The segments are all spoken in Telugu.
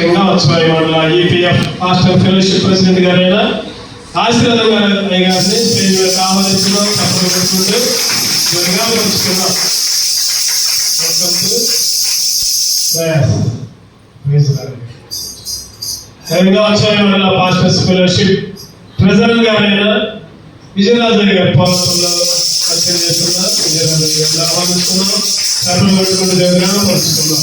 ప్రత్యేకంగా ఉత్సవాయి మండల ఈపీఎఫ్ హాస్టల్ ఫెలోషిప్ ప్రెసిడెంట్ గారైన ఆశీర్వాదం గారు గారిని స్టేజ్ మీద ఆహ్వానిస్తున్నాం. తప్పని పెట్టుకుంటూ త్వరగా పంచుకున్నాం. ఉత్సవాయి మండల పాస్టర్స్ ఫెలోషిప్ ప్రెసిడెంట్ గారైన విజయరాజు గారి పాలనలో పరిచయం చేస్తున్నాం. విజయరాజు గారిని ఆహ్వానిస్తున్నాం. తప్పని పెట్టుకుంటూ త్వరగా పంచుకున్నాం.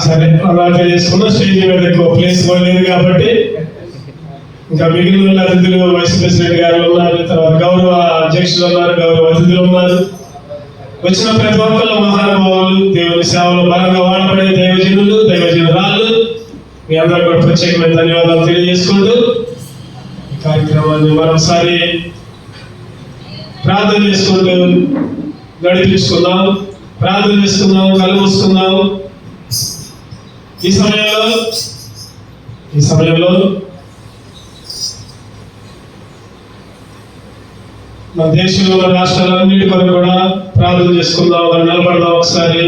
సరే, అలాగే చేసుకున్నా. స్టేజ్ మీద ఎక్కువ ప్లేస్ కూడా లేదు కాబట్టి ఇంకా మిగిలిన అతిథులు వైస్ ప్రెసిడెంట్ గారు ఉన్నారు, తర్వాత గౌరవ అధ్యక్షులు ఉన్నారు, గౌరవ అతిథులు ఉన్నారు. వచ్చిన ప్రతి ఒక్కరు మహానుభావులు, దేవుని సేవలో బలంగా వాడబడే దైవజనులు, దైవజనురాళ్ళు, మీ అందరూ కూడా ప్రత్యేకమైన ధన్యవాదాలు తెలియజేసుకుంటూ ఈ కార్యక్రమాన్ని మరొకసారి ప్రార్థన చేసుకుంటూ నడిపించుకుందాం. ప్రార్థన చేసుకుందాం, కళ్ళు మూసుకుందాం. ఈ సమయంలో మన దేశంలో ఉన్న రాష్ట్రాలన్నిటి కొరకు కూడా ప్రార్థన చేసుకుందాం. నిలబడదాం. ఒకసారి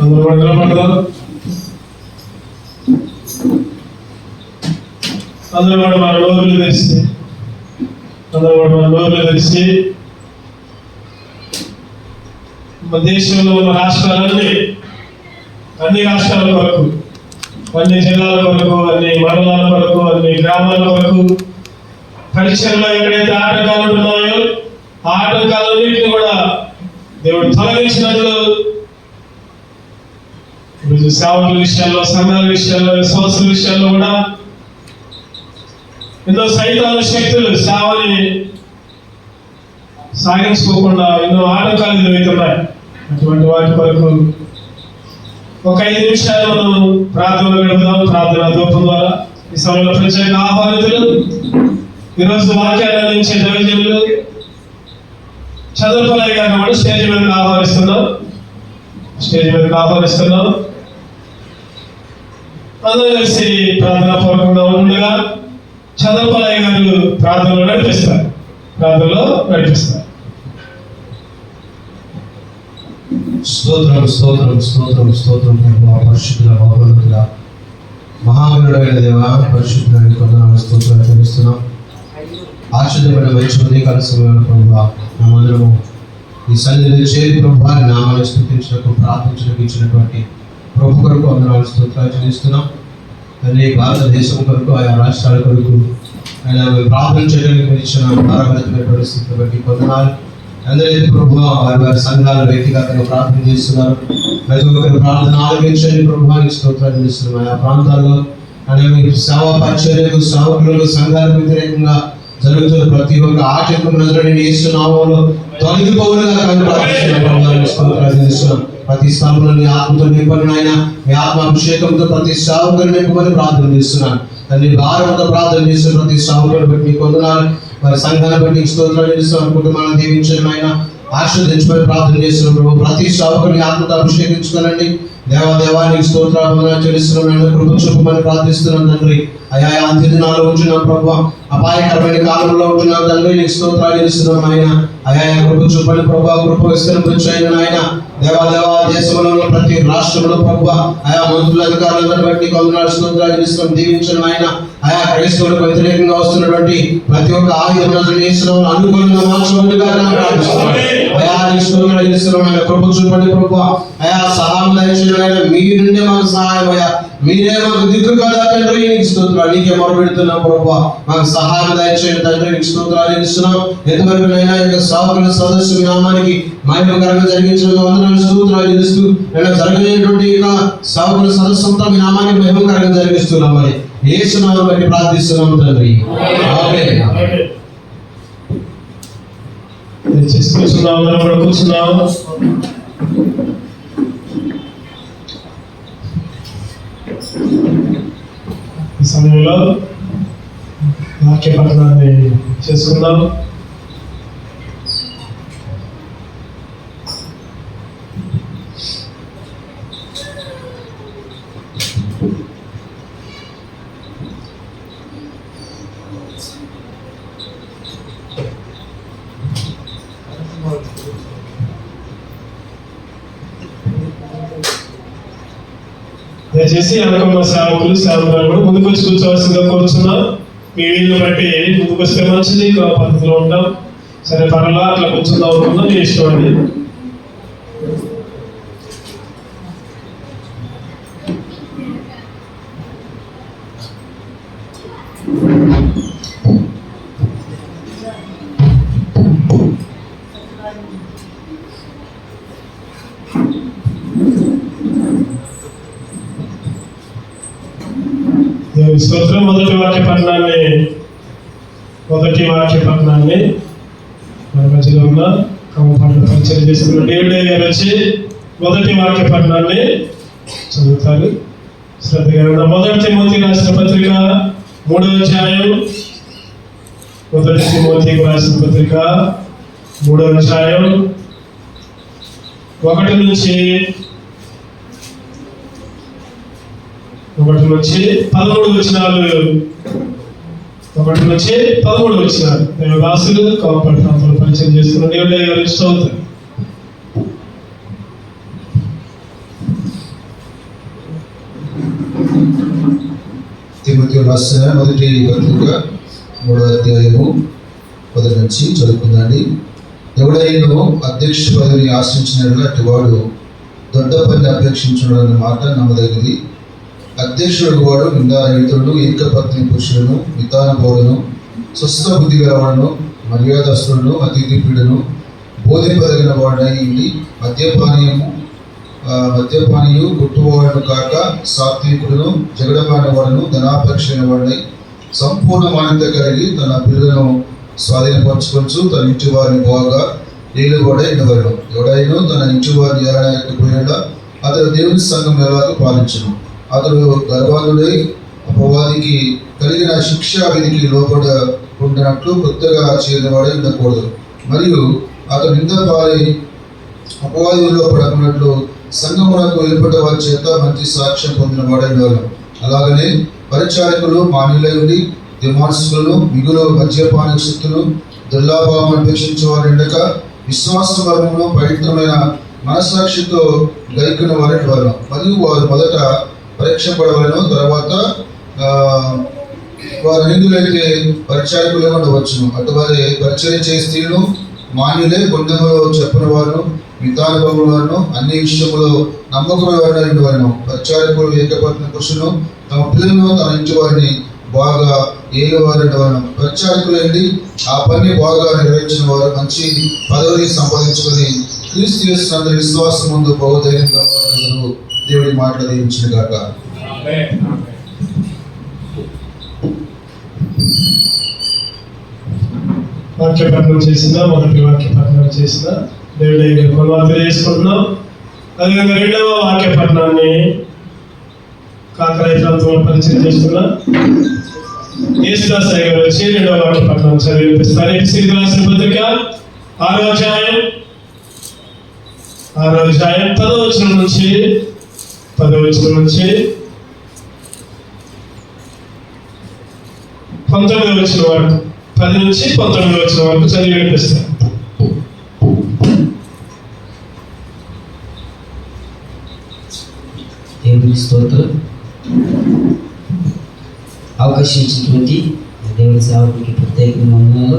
అందరూ కూడా నిలబడదాం. అందరూ కూడా మన నోరులు తెరిచి మన దేశంలో ఉన్న రాష్ట్రాలన్నీ, అన్ని రాష్ట్రాల కొరకు, అన్ని జిల్లాల కొరకు, అన్ని మండలాల కొరకు, అన్ని గ్రామాల కొరకు, పరిచయంలో ఎక్కడైతే ఆటంకాలు ఉంటున్నాయో ఆ ఆటంకాలన్నింటినీ కూడా దేవుడు తొలగించినట్లు ఈరోజు సేవకుల విషయాల్లో, సంఘాల విషయాల్లో, విశ్వాసుల విషయాల్లో కూడా ఎన్నో సైతాను శక్తులు సేవని సాగించుకోకుండా ఎన్నో ఆటంకాలు ఎదురవుతున్నాయి. అటువంటి వాటి కొరకు ఒక 5 నిమిషాలు మనం ప్రార్థనలో గడుపుదాం. ప్రార్థన ధూపం ద్వారా ఈ సమయంలో ప్రత్యేక ఆహ్వానితులు, ఈరోజు వాక్యాన్ని అందించే దైవజనులు చంద్రపల్లి గారిని కూడా స్టేజ్ మీదకి ఆహ్వానిస్తున్నాం. అందరూ కలిసి ప్రార్థనా పూర్వకంగా ఉండగా చంద్రపల్లి గారు ప్రార్థనలో నడిపిస్తారు. స్తోత్రం పరిశుద్ధుల మహోన్నతుల మహాగణుడైన దేవ, పరిశుద్ధులైన కొందనాలు స్తోత్రాలు చెల్లిస్తున్నాం. ఆశ్చర్యపడిన మంచి ఉదయకాల సమయంలో ప్రభువా, మనమందరము ఈ సన్నిధిలో చేరి ప్రభువా నామాన్ని స్తుతించడానికి, ప్రార్థించడానికి ఇచ్చినటువంటి ప్రభు కొరకు వందనాలు స్తోత్రాలు చెల్లిస్తున్నాం. తండ్రి, భారతదేశం కొరకు, ఆయా రాష్ట్రాల కొరకు ఆయన ప్రార్థన చేయడానికి ఇచ్చిన భారతమైన పరిస్థితులు బట్టి వందనాలు. అందరైతే ప్రభు వారి సంఘాలు వ్యక్తిగతంగా ప్రార్థన చేస్తున్నారు. ప్రతి ఒక్కరి ప్రార్థన ఆలకించండి ప్రభువానికి స్తోత్రాలు చేస్తున్నాం. ఆయా ప్రాంతాల్లో అనేక సేవా పరిచర్యలు, సేవకులకు, సంఘాలకు వ్యతిరేకంగా జరుగుతున్న ప్రతి ఒక్క ఆటంకం నజరేయుడైన యేసు నామములో తొలగిపోవునుగా ప్రభువానికి స్తోత్రాలు చేస్తున్నాం. ప్రతి స్థలంలో నీ ఆత్మతో నింపండి ఆయన, మీ ఆత్మ అభిషేకంతో ప్రతి సేవకుని నింపమని ప్రార్థన చేస్తున్నాను. తండ్రి, భారంతో ప్రార్థన చేస్తున్న ప్రతి సేవకుని బట్టి కొందనాలు, వారి సంఘాన్ని బట్టి స్తోత్రాలు చేస్తున్నాం. కుటుంబాలను దీవించండి ఆయన, ఆశీర్వదించమని ప్రార్థన చేస్తున్నాం. ప్రభు, ప్రతి సేవకుని ఆత్మతో అభిషేకించుకోనండి. దేవానికి స్తోత్రాలు చెల్లిస్తున్నాం. కృప చూపమని ప్రార్థిస్తున్నాం తండ్రి. అయా అంత్య దినాల్లో ఉంటున్నాం ప్రభు, అపాయకరమైన కాలంలో ఉంటున్నాం తండ్రి. నీకు స్తోత్రాలు చెల్లిస్తున్నాం ఆయన. అయా కృప చూపని ప్రభు, కృప విస్తరింపచేయండి ఆయన. దేశంలో ప్రతి రాష్ట్రంలో ప్రభు ఆయా మంత్రుల అధికారులందరిని బట్టి కొందరు స్తోత్రాలు చెల్లిస్తున్నాం. దీవించండి ఆయన. ఆయా క్రైస్తవులకు వ్యతిరేకంగా వస్తున్నటువంటి ప్రతి ఒక్క ఆయుధం అనుకూలంగా మార్చబడిగా ప్రార్థిస్తున్నాం. అయా నీకు స్తోత్రాలు చెల్లిస్తున్నాం ఆయన. కృప చూపండి ప్రభు. అయా సహాయం దయచేయండి. మీ నుండే మాకు సహాయం అయ్యా, మీరే మాకు దిక్కు కదా తండ్రి. నీకు స్తోత్రాలు, నీకే మొరపెడుతున్నాం ప్రభు. మాకు సహాయం దయచేయండి తండ్రి. నీకు స్తోత్రాలు చెల్లిస్తున్నాం. ఎంతవరకు నైనా యొక్క సేవకుల సదస్సు నామానికి మహిమకరంగా జరిగించిన వందనాలు స్తోత్రాలు చెల్లిస్తూ నేను జరగలేనటువంటి యొక్క సేవకుల సదస్సు అంతా మీ నామానికి మహిమకరంగా జరిగిస్తున్నామని యేసు నామమును బట్టి ప్రార్థిస్తున్నాం తండ్రి. ఆమేన్. కూర్చున్నాము. ఈ సమయంలో వాక్య పఠనాన్ని చేసుకుందాం. దయచేసి అనుకున్న సేవకులు సేవకులు కూడా ముందుకు వచ్చి కూర్చోవలసిందిగా కోరుచున్నాం. మీ వీళ్ళని బట్టి ముందుకు వస్తే మంచిది, పద్ధతిలో ఉంటాం. సరే పర్లా అట్లా కూర్చుందాం అనుకున్నా మీ ఇష్టం అండి. స్తోత్రం. మొదటి వాక్య పట్టణాన్ని మన మధ్యలో ఉన్న కమ్మపాటలు పరిచయం చేస్తున్న డేవిడ్ గారు వచ్చి మొదటి వాక్య పట్టణాన్ని చదువుతారు. శ్రద్ధగా ఉన్న మొదటి తిమోతి రాసిన పత్రిక 3వ అధ్యాయం, మొదటి తిమోతికి రాసిన పత్రిక 3వ అధ్యాయం 1 నుంచి 13 వచనాలు. 1 నుంచి 13 వచనాలు దేవదాసులు కమ్మపాటి ప్రాంతంలో పరిచయం చేస్తున్న డేవిడ్ గారు చదువుతారు. తిమోతి రాసిన మొదటి పత్రిక 3వ అధ్యాయము 1 నుంచి చదువుకుందండి. ఎవడైనా అధ్యక్ష పదవిని ఆశించినట్లు అటు వాడు దొడ్డ పని అపేక్షించడం మాట నమ్మదగినది. అధ్యక్షుడు వాడు నిందారహితుడు, ఏకపత్ని పురుషులను, విధాన బోధను, స్వస్థ బుద్ధి గలవాడును, మర్యాదస్తులను, అతిథిపీడును, బోధింపదగిన వాడై ఉండి మద్యపానీయు గుట్టువాడును కాక సాత్వికుడును, జగడమైన వాడును, ధనాపేక్షైన వాడై సంపూర్ణ మాన్యత కలిగి తన బిరుదును స్వాధీనపరచుకొచ్చు తన ఇంటి వారిని బాగా ఏలుబడై ఉండవలను. ఎవడైనా తన ఇంటి వారిని ఏలనకపోయినా అతడు దేవుని సంఘం ఎలాగో పాలించును. అతడు గర్వాలుడై అపవాదికి కలిగిన శిక్షా విధికి లోపడకుండానట్లు కొత్తగా చేరినవాడై ఉండకూడదు. మరియు అతడు నిందపాలై అపవాదుల్లో పడకున్నట్లు సంఘమునకు వెలుపట వారి చేత మంచి సాక్ష్యం పొందిన వాడై ఉండవలను. అలాగనే పరిచారకులు మాన్యులై ఉండి దిమాంసులను, మిగులు మద్యపాన శక్తులు, దుర్లాభావం అపేక్షించేవారు ఎండక విశ్వాస మర్మమును పవిత్రమైన మనస్సాక్షితో గైకున్న వారు ఉండవలను. మరియు వారు మొదట పరీక్షపడవలను, తర్వాత వారు నిందులైతే పరిచారకులుగా ఉండవచ్చును. అటువారే పరిచయం చేసే స్త్రీలను మాన్యులే, గుండెలో చెప్పిన వారు, మితానుభవం వారును, అన్ని విషయంలో నమ్మకమైన వారు ఉండవలను. పరిచారకులు ఏకపత్ని పురుషులను తమ పిల్లలను తన ఇంటి వారిని బాగా ఏలువారు ఉండవలను. పరిచారకులండి ఆ పని బాగా నెరవేర్చిన వారు మంచి పదవిని సంపాదించుకొని క్రీస్తు యేసునందు విశ్వాసం ముందు బహుధైర్యం కలవారు. దేవుడి మాటలు దీవించిన గాక. వాక్యపట్నం చేసిన మొదటి వాక్యపట్నం చేసిన దేవుడి కొలవాలు తెలియజేసుకుంటున్నాం. అదేవిధంగా 2వ వాక్యపట్నాన్ని కాకరాయి ప్రాంతంలో పరిచయం చేస్తున్నా యేసుదాస్ గారు వచ్చి 2వ వాక్యపట్నం చదివిపిస్తారు. ఎఫెసీయులకు రాసిన పత్రిక 6వ అధ్యాయం 10వ వచనం నుంచి 19వ వచనం వరకు 10 నుంచి 19వ వచనం వరకు చదివి వినిపిస్తారు. దేవునికి స్తోత్రం. అవకాశం ఇచ్చినటువంటి దేవుని సేవకుడికి ప్రత్యేకమైన వందనాలు.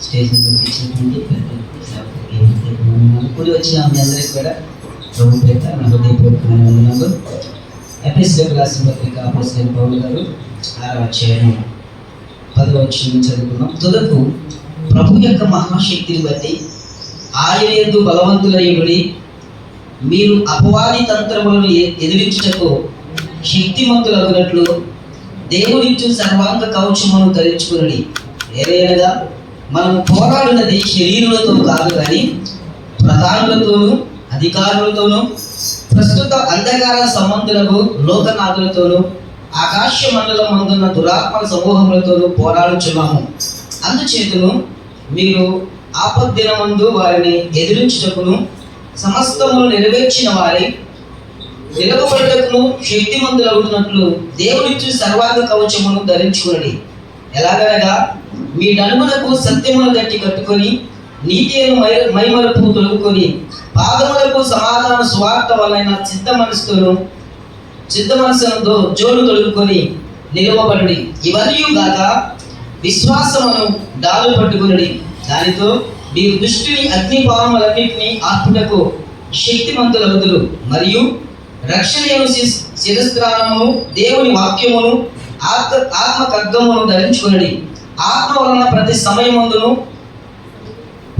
స్టేజ్ పంపించినటువంటి సేవకుడికి ప్రత్యేకమైన వందనాలు. కూడి వచ్చిన మీ అందరికీ కూడా ప్రభు పేట నా హృదయపూర్వకమైన వందనాలు. ఎఫెసీయులకు రాసిన పత్రిక అపోస్తలుడైన పౌలు గారు 6వ అధ్యాయం 10వ వచనం చదువుకున్నాం. తుదకు ప్రభు యొక్క మహాశక్తిని బట్టి ఆయన యందు బలవంతులయ్యుడి మీరు అపవాది తంత్రములను ఎదిరించుటకు శక్తిమంతులగునట్లు దేవునిచ్చు సర్వాంగ కవచమును ధరించుకుని. ఏదైనగా మనం పోరాడినది శరీరులతో కాదు కానీ ప్రధానులతోనూ అధికారులతోనూ ప్రస్తుత అంధకార సంబంధులకు లోకనాథులతోనూ ఆకాశ మండలం అందున్న దురాత్మ సమూహములతోనూ పోరాడుచున్నాము. అందుచేతను మీరు ఆపద్దినమందు వారిని ఎదిరించుటకును సమస్తమును నెరవేర్చిన వారి నిలవబడుటకును శక్తిమంతులగుతున్నట్లు దేవుడిచ్చు సర్వాంగ కవచమును ధరించుకునడి. ఎలాగనగా మీ నడుమునకు సత్యమును గట్టి కట్టుకొని నీతియను మైమరపు తొలుగుకొని పాదములకు సమాధాన స్వార్థ వలన చిత్త మనసుతో జోలు తొలుగుకొని నిలవబడి. ఇవన్నీ గాక విశ్వాసమును డాలు పట్టుకునడి. దానితో మీరు దృష్టిని అగ్నిపాములన్నింటినీ ఆత్మకు శక్తిమంతులగుదురు. మరియు రక్షణయను శిరస్త్రాణమును దేవుని వాక్యమును ఆత్మ ఖడ్గమును ధరించుకునడి. ఆత్మ వలన ప్రతి సమయమందును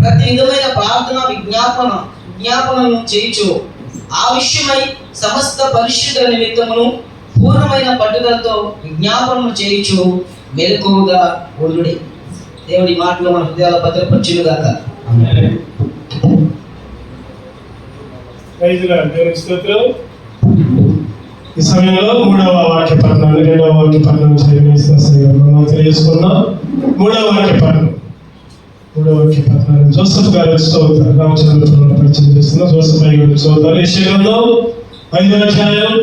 ప్రతి విధమైన ప్రార్థన విజ్ఞాపనను చేయుచు ఆ విషయమై సమస్త పరిశుద్ధుల నిమిత్తమును పూర్ణమైన పట్టుదలతో విజ్ఞాపనము చేయుచు మెలకువగా ఉండుడి. దేవుడి మాటలు మన హృదయాల భద్రపరచును గాక. దేవుని స్తోత్రం. ఈ సమయంలో 3వ వాక్య పఠనాన్ని 2వ వాక్య పఠనం తెలియజేసుకున్నాం. 3వ వాక్య పఠనాన్ని జోసెఫ్ గారు చదువుతారు. రామచంద్రపురంలో పరిచయం చేస్తున్న జోసెఫ్ అయ్య గారు చదువుతారు. యెషయా గ్రంథం 5వ అధ్యాయం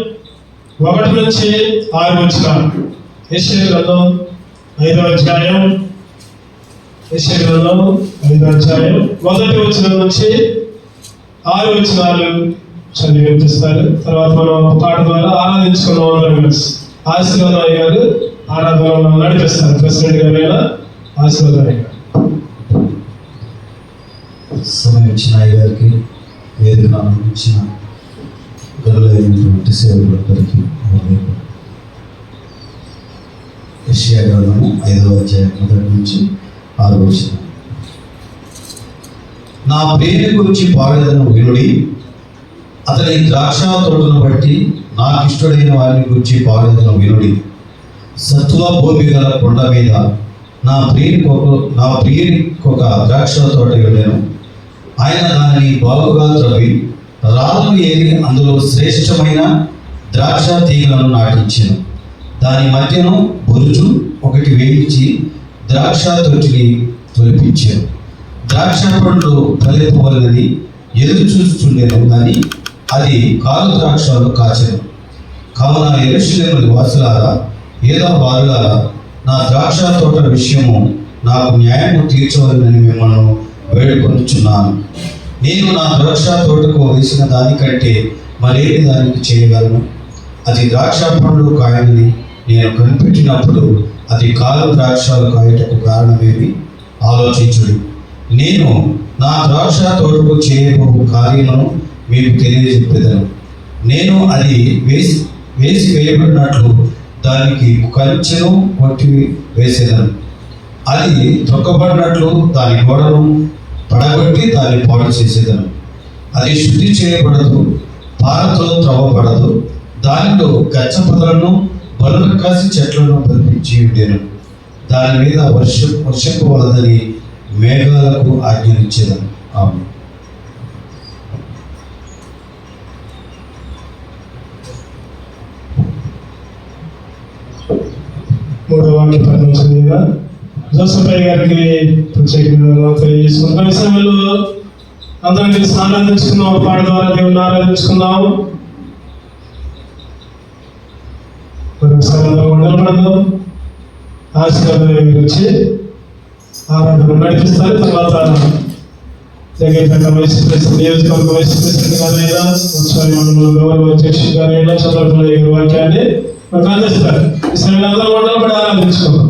1 నుంచి 6 వచనాలు. యెషయా గ్రంథం 5వ అధ్యాయం 1వ వచనం నుంచి 6 వచనాలు చదివి వినిపిస్తారు. తర్వాత మనం ఒక పాట ద్వారా ఆరాధించుకున్నాం. అందరం కలిసి ఆశీర్వాదం అయ్య గారు ఆరాధన నడిపిస్తారు. ప్రెసిడెంట్ గారైనా ఆశీర్వాదం అయ్య గారు. సమయం ఇచ్చిన అయ్య గారికి, వేదిక ఇచ్చిన గరులైనటువంటి సేవకులందరికీ యెషయా గ్రంథము 5వ అధ్యాయం 1 నుంచి 6 వచనం. నా ప్రియుని గురించి పాడేదను వినుడి, అతని ద్రాక్ష తోటను బట్టి నాకు ఇష్టడైన వారిని గురించి పాడేదను వినుడి. సత్వ భూమి గల కొండ మీద నా ప్రియునికి ఒక ద్రాక్ష తోట వెళ్ళాను. ఆయన దానిని బాగుగా త్రవ్వి రాళ్ళు ఏరి అందులో శ్రేష్టమైన ద్రాక్ష తీగలను నాటించాను. దాని మధ్యను బురుజు ఒకటి వేయించి ద్రాక్ష తొట్టిని తొలిపించాను. ద్రాక్ష పండ్లు ఫలింపవలనని ఎదురు చూస్తుండేను, కానీ అది కాలు ద్రాక్షలు కాచెను. కావున యెరూషలేము నివాసులారా, యూదా వారులారా, నా ద్రాక్ష తోట విషయము నాకు న్యాయము తీర్చవలనని మిమ్మల్ని వేడుకొనుచున్నాను. నేను నా ద్రాక్ష తోటకు వేసిన దానికంటే మరేమి దానికి చేయగలను? అది ద్రాక్ష పండ్లు కాయనని నేను కనిపెట్టినప్పుడు అది కాలు ద్రాక్షలు కాయటకు కారణమేమి? ఆలోచించుడి. నేను నా ద్రాక్ష తోటకు చేయబో కార్యమును మీకు తెలియజెప్పేదను. నేను అది వేసి వేయబడినట్లు దానికి కంచెను కొట్టి వేసేదను. అది తొక్కబడినట్లు దాని గోడను పడగొట్టి దాన్ని పాడు చేసేదను. అది శుద్ధి చేయబడదు, పారతో త్రవ్వబడదు. దానిలో గచ్చ పొదలను బలులు కాసి చెట్లను బలిపించి ఉండేను. దాని మీద వర్షింపవలదని మేఘాలకు ఆజ్ఞానించేదను. ఆమె 3వ వాక్య పఠనం చదివిగా జోసెఫ్ అయ్య గారికి ప్రత్యేకంగా తెలియజేసుకుంటున్నాం. ఈ సమయంలో అందరం కలిసి ఆరాధించుకున్నాం. ఒక పాట ద్వారా దేవుని ఆరాధించుకున్నాం. మరొకసారి అందరం నిలబడదాం. ఆశీర్వాదం వచ్చి ఆరాధన నడిపిస్తారు. తర్వాత జగన్ వైస్ ప్రెసిడెంట్, నియోజకవర్గ వైస్ ప్రెసిడెంట్ గారైనా, ఉత్సవ మండలం గౌరవ అధ్యక్షుడు గారైనా చంద్రబాబు వాక్యాన్ని మనకు అందిస్తారు. ఈ సమయంలో అందరూ నిలబడి ఆరాధించుకున్నాం.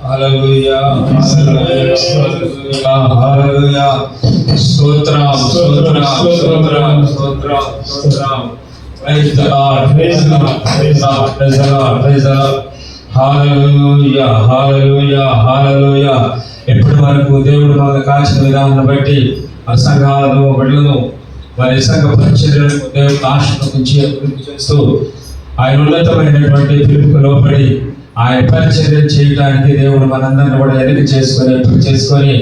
హల్లెలూయా, హల్లెలూయా, హల్లెలూయా. స్తోత్రం, స్తోత్రం, స్తోత్రం, స్తోత్రం, స్తోత్రం. Praise the lord, praise the lord, praise the lord, praise the lord, praise the lord. Hallelujah, hallelujah, hallelujah. ఇప్పటి వరకు దేవుడు మనకు కాచిన విధానం బట్టి ఆ సంఘాలను బిడ్డలను వారి సంఘ పరిచర్యలను దేవుడు ఆశను గురించి అభివృద్ధి చేస్తూ ఆయన ఉన్నతమైనటువంటి పిలుపుకు లోబడి ఆయన పరిచర్య చేయడానికి దేవుడు మనందరిని కూడా ఎన్నిక చేసుకొని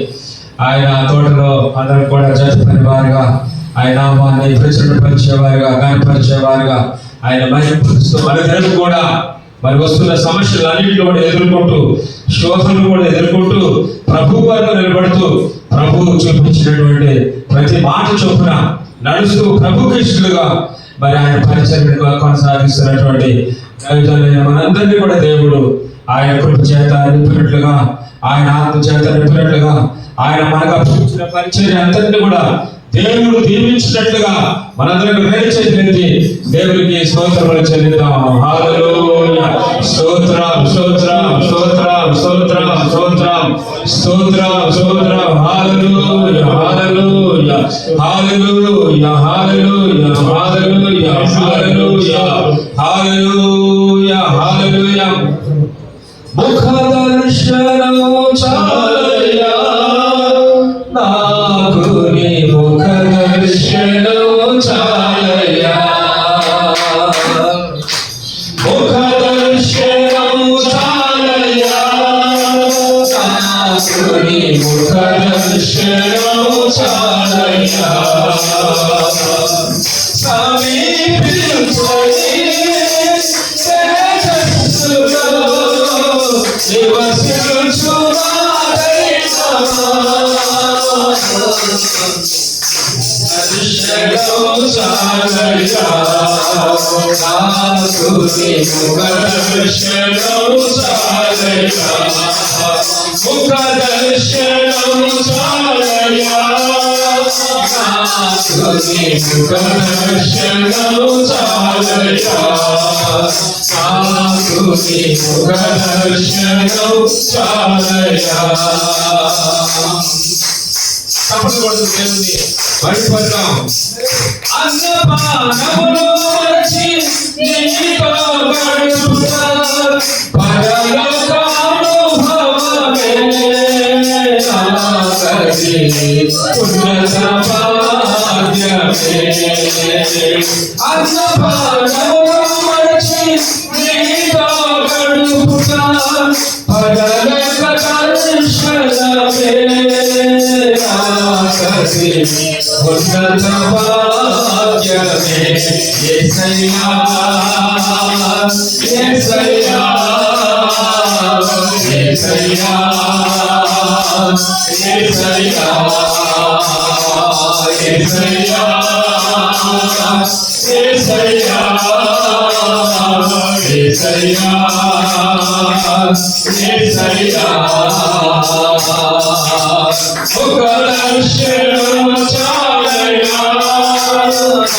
ఆయన తోటలో అందరం కూడా జరుపుకునే వారుగా, ఆయన నామాన్ని ప్రచురణపరిచేవారుగా, గణపరిచేవారుగా, ఆయన మహిమపరుస్తూ మనందరం కూడా మరి వస్తున్న సమస్యలన్నింటినీ కూడా ఎదుర్కొంటూ, శోధనలు కూడా ఎదుర్కొంటూ, ప్రభు వరకు నిలబడుతూ, ప్రభువు చూపించినటువంటి ప్రతి మాట చొప్పున నడుస్తూ ప్రభుకి ఇష్టలుగా మరి ఆయన పరిచర్యగా కొనసాగిస్తున్నటువంటి మనందరినీ కూడా దేవుడు ఆయన కృప చేత నింపినట్లుగా, ఆయన ఆత్మ చేత నింపినట్లుగా, ఆయన మనకు అప్పగించిన పరిచర్య అంతటిని కూడా దేవుడు దీవించినట్లుగా మనందరం చేతులెత్తి దేవునికి స్తోత్రములు చెల్లిద్దాం. హల్లెలూయా. స్తోత్రం స్తోత్రం స్తోత్రం స్తోత్రం స్తోత్రం స్తోత్రం స్తోత్రం. హల్లెలూయా hallelujah hallelujah hallelujah hallelujah hallelujah hallelujah హల్లెలూయా. ముఖ దర్శనము చాలయ్యా నాకు, నీ ముఖ దర్శనము చాలయ్యా. ముఖ దర్శనము చాలయ్యా నాకు, నీ ముఖ దర్శనము చాలయ్యా. సమీపించని తేజస్సులో దేవుని బడిపడతాం. అన్నపానములు మరచి నీతో గడుపుతా పరలోకానుభవమే నాకది ఉన్నత భాగ్యమే. అన్నపానములు మరచి నీతో గడుపుతా పరలోక దర్శనమే నాకది ఉన్నత భాగ్యమే. యేసయ్యా యేసయ్యా యేసయ్యా యేసయ్యా యేసయ్యా యేసయ్యా యేసయ్యా యేసయ్యా. ఒక దర్శనము చాలయ్యా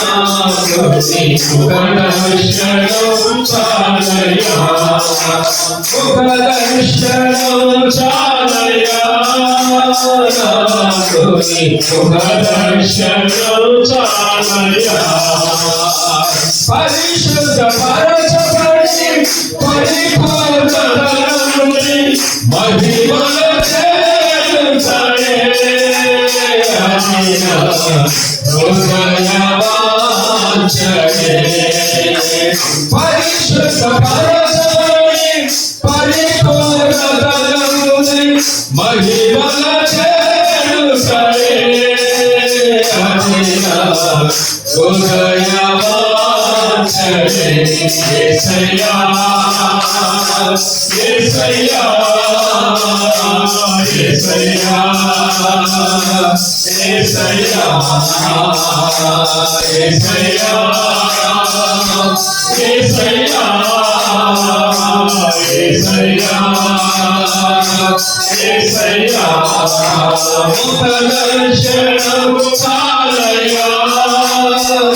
నాకు, నీ ఒక దర్శనము చాలయ్యా. ఒక దర్శనము చాలయ్యా నాకు, నీ ఒక దర్శనము చాలయ్యా. పరిశుద్ధ పరచబడి పరిపూర్ణతలోని మహిమల చేర్చలే హృదయవాంఛలే. పరిశుద్ధ పరచబడి పరిపూర్ణతలోని మహిమల చేర్చలే హృదయవాంఛలే. యేసయ్యా యేసయ్యా యేసయ్యా యేసయ్యా యేసయ్యా యేసయ్యా యేసయ్యా యేసయ్యా. ముఖ దర్శనము చాలయ్యా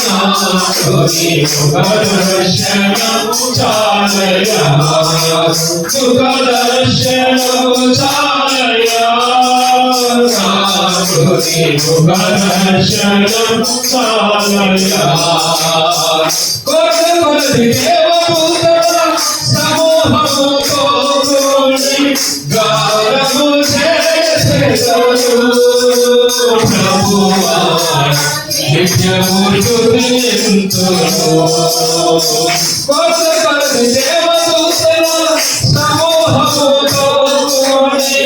నాకు, నీ ముఖ దర్శనము చాలయ్యా. ముఖ దర్శనము చాలయ్యా నాకు, నీ ముఖ దర్శనము చాలయ్యా. కొద్ది కొద్ది దేవదూతల సమూహముతో కూడి గానము చేసెదరు ప్రభువా నిత్యము స్తుతింతును. కొద్ది కొద్ది దేవదూతల సమూహముతో కూడి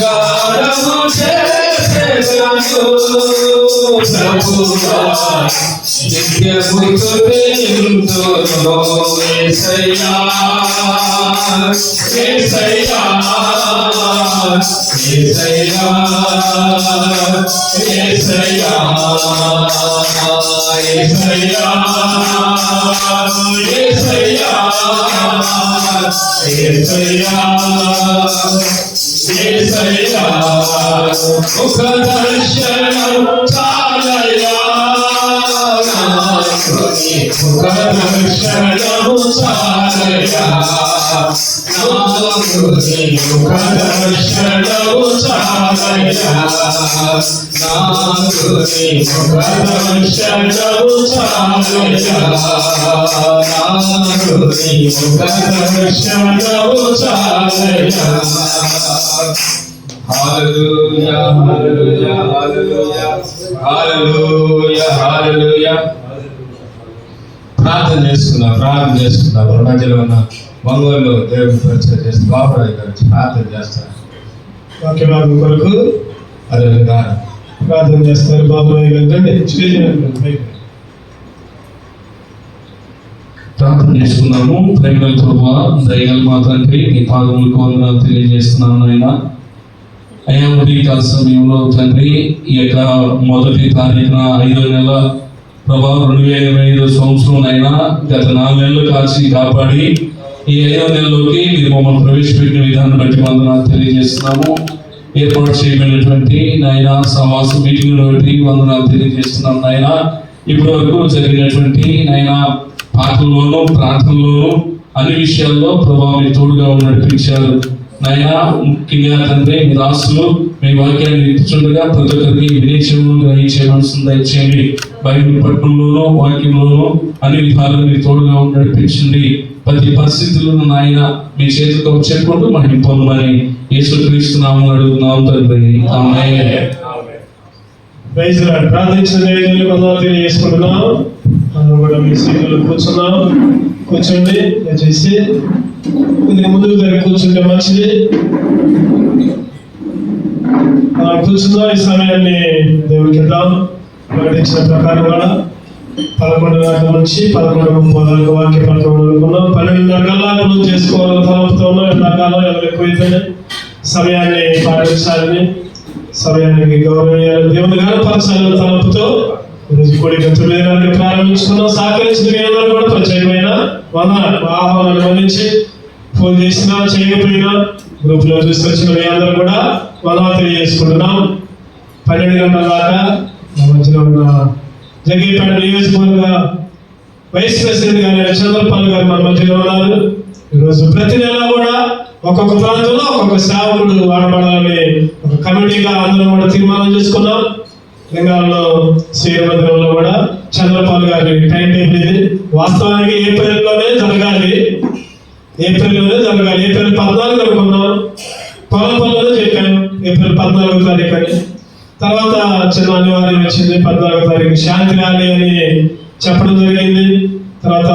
గానము చేసెదరు ప్రభువా నిత్యముతో నిలుతును యేసయ్యా యేసయ్యా యేసయ్యా యేసయ్యా యేసయ్యా యేసయ్యా యేసయ్యా యేసయ్యా ముఖ దర్శనం చాలయ్యా ముఖ దర్శనము చాలయ్యా ముఖ దర్శనము చాలయ్యా ముఖ దర్శనము చాలయ్యా ముఖ దర్శనము చాలయ్యా. హల్లెలూయా హల్లెలూయా హల్లెలూయా హల్లెలూయా హల్లెలూయా. ప్రార్థన చేసుకుందాం. మధ్యలో ఉన్న మంగళంలో దేవుని పరిచయం చేస్తూ బాబురావు గారు ప్రార్థన చేస్తారు. వాక్యభాగం కొరకు అదేవిధంగా ప్రార్థన చేస్తారు. బాబురావు గారు ప్రార్థన చేసుకున్నాము. ప్రేమల ప్రభువా, దయగల మా తండ్రి, నీ పాదములకు వందనాలు తెలియజేస్తున్నాను నాయన. అయ్యా ఉదయకాల సమయంలో తండ్రి, ఈ యొక్క 1వ తారీఖున 5వ నెల ప్రభా 2025 సంవత్సరం అయినా గత 4 నెలలు కాపాడి ఈ 5వ నెలలోకి మీరు మమ్మల్ని ప్రవేశపెట్టిన విధానం బట్టి వందనాలు తెలియజేస్తున్నాము. ఏర్పాటు చేయబడినటువంటి నాయన సమాస మీటింగ్ బట్టి వందనాలు తెలియజేస్తున్నాం నాయన. ఇప్పటి వరకు జరిగినటువంటి నాయన పాటల్లోనూ ప్రార్థనలోనూ అన్ని విషయాల్లో ప్రభావం మీరు తోడుగా నడిపించారు నాయన. ముఖ్యంగా తండ్రి మీ దాసులు మీ వాక్యాన్ని వినిపించుండగా ప్రతి ఒక్కరికి వినేచములు గ్రహించే మనసును దయచేయండి. బైబిల్ పట్టణంలోనూ వాక్యంలోనూ అన్ని విధాలు మీరు తోడుగా నడిపించండి. ప్రతి పరిస్థితులను నాయన మీ చేతితో చెప్పుకుంటూ మహిమ పొందమని యేసుక్రీస్తు నామములో అడుగుతున్నాం తండ్రి, ఆమేన్. Praise lord. ప్రార్థించిన దేవుని కొందరు తెలియజేసుకుంటున్నాం. మనం కూడా మీ సీట్లో కూర్చోండి. దయచేసి కొద్దిగా ముందుకు దగ్గర కూర్చుంటే మంచిది. మనం కూర్చుందాం. ఈ సమయాన్ని దేవుడికి ఇద్దాం. ప్రకటించిన ప్రకారం కూడా 11:30 నుంచి 11:30 వాక్య పథకం అనుకున్నాం. 12:30 కల్లా క్లోజ్ చేసుకోవాలని తలంపుతో ఉన్నాం. ఎండాకాలం ఎవరు ఎక్కువైతే సమయాన్ని పాటించాలని, సమయానికి గౌరవం దేవుని గణపరచాలని తలంపుతో ఈరోజు కోడిక 9:30కి ప్రారంభించుకున్నాం. సహకరించిన మీ అందరూ కూడా ప్రత్యేకమైన ఆహ్వానాన్ని అందించి ఫోన్ చేసినా చేయకపోయినా గ్రూప్ లో తీసుకొచ్చిన మీ అందరూ కూడా వందనాలు తెలియజేసుకుంటున్నాం. 12 గంటల దాకా మా మధ్యలో ఉన్న జగ్గైపేట నియోజకవర్గ వైస్ ప్రెసిడెంట్ గారు చంద్రపాల్ గారు మన మధ్యలో ఉన్నారు. ఈరోజు ప్రతి నెల కూడా ఒక్కొక్క ప్రాంతంలో ఒక్కొక్క సేవకుడు వాడబడాలని ఒక కమిటీగా అందరం కూడా తీర్మానం చేసుకున్నాం. లింగాల్లో శ్రీ మందిరంలో కూడా చంద్రపాల్ గారి టైం టేబుల్ ఇది. వాస్తవానికి ఏప్రిల్లోనే జరగాలి. ఏప్రిల్ 14 అనుకున్నాం. పొలంపల్లిలో చెప్పాను ఏప్రిల్ 14వ తారీఖు అని. తర్వాత చిన్న అనివార్యం వచ్చింది. 14వ తారీఖు శాంతి ర్యాలీ అని చెప్పడం జరిగింది. తర్వాత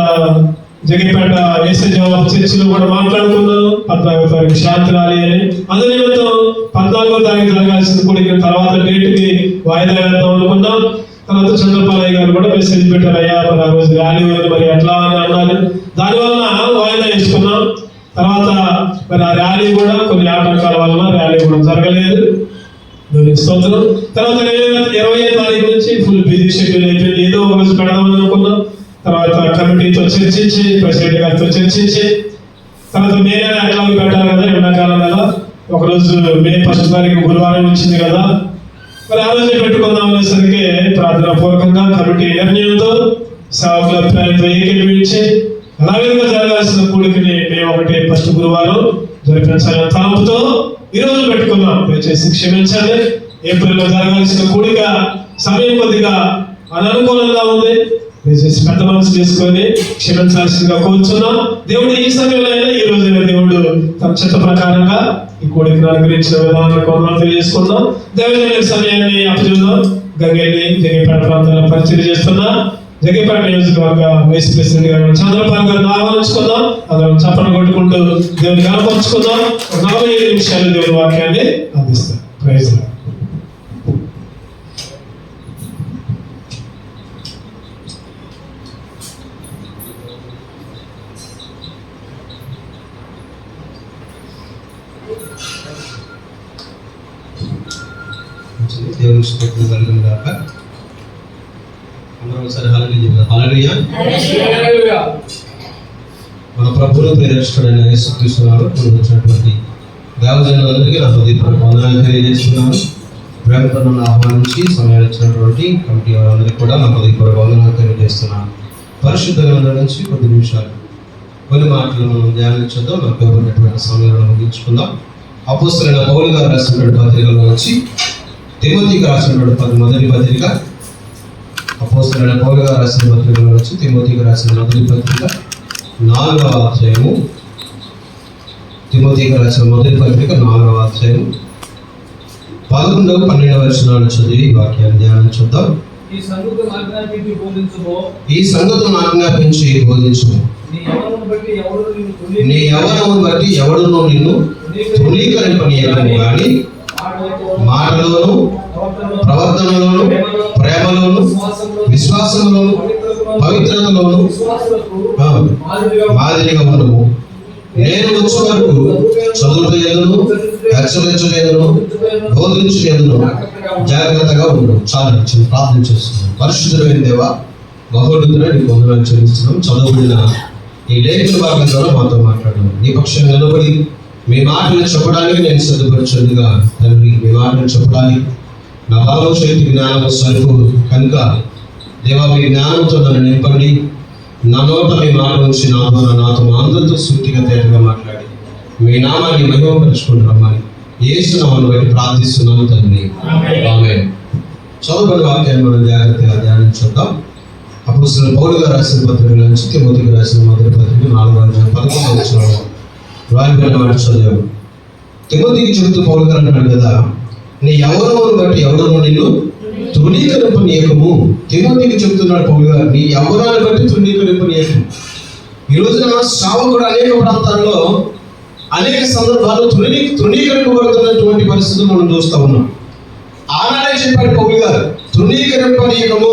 జగిపేట ఏసీ జవాబు చర్చిలో కూడా మాట్లాడుకున్నాం 14వ తారీఖు శాంతి ర్యాలీ అని. అందులో నిమిత్తం 14వ తారీఖు జరగాల్సిన కూడిక తర్వాత డేట్కి వాయిదా వేద్దాం అనుకున్నాం. తర్వాత చంద్రపాలయ్య గారు కూడా మెసేజ్ పెట్టారు, అయ్యా మరి ఆ రోజు ర్యాలీ ఉంది మరి ఎట్లా అని అన్నారు. దానివల్ల వాయిదా వేసుకున్నాం. తర్వాత మరి ఆ ర్యాలీ కూడా కొన్ని ఆటంకాల వలన ర్యాలీ కూడా జరగలేదు. స్తోత్రం. తర్వాత 20వ తారీఖు నుంచి ఫుల్ బిజీ షెడ్యూల్ అయిపోయింది. ఏదో ఒక రోజు పెడదామని అనుకున్నాం. తర్వాత కమిటీతో చర్చించి, ప్రెసిడెంట్ గారితో చర్చించి, తర్వాత మే నెల ఎట్లా పెట్టాలి కదా, ఎండాకాలం కదా, ఒకరోజు మే 1వ తారీఖు గురువారం వచ్చింది కదా, మరి ఆ రోజే పెట్టుకుందాం అనేసరికి ప్రార్థనా పూర్వకంగా కమిటీ నిర్ణయంతో సేవకుల అభిప్రాయంతో ఏకీభవించి అలాగేగా జరగాల్సిన కూడికని మేము 1 గురువారం జరిపించాలని తలంపుతో ఈ రోజు పెట్టుకున్నాం. దయచేసి క్షమించండి. ఏప్రిల్లో జరగాల్సిన కూడిక సమయం కొద్దిగా అననుకూలంగా ఉంది. దయచేసి పెద్ద మనసు చేసుకొని క్షమించాల్సిందిగా కోరుచున్నాం. దేవుడు ఈ సమయంలో అయినా ఈ రోజైనా దేవుడు తన చిత్త ప్రకారంగా ఈ కోడికను అనుగ్రహించిన విధానాన్ని కొందరు తెలియజేసుకుందాం. దేవుని సమయాన్ని అప్పచెబుదాం. గంగేని జగిపేట ప్రాంతాలను పరిచయం చేస్తున్నా జగిపేట నియోజకవర్గ వైస్ ప్రెసిడెంట్ గారు చంద్రపాల్ గారిని ఆహ్వానించుకుందాం. అందరం చప్పట్లు కొట్టుకుంటూ దేవుని కనపరుచుకుందాం. 45 నిమిషాలు దేవుని వాక్యాన్ని అందిస్తాం. Praise Lord. దేవుని స్తోత్రం కలుగును గాక. అందరం ఒకసారి హల్లెలూయా చెప్దాం. హల్లెలూయా. మన ప్రభువును ప్రేరేపిస్తున్న యేసుక్రీస్తు నామములో కూడి వచ్చినటువంటి దేవజనులందరికీ నా హృదయపూర్వక వందనాలు తెలియజేస్తున్నాను. ప్రేమతో ఆహ్వానించి సమయాన్ని ఇచ్చినటువంటి కమిటీ వారందరికీ కూడా నా హృదయపూర్వక వందనాలు తెలియజేస్తున్నాను. పరిశుద్ధ గ్రంథం నుంచి కొద్ది నిమిషాలు కొన్ని మాటలు మనం ధ్యానించుద్దాం. నాకు ఇవ్వబడినటువంటి సమయంలో ముగించుకుందాం. అపోస్తలుడైన పౌలు గారు రాసినటువంటి పత్రికలో వచ్చి తిమోతికి రాసినటువంటి మొదటి పత్రిక, అపోస్తలుడైన పౌలు గారు రాసిన పత్రికలో వచ్చి తిమోతికి రాసిన మొదటి పత్రిక 4వ అధ్యాయము, తిమోతికి రాసిన మొదటి పత్రిక 4వ అధ్యాయము 11, 12 వచనాలు చదివి వాక్యాన్ని ధ్యానించుద్దాం. ఈ సంగతులను ఆజ్ఞాపించి బోధించుము. నీ యవ్వనమును బట్టి ఎవడునూ నిన్ను తృణీకరింపనీయకము గాని మాటలోను, ప్రవర్తనలోను, ప్రేమలోను, విశ్వాసంలోను, పవిత్రతలోను మాదిరిగా ఉండము. నేను వచ్చే వరకు చదువుటయందును, హెచ్చరించలేదును, బోధించలేదును జాగ్రత్తగా ఉండు. చాలా చిన్న ప్రార్థన చేస్తున్నాను. పరిశుద్ధమైన దేవా, మహోన్నతుడా, నీకు వందనాలు చెల్లిస్తున్నాం. చదువుబడిన ఈ లేఖన భాగం ద్వారా మాతో మాట్లాడడం, నీ పక్షంగా నిలబడి మీ మాటలు చెప్పడానికి నేను సిద్ధపరచుగా తండ్రి. మీ మాటలు చెప్పడానికి నా బలం, శక్తి, జ్ఞానం సరిపోదు కనుక దేవా, మీ జ్ఞానంతో నన్ను నింపండి. నా నోట మీ మాట నుంచి నాతో అందరితో సూటిగా తేటగా మాట్లాడి మీ నామాన్ని మహిమపరుచుకుని రమ్మని యేసు నామమును బట్టి ప్రార్థిస్తున్నాము తండ్రి. ఆమేన్. చదువుబడిన వాక్యాన్ని మనం జాగ్రత్తగా ధ్యానించుద్దాం. అపోస్తలుడైన పౌలు గారు రాసిన పత్రిక నుంచి తిమోతికి రాసిన మొదటి పత్రిక 4వ అధ్యాయం 11వ వచనంలో రాయబడిన మాట చదివాము. తిమోతికి చెబుతూ పౌలు గారు అంటాడు కదా, నీ యవ్వనమును బట్టి ఎవడనూ నిన్ను తృణీకరింపనీయకము. తిమోతికి చెబుతున్నాడు పౌలు గారు, నీ యవ్వనాన్ని బట్టి తృణీకరింపనీయకము. ఈ రోజున శ్రావకుడు అనేక ప్రాంతాల్లో అనేక సందర్భాల్లో తృణీకరింపబడుతున్నటువంటి పరిస్థితులు మనం చూస్తూ ఉన్నాం. ఆనాడే చెప్పాడు పౌలు గారు, తృణీకరింపనీయకము.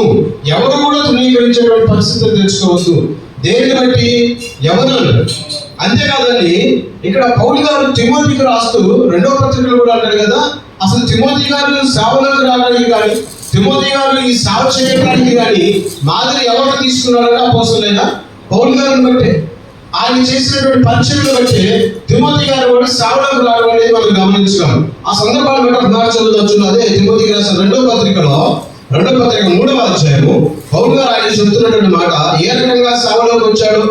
ఎవరు కూడా తృణీకరించేటువంటి పరిస్థితులు తెచ్చుకోవద్దు. దేనిని బట్టి? యవ్వనాన్ని. అంతేకాదండి, ఇక్కడ పౌలు గారు తిమోతికి రాస్తూ 2వ పత్రికలు కూడా అంటారు కదా, అసలు తిమోతి గారు సేవలకు రావడానికి కానీ, తిమోతి గారు ఈ సేవ చేయడానికి కానీ మాదిరి ఎవరు తీసుకున్నారంటే అపోస్తలుడైన పౌలు గారిని బట్టే, ఆయన చేసినటువంటి పరిచయం బట్టి తిమోతి గారు కూడా సేవలకు రావడం అనేది మనం గమనించగలం. ఆ సందర్భాలు బట్టి ఒక మాట చదువువచ్చు. అదే తిమోతికి రాసిన 2వ పత్రికలో 2వ పత్రిక 3వ అధ్యాయము పౌలు గారు ఆయన చెబుతున్నటువంటి మాట, ఏ రకంగా సేవలోకి వచ్చాడు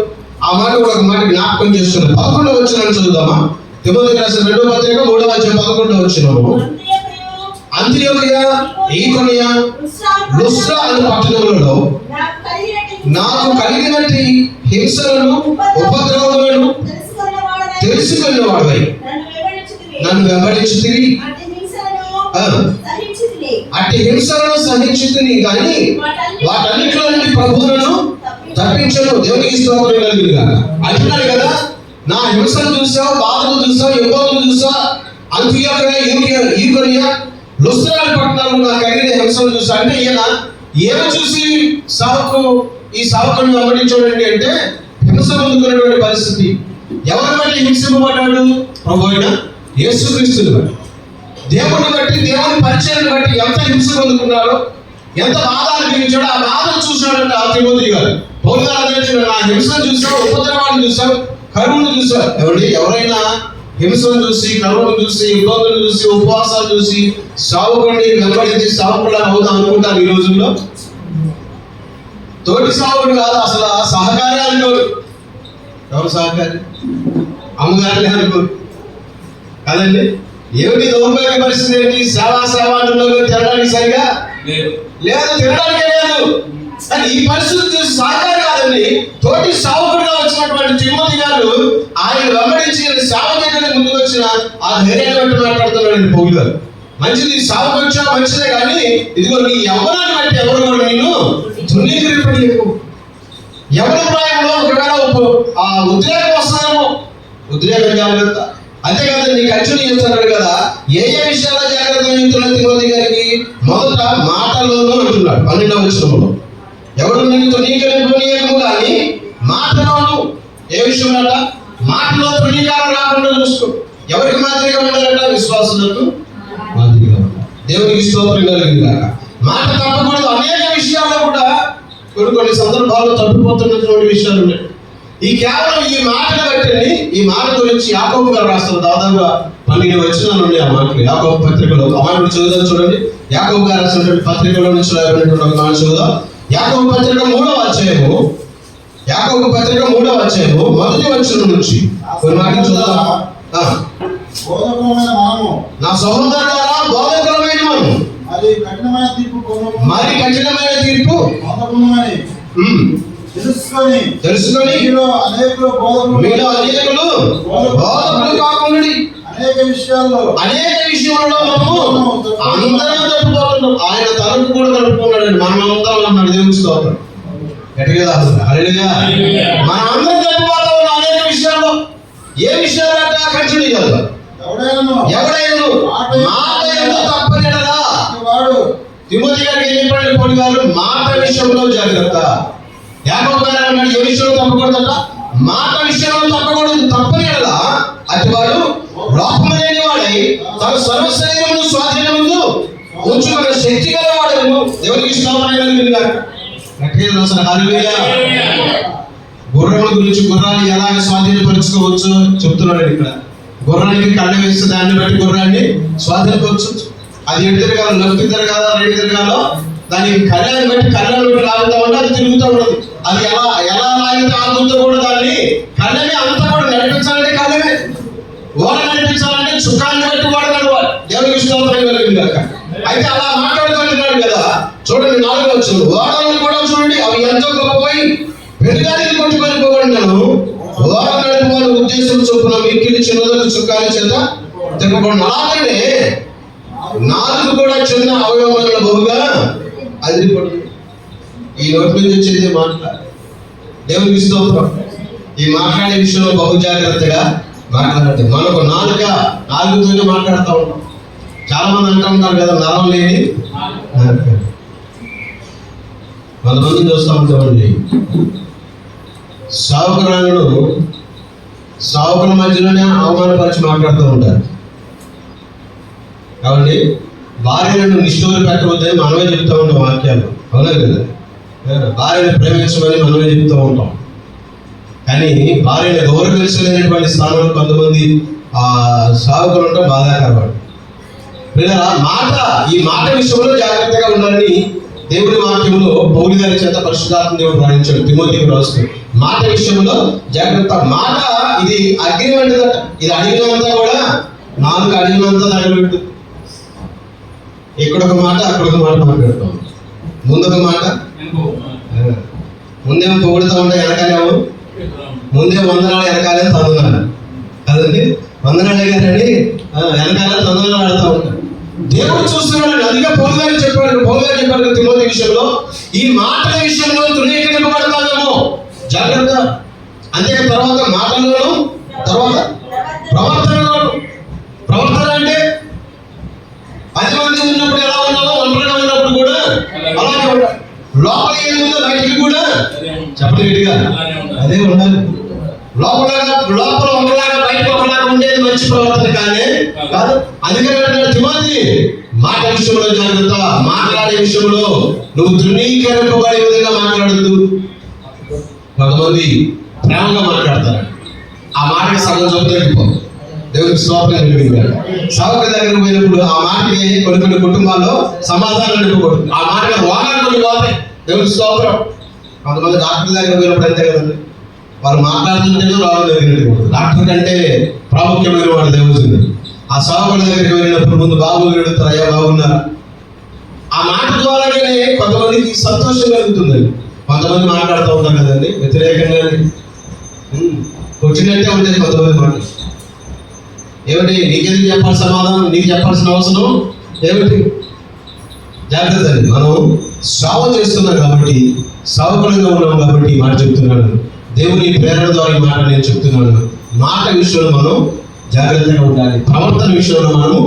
ఆ మాట కూడా ఒక మాట జ్ఞాపకం చేస్తున్నారు. 11వ వచనాన్ని చదువుదామా? తిమోతికి రాసిన 2వ పత్రిక 3వ అధ్యాయం 11వ వచనము. అంతియోకియ, ఈకొనియ, లుస్త్రా అనే పట్టణములలో నాకు కలిగినట్టి హింసలను, ఉపద్రవములను తెలుసుకున్నవాడవై నన్ను వెంబడించుతివి. అట్టి హింసలను సహించుతిని కానీ వాటన్నిటిలో నుండి ప్రభువులను తప్పించను. దేవునికి స్తోత్రం కలుగునుగాక. అంటున్నాడు కదా, నా హింసను చూసావు, బాధలు చూసావు, ఇబ్బందులు చూసావు. అంతియోకియ, ఈకొనియ, లుస్త్రా అనే పట్టణాల్లో నాకు కలిగిన హింసను చూసా. అంటే ఈయన ఏమో చూసి ఈ సావకుని వెంబడించాడండి అంటే హింస పొందుకున్నటువంటి పరిస్థితి. ఎవరిని బట్టి హింసింపబడ్డాడు? ప్రభు అయిన యేసుక్రీస్తుని బట్టి, దేవుని బట్టి, దేవుని పరిచయాన్ని బట్టి ఎంత హింస పొందుకున్నాడో, ఎంత బాధ అనిపించాడో ఆ బాధను చూశాడంటే ఆ తిమోతి గారు. పౌలు గారు నా హింసను చూసావు, ఉపద్రవాన్ని చూసావు, కరువును చూసావు. ఎవరైనా హింసను చూసి, కరువును చూసి, ఇబ్బందులు చూసి, ఉపవాసాలు చూసి సావుకుని వెంబడించి సావుకులా అవుదాం అనుకుంటారు ఈ రోజుల్లో. తోటి సావుకుడు కాదు, అసలు సహకారి అనుకోరు. ఎవరు సహకారి? అమ్మగారిని అనుకోరు కదండి. ఏమిటి దౌర్భాగ్య పరిస్థితి? ఏంటి? సేవ అంటున్నారు, తినడానికి సరిగా లేదు, తినడానికే లేదు. కానీ ఈ పరిస్థితి చూసి సహకారి కాదండి, తోటి సావుకుడిగా వచ్చినటువంటి తిమోతి గారు ఆయన వెంబడించి సేవ చేయడానికి ముందుకు వచ్చిన ఆ ధైర్యాన్ని బట్టి మాట్లాడుతున్నాడు పౌలు గారు. మంచిది, సావుకు వచ్చా మంచిదే, కానీ ఇదిగో నీ యవ్వనాన్ని బట్టి ఎవరు కూడా నేను తృణీకరింపనీయకు. యవ్వన ప్రాయంలో ఒకవేళ ఉద్రేకం వస్తున్నామో ఉద్రేకం జాగ్రత్త. అంతేకాదు, నీకు అర్జును చెప్తున్నాడు కదా, ఏ విషయాల్లో జాగ్రత్త వహించున్నాడు తిమోతి గారికి? మొదట మాటలోనూ అంటున్నాడు 12వ వచనంలో. ఎవరు నిన్ను తృణీకరింపనీయకము కానీ మాటలోను. ఏ విషయం అంట? మాటలో తృణీకారం రాకుండా చూసుకో. ఎవరికి మాదిరిగా ఉండాలంట? విశ్వాసులకు మాదిరిగా ఉండాలి. దేవునికి స్తోత్రం కలిగింది కాక. మాట తప్పకూడదు. అనేక విషయాల్లో కూడా కొన్ని సందర్భాల్లో తప్పిపోతున్నటువంటి విషయాలు ఉన్నాయి. కేవలం ఈ మాటను బట్టి, ఈ మాట గురించి యాకోబు గారు రాస్తారు. దాదాపుగా 12 వచనాలు ఉన్నాయి ఆ మాటలు యాకోబు పత్రికలో. ఆ మాటలు చదువుదాం చూడండి. యాకోబు గారు రాసినటువంటి పత్రికలో నుంచి రాయబడినటువంటి ఒక మాట చదువుదాం. యాకోబు పత్రిక 3వ అధ్యాయము, యాకోబు పత్రిక 3వ అధ్యాయము 1వ వచనం నుంచి కొన్ని మాటలు చదువుదాం. నా సహోదరులారా, బోధకులమైన మనము మరి కఠినమైన తీర్పు తెలుసుకొని మీలో అనేకులు బోధకులు కాకుండా అనేక విషయాల్లో మనము అందరం తప్పుకుంటున్నాం. ఆయన తలకు కూడా తప్పుకున్నాడండి. మనం అందరం అన్నాడు. దేవుని స్తోత్రం. గట్టిగా హల్లెలూయా. మనం అందరం తప్పుకోతా ఉన్నాం అనేక విషయాల్లో. ఏ విషయాలు అంటే కంటిన్యూ చేద్దాం. ఎవడైనా మాట ఎందుకు తప్పనిడలా? తిమోతి గారికి ఏం చెప్పండి పోటీ గారు? మాట విషయంలో జాగ్రత్త. యాకోబు గారు అన్నాడు, ఏ విషయంలో తప్పకూడదట? మాట విషయంలో తప్పకూడదు. తప్పనిడలా అటువాడు లోపము లేని వాడై తన సర్వ శరీరమును స్వాధీనముందు ఉంచుకున్న శక్తి గల వాడను. దేవునికి స్తోత్రం. గుర్రముల గురించి, గుర్రాన్ని ఎలాగ స్వాధీనపరచుకోవచ్చు చెప్తున్నాడు ఇక్కడ. గుర్రానికి కళ్ళ వేస్తే దాన్ని బట్టి గుర్రాన్ని స్వాధీనపరచు. అది ఎటు తిరగాలో, లెఫ్ట్ తిరగాలో, రైట్ తిరగాలో, దానికి కళ్ళని బట్టి కళ్ళని బట్టి లాగుతూ ఉంటే అది తిరుగుతూ ఉండదు. అది ఎలా లాగితే ఆగుతూ కూడా దాన్ని కళ్ళమే అంతా కూడా నడిపించాలంటే కళ్ళమే. ఓడ నడిపించాలంటే చుక్కాన్ని బట్టి ఓడ నడవాలి. దేవునికి స్తోత్రం కలిగింది కాక. అయితే అలా మాట్లాడుతున్నాడు కదా. చూడండి 4వ వచనం. ఓడలను కూడా చూడండి, అవి ఎంతో గొప్పపోయి వెలుగానికి కొట్టుకొని పోబడినను ఓడ నడుపుకోని ఉద్దేశం చొప్పున మిక్కిలి చిన్నదొక చుక్కాని చేత తిప్పబడిన. అలాగనే నాలుగు కూడా చిన్న అవయవములను బహుగా అదిరిపడుతుంది. ఈ నోటి నుంచి వచ్చేది మాట్లాడు. దేవునికి స్తోత్రం. ఈ మాట్లాడే విషయంలో బహు జాగ్రత్తగా మాట్లాడాలి. మనకు నాలుగుతోనే మాట్లాడుతూ ఉంటాం. చాలా మంది అంటూ ఉంటారు కదా, నరం లేని కొంతమంది చూస్తూ ఉంటామండి. సావుకుల మధ్యలోనే అవమానపరిచి మాట్లాడుతూ ఉంటారు. కాబట్టి భార్యను నిష్ఠూరు పెట్టవద్దని మనమే చెప్తూ ఉంటాం వాక్యాలు. అవునా కదా? భార్యను ప్రేమించమని మనమే చెప్తూ ఉంటాం. కానీ భార్యను గౌరవించలేనటువంటి స్థానంలో కొంతమంది సావుకులు ఉంటాం. బాధాకరవాడు. ఈ మాట విషయంలో జాగ్రత్తగా ఉండాలని దేవుడి వాక్యంలో పౌలు గారి చేత పరిశుద్ధాత్మ దేవుడు రాయించాడు. తిమోతికి రాస్తూ మాట విషయంలో జాగ్రత్త. మాట ఇది అగ్రిమెంట్ దట. ఇది అడిగినంతా కూడా 4 అడిగినంతా తగలబెట్టు. ఇక్కడొక మాట, అక్కడొక మాట మాట్లాడుతాం. ముందొక మాట, ముందేమో పొగుడుతూ ఉంటాయి, వెనకాలేమో ముందే వందనాలు, వెనకాలే తందనాలు కదండి. వందనాలే గారండి, వెనకాలే తందనాలు ఆడుతూ ఉంటారు. దేవుడు చూస్తున్నాడు. అందుకే పౌలు గారు చెప్పారు తిమోతి విషయంలో, ఈ మాటల విషయంలో తృణీకరింపబడతామేమో జాగ్రత్త. అంతే. తర్వాత మాటల్లోనూ, తర్వాత ప్రవర్తన అంటే 10 మంది ఉన్నప్పుడు ఎలా ఉన్నామో ఒంటరిగా ఉన్నప్పుడు కూడా అలాగే ఉండాలి. లోపల ఏముందో బయటికి కూడా చెప్పండి గట్టిగా అదే ఉండాలి. లోపల ఒకలాగా బయట ఒకలాగా ఉండేది మంచి ప్రవర్తన కానీ కాదు. అందుకని తిమోతి మాట విషయంలో జాగ్రత్త. మాట్లాడే విషయంలో నువ్వు తృణీకరింపబడే విధంగా మాట్లాడద్దు. కొంతమంది ప్రేమగా మాట్లాడతారు. ఆ మాటకి సగం చదువుతాడు. దేవుడికి స్తోత్రం కలిగింది. సభకు దగ్గర పోయినప్పుడు ఆ మాటకి కొన్ని కుటుంబాల్లో సమాధానం నింపకూడదు. ఆ మాటకి రోగాలు కొన్ని పోతాయి. దేవుడికి స్తోత్రం. కొంతమంది డాక్టర్ దగ్గర పోయినప్పుడు అంతే కదండి, వాళ్ళు మాట్లాడుతుంటేనే రోగం తగ్గినట్టు. డాక్టర్ కంటే ప్రాముఖ్యమైన వాడు దేవుడు. ఆ సభకుల దగ్గరికి వెళ్ళినప్పుడు ముందు బాబు అడుగుతారు, అయ్యా బాగున్నారా? ఆ మాట ద్వారానే కొంతమందికి సంతోషం కలుగుతుందండి. కొంతమంది మాట్లాడుతూ ఉంటారు కదండి వ్యతిరేకంగా, వచ్చినట్టే ఉంటుంది కొంతమంది మాట. ఏమిటి నీకెందుకు చెప్పాల్సిన సమాధానం, నీకు చెప్పాల్సిన అవసరం ఏమిటి? జాగ్రత్త అండి. మనం సేవ చేస్తున్నాం కాబట్టి, సేవకులుగా ఉన్నాం కాబట్టి మాట చెప్తున్నాను. దేవుని ప్రేరణ ద్వారా ఈ మాట నేను చెప్తున్నాను. మాట విషయంలో మనం జాగ్రత్తగా ఉండాలి. ప్రవర్తన విషయంలో మనము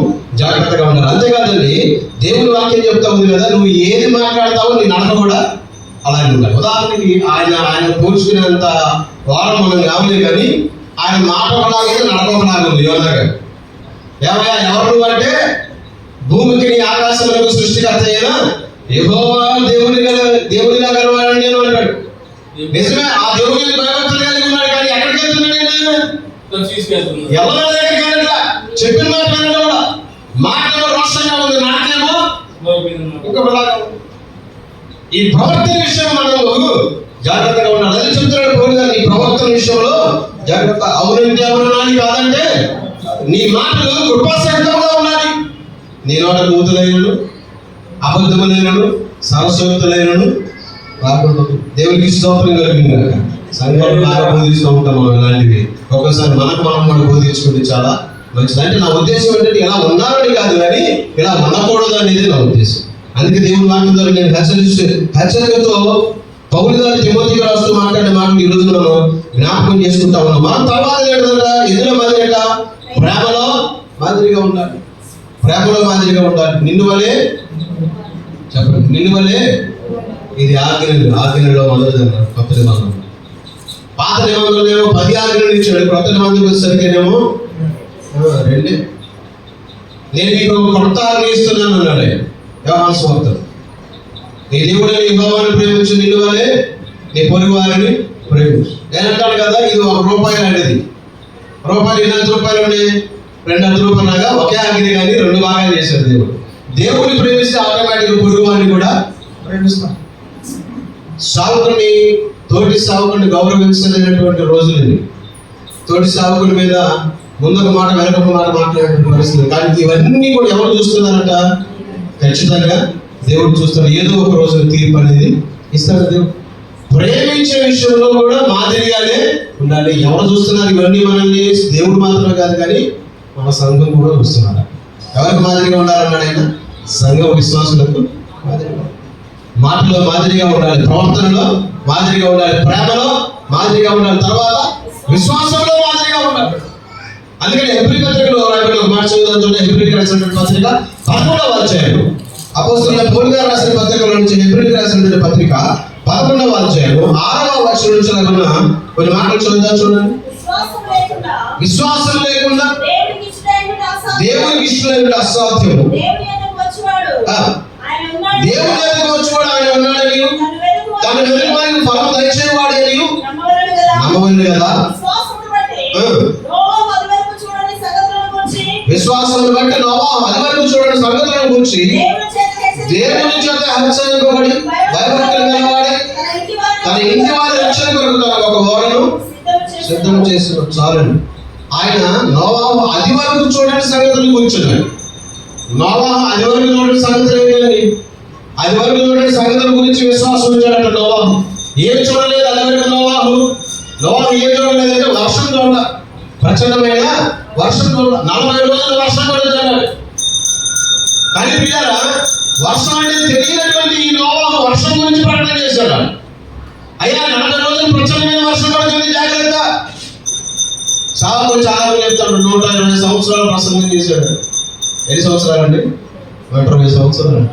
జాగ్రత్తగా ఉండాలి. అంతేకాదండి, దేవుని వాక్యం చెప్తా ఉంది కదా, నువ్వు ఏది మాట్లాడతావో నీ నడక కూడా అలాగే ఉండాలి. ఉదాహరణకి ఆయన పోల్చుకునేంత వారం మనం కావలే, కానీ ఆయన మాట ఒకలాగే నడక ఒకలాగా ఉంది. యోనా గారు ఏమయ్యా ఎవరు నువ్వు అంటే, భూమికి నీ ఆకాశములకు సృష్టికర్త అయినా యెహోవా దేవునిగా గలవాడని నేను అంటాడు. నిజమే, ఆ దేవుని భయభక్తులు కలిగి ఉన్నాడు, కానీ ఎక్కడికి వెళ్తున్నాడు? ఎవరి దగ్గరికి వెళ్ళట్లా, చెప్పిన మాట వినడం కూడా. మాటలో రోషంగా ఉంది, నాకేమో ఇంకొకలాగా ఉంది. ఈ ప్రవర్తన విషయం మనము జాగ్రత్తగా ఉండాలి. అదే చెప్తున్నాడు పౌలు గారు, నీ ప్రవర్తన విషయంలో జాగ్రత్త. అవునంటే అవునని, కాదంటే నీ మాటలు కృపాసహితంగా ఉండాలి. నీ నోట బూతులైనను, అబద్ధములైనను, సరస్వతులైనను రాకూడదు. దేవునికి స్తోత్రం కలిగింది కనుక సంఘంలో బాగా బోధిస్తూ ఉంటాం మనం ఇలాంటివి. ఒక్కోసారి మనకు మనం కూడా బోధించుకుంటే చాలా మంచిది. అంటే నా ఉద్దేశం ఏంటంటే ఇలా ఉన్నారని కాదు, కానీ ఇలా ఉండకూడదు అనేది నా ఉద్దేశం. అందుకే దేవుని వాక్యం ద్వారా నేను హెచ్చరికతో పౌలు గారు తిమోతికి రాస్తూ మాట్లాడే మాటలు ఈ రోజు మనం జ్ఞాపకం చేసుకుంటా ఉన్నాం. మనం తర్వాత ఏంటంటే ఎందులో మాదిరిట, ప్రేమలో మాదిరిగా ఉండాలి. ప్రేమలో మాదిరిగా ఉండాలి. నిన్ను వలే చెప్పండి, నిన్ను వలే. ఇది ఆజ్ఞలో మొదటిది అన్నారు కొత్త నిబంధన. పాత నిబంధనలేమో 10 ఆజ్ఞలు ఇచ్చాడు, కొత్త నిబంధనకు వచ్చేసరికేనేమో 2. నేను మీకు కొత్త ఆజ్ఞ ఇస్తున్నాను అన్నాడు యోహాను సువార్తలో. నీ దేవుడైన యెహోవాను ప్రేమించు, నిన్ను వలే నీ పొరుగు వారిని ప్రేమించు. నేనంటాను కదా, ఇది ₹1 అనేది. రూపాయలు ఎన్ని రూపాయలు ఉన్నాయి? 2 రూపాయలుగా ఒకే ఆజ్ఞ, కానీ 2 భాగాలు చేశాడు దేవుడు. దేవుడిని ప్రేమిస్తే ఆటోమేటిక్గా పొరుగు వారిని కూడా ప్రేమిస్తాం. సావుకుని, తోటి సావుకుని గౌరవించలేనటువంటి రోజులు ఇవి. తోటి సావుకుని మీద ముందొక మాట వెనకొక మాట మాట్లాడేటువంటి పరిస్థితులు. కానీ ఇవన్నీ కూడా ఎవరు చూస్తున్నారంట? ఖచ్చితంగా దేవుడు చూస్తాడు. ఏదో ఒక రోజు తీర్పు అనేది ఇస్తాడు దేవుడు. ప్రేమించే విషయంలో కూడా మాదిరిగానే ఉండాలి. ఎవరు చూస్తున్నారు ఇవన్నీ మనల్ని? దేవుడు మాత్రమే కాదు, కానీ మన సంఘం కూడా చూస్తున్నారు. ఎవరికి మాదిరిగా ఉండాలన్నాడు ఆయన? సంఘం విశ్వాసులకు మాదిరిగా. మాటలో మాదిరిగా ఉండాలి, ప్రవర్తనలో మాదిరిగా ఉండాలి, ప్రేమలో మాదిరిగా ఉండాలి, తర్వాత విశ్వాసంలో మాదిరిగా ఉండాలి. అందుకని హెబ్రీ పత్రికలో రాయబడిన ఒక మాట చదువుతుంటే, హెబ్రీకి రాసినటువంటి పత్రిక 11వ అధ్యాయం, అపోస్తలుడైన పౌలు గారు రాసిన పత్రికల నుంచి హెబ్రీకి రాసినటువంటి పత్రిక 11వ అధ్యాయం 6వ వచనం నుంచి రాబడిన కొన్ని మాటలు చూడండి. విశ్వాసం లేకుండా దేవునికి ఇష్టమైన అసాధ్యము. దేవుని ఎదుగు వచ్చేవాడు ఆయన ఉన్నాడని, తన వెనుక వారికి ఫలం దయచేవాడని నమ్మవలను కదా. విశ్వాసమును బట్టి నోవహు అది వరకు చూడని సంగతులను గురించి దేవుని చేత హెచ్చరింపబడి భయభక్తులు గలవాడి తన ఇంటి వారి రక్షణ కొరకు తన ఒక ఓడను సిద్ధం చేసిన చాలని. ఆయన నోవహు అది వరకు చూడని సంగతులను గురించున్నాడు. నోవహు అది వరకు చూడని సంగతులు ఏంటండి? అది వరకు చూడని సంగతుల గురించి విశ్వాసం ఉంచాడంట నోవహు. ఏం చూడలేదు అది వరకు నోవహు ఏం చూడలేదంటే వర్షం చూడాల, ప్రచండమైన వర్షం చూడాల. 40 రోజులు వర్షం పడుతున్నాడు. కానీ పిల్లరా, వర్షం అంటే తెలియనటువంటి ఈ నోవహు వర్షం గురించి ప్రకటన చేశాడు. అయ్యా 40 రోజులు ప్రచండమైన వర్షం పడుతుంది, జాగ్రత్త. చాలా చెప్తాడు. 120 సంవత్సరాలు ప్రసంగం చేశాడు. ఎన్ని సంవత్సరాలండి? 120 సంవత్సరాలు.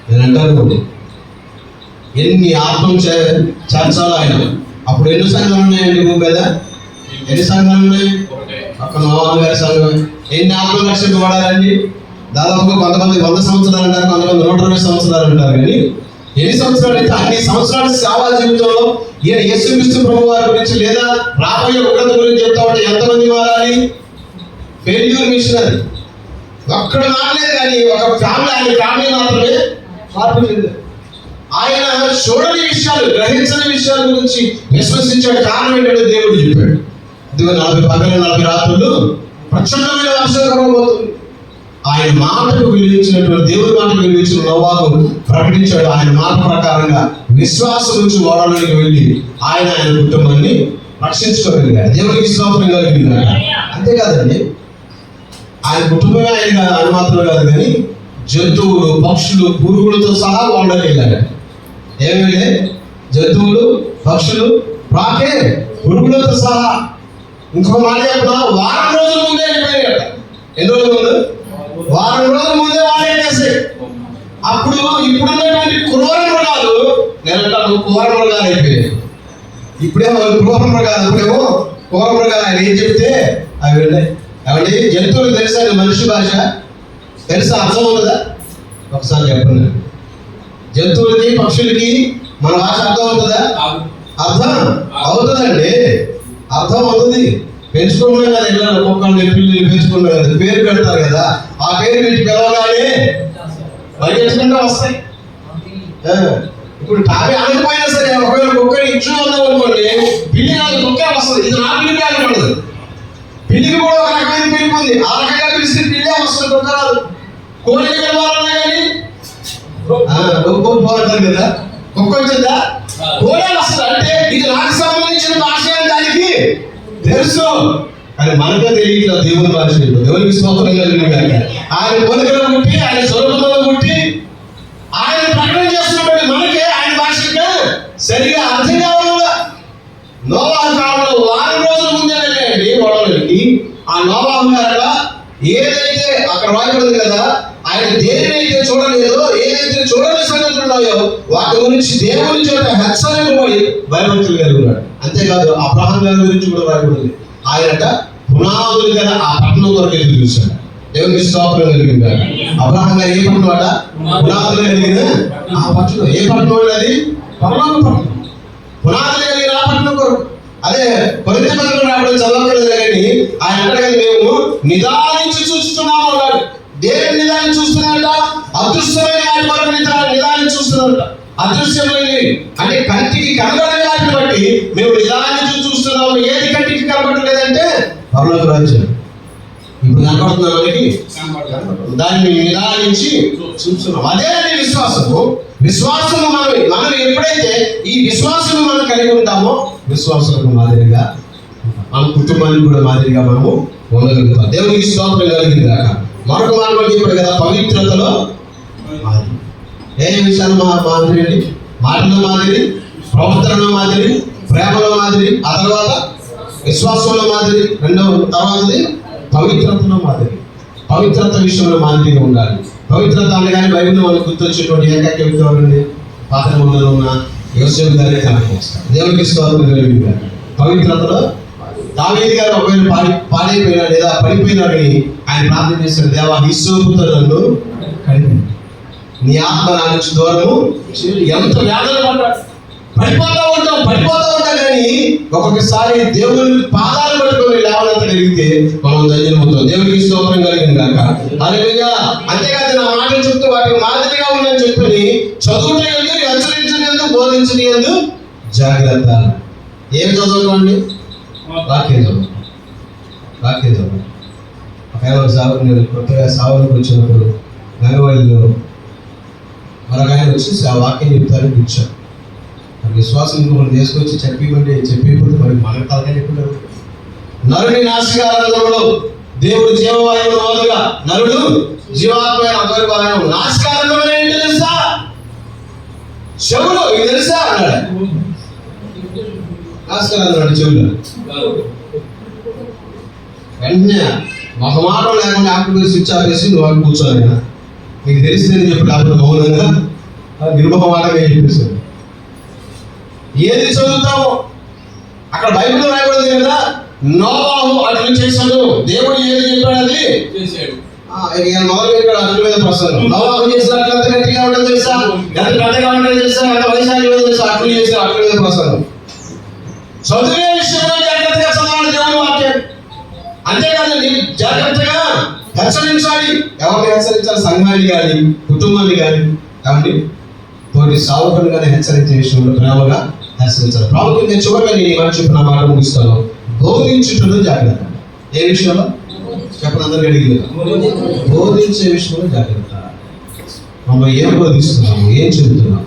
నేను అంటాను, ఎన్ని ఆత్మలు చేర్చాలో ఆయన. అప్పుడు ఎన్ని సంఘాలు ఉన్నాయండి భూమి మీద? ఎన్ని సంఘాలు ఉన్నాయి? ఒక్క నోవహు గారి సంఘం. ఎన్ని ఆత్మలు రక్షింపబడాలండి? దాదాపుగా కొంతమంది 100 సంవత్సరాలు అంటారు, కొంతమంది 120 సంవత్సరాలు అంటారు. కానీ ఎన్ని సంవత్సరాలు అయితే అన్ని సంవత్సరాల సేవా జీవితంలో ఈయన యేసుక్రీస్తు ప్రభు వారి గురించి లేదా రాబోయే ఉగ్రత గురించి చెప్తా ఉంటే ఎంతమంది మారాలి? ఫెయిల్యూర్ మిషనరీ ఒక్కడు మారలేదు, కానీ ఒక ఫ్యామిలీ మాత్రమే మార్పు చెందారు. ఆయన చూడని విషయాలు, గ్రహించని విషయాల గురించి విశ్వసించాడు. కారణం ఏంటంటే దేవుడు చెప్పాడు, ఇదిగో 40 పగలు 40 రాత్రులు ప్రచండమైన వర్షం కురవబోతుంది. ఆయన మాటకు విలువించినటువంటి, దేవుడి మాటకు విలువించిన నోవహు ప్రకటించాడు. ఆయన మాట ప్రకారంగా విశ్వాసం నుంచి ఓడలోకి వెళ్ళి ఆయన కుటుంబాన్ని రక్షించుకోగలిగాడు. దేవుడికి స్తోత్రం కలిగింది. అంతేకాదండి, ఆయన కుటుంబమే ఆయన మాత్రమే కాదు, కానీ జంతువులు, పక్షులు, పురుగులతో సహా ఓడలోకి వెళ్ళాడు. ఏమి? జంతువులు, పక్షులు, రాకే పురుగులతో సహా. ఇంకొక మాట చెప్పిన, వారం రోజుల ముందే వెళ్ళిపోయాడు. ఎన్ని రోజుల ముందు? వారం రోజుల ముందే వాడేసేసి. అప్పుడు ఇప్పుడున్నటువంటి క్రూర మృగాలు, నేను క్రూర మృగాలు అయిపోయాయి. ఇప్పుడేమో క్రూర మృగాలు, అప్పుడేమో క్రూర మృగాలు. ఆయన ఏం చెప్తే అవి వెళ్ళాయి. ఏమండి జంతువులు తెలుసా మనిషి భాష తెలుసా? అర్థం అవుతుందా? ఒకసారి చెప్పండి. జంతువులకి పక్షులకి మన భాష అర్థం అవుతుందా? అర్థం అవుతుందండి, అర్థం అవుతుంది. పెంచుకుంటున్నాం కదా, ఇళ్ళలో కుక్కల్ని పిల్లలు పెంచుకుంటాం కదా, పేరు పెడతారు కదా, ఆ పేరు పెట్టి పిలవగానే పరిగెత్తుకుంటూ వస్తాయి. ఇప్పుడు టాపీ అనకపోయినా సరే ఒకవేళ కుక్కని ఇంట్లో ఉందాం అనుకోండి, పిల్లి కాదు కుక్కే వస్తుంది. ఇది నా పిల్లి అనుకోండి, పిల్లికి కూడా ఒక రకమైన పిలుపు ఉంది. ఆ రకంగా పిలిస్తే పిల్లే వస్తుంది, కుక్క రాదు. కోరిక పిలవాలన్నా కానీ అంటారు కదా, కుక్క వచ్చిందా కోరే వస్తుంది. అంటే ఇది నాకు సంబంధించిన భాష అని దానికి తెలుసు, కానీ మనకే తెలియట్లేదు దేవుని భాష. దేవునికి స్తోత్రం కలిగిన కాక ఆయన కోరికలో పుట్టి, ఆయన స్వరూపంలో పుట్టి ఆయన ప్రకటన చేస్తున్నప్పుడు మనకే ఆయన భాషగా సరిగా అర్థం కావాలా. నోవాహు కాలంలో వారం రోజుల ముందే వెళ్ళండి గొడవలకి. ఆ నోవాహు గారు ఏదైతే అక్కడ రాయబడింది కదా, ఆయన దేనినైతే చూడలేదో, ఏదైతే చూడని సంగతులు ఉన్నాయో వాటి గురించి దేవుని చోట హెచ్చరింపబడి భయభక్తులు కలిగి ఉన్నాడు. అంతేకాదు అబ్రహాం గారి గురించి కూడా రాయబడింది. ఆయనట పునాదులు గల ఆ పట్టణం కొరకు ఎదురు చూశాడు. దేవునికి స్తోత్రం కలిగింది. అబ్రహాం గారు ఏ పట్టణం అట? పునాదులు కలిగిన ఆ పట్టణం. ఏ పట్టణం అది? పరలోక పట్టణం. పునాదులు కలిగిన ఆ పట్టణం కొరకు. అదే కొరింథీ పత్రిక రాయబడి చదవకలేదు కానీ ఆయన అంటారు, మేము నిదానించి చూస్తున్నాము అన్నాడు. దేవుని నిదానించి చూస్తున్నాడట, అదృశ్యమైన వాటి వరకు నిదానించి చూస్తున్నాడట. అదృశ్యమైనవి అంటే కంటికి కనబడని వాటిని బట్టి మేము నిదానించి చూస్తున్నాము. ఏది కంటికి కనబడలేదంటే పరలోక రాజ్యం. ఇప్పుడు కనబడుతున్నా మనకి, దాన్ని నిదానించి చూస్తున్నాం. అదే విశ్వాసము. విశ్వాసము మనం ఎప్పుడైతే ఈ విశ్వాసము మనం కలిగి ఉంటామో, విశ్వాసము మాదిరిగా మన కుటుంబానికి కూడా మాదిరిగా మనము ఉండగలుగుతాం. దేవునికి స్తోత్రం కలిగింది కాక. మరొక మార్గం చెప్పాడు కదా, పవిత్రతలో మాదిరి. ఏ విషయాలు మాదిరి అండి? మాటలో మాదిరి, ప్రవర్తనలో మాదిరి, ప్రేమలో మాదిరి, ఆ తర్వాత విశ్వాసంలో మాదిరి, తర్వాతది పవిత్రతలో మాదిరి. పవిత్రత విషయంలో మాదిరిగా ఉండాలి. పవిత్రత అనగానే బైబిల్లో మనకు గుర్తొచ్చేటువంటి ఏకైక వ్యక్తి ఎవరండి? పాత నిబంధనలో ఉన్న యోసేపు గారే కనపడేస్తారు. దేవునికి స్తోత్రం కలిగింది. పవిత్రతలో దావీదు గారు ఒకవేళ పాడైపోయినాడు లేదా పడిపోయినాడని ఆయన ప్రార్థన చేశాడు, దేవా హిస్సోపుతో నన్ను కడిగి నీ ఆత్మ నా నుంచి దూరము. ఎంత వేదన పడ్డాడు. పడిపోతా ఉంటాం కానీ ఒక్కొక్కసారి దేవుని పాదాలు పట్టుకొని లేవనంత కలిగితే మనం ధన్యమవుతాం. దేవునికి స్తోత్రం కలిగింది కాక. హల్లెలూయా. అంతేకాదు నా మాటలు చెప్తూ వాటికి మాదిరిగా ఉందని చెప్పి చదువుటయందు, హెచ్చరించడందు, బోధించడందు జాగ్రత్త. ఏం చదువుకోండి? వాక్యం చదువు. వాక్యం చదువు. నేను కొత్తగా సావులకు వచ్చినప్పుడు గంగవల్లిలో మరొక ఆయన వచ్చి ఆ వాక్యం చెప్తారని కూర్చోం. విశ్వాసం మనం తీసుకొచ్చి చెప్పిపోతే మరి మన తలకాయ ఎప్పుడు నరుని నాసికారంలో దేవుడు జీవవాయువును మొదలుగా నరుడు జీవాత్మ అంతర్వాయువు నాసికారంలో ఏంటో తెలుసా? చెవులు. ఇవి తెలుసా అన్నాడు. నాసికారంలో చెవులు. వెంటనే ఒక మాట లేకుండా ఆకులు స్విచ్ ఆఫ్ చేసి నువ్వు అక్కడ కూర్చోలేనా? నీకు తెలిసిందని చెప్పి లేకపోతే మౌనంగా నిర్మహమాటంగా చెప్పేశాడు. ఏది చదువుతామో అక్కడ బైబిల్లో రాయబడింది కదా, నోవాహు అట్లు చేశాడు. దేవుడు ఏది చెప్పాడు అది చేశాడు. మొదలు పెట్టాడు అట్ల మీద ప్రసంగం. నోవాహు చేసినట్లు ఎంత గట్టిగా ఉండదు తెలుసా? ఎంత పెద్దగా ఉండదు తెలుసా? ఎంత వైశాఖి తెలుసా? అట్లు చేసిన అట్ల మీద ప్రసంగం. చదివే విషయంలో జాగ్రత్తగా చదవాలి దేవుని వాక్యం. అంతేకాదండి, జాగ్రత్తగా హెచ్చరించాలి. ఎవరిని హెచ్చరించాలి? సంఘాన్ని కానీ, కుటుంబాన్ని కానీ, కాబట్టి తోటి సావుకుని కానీ హెచ్చరించే విషయంలో ప్రేమగా హెచ్చరించాలి. ప్రాముఖ్యంగా చివరిగా నేను ఏమని చెప్పిన మాట ముగిస్తాను. బోధించుటలో జాగ్రత్త. ఏ విషయంలో చెప్పండి? అందరికీ అడిగింది. బోధించే విషయంలో జాగ్రత్త. మనం ఏం బోధిస్తున్నాము, ఏం చెబుతున్నాము?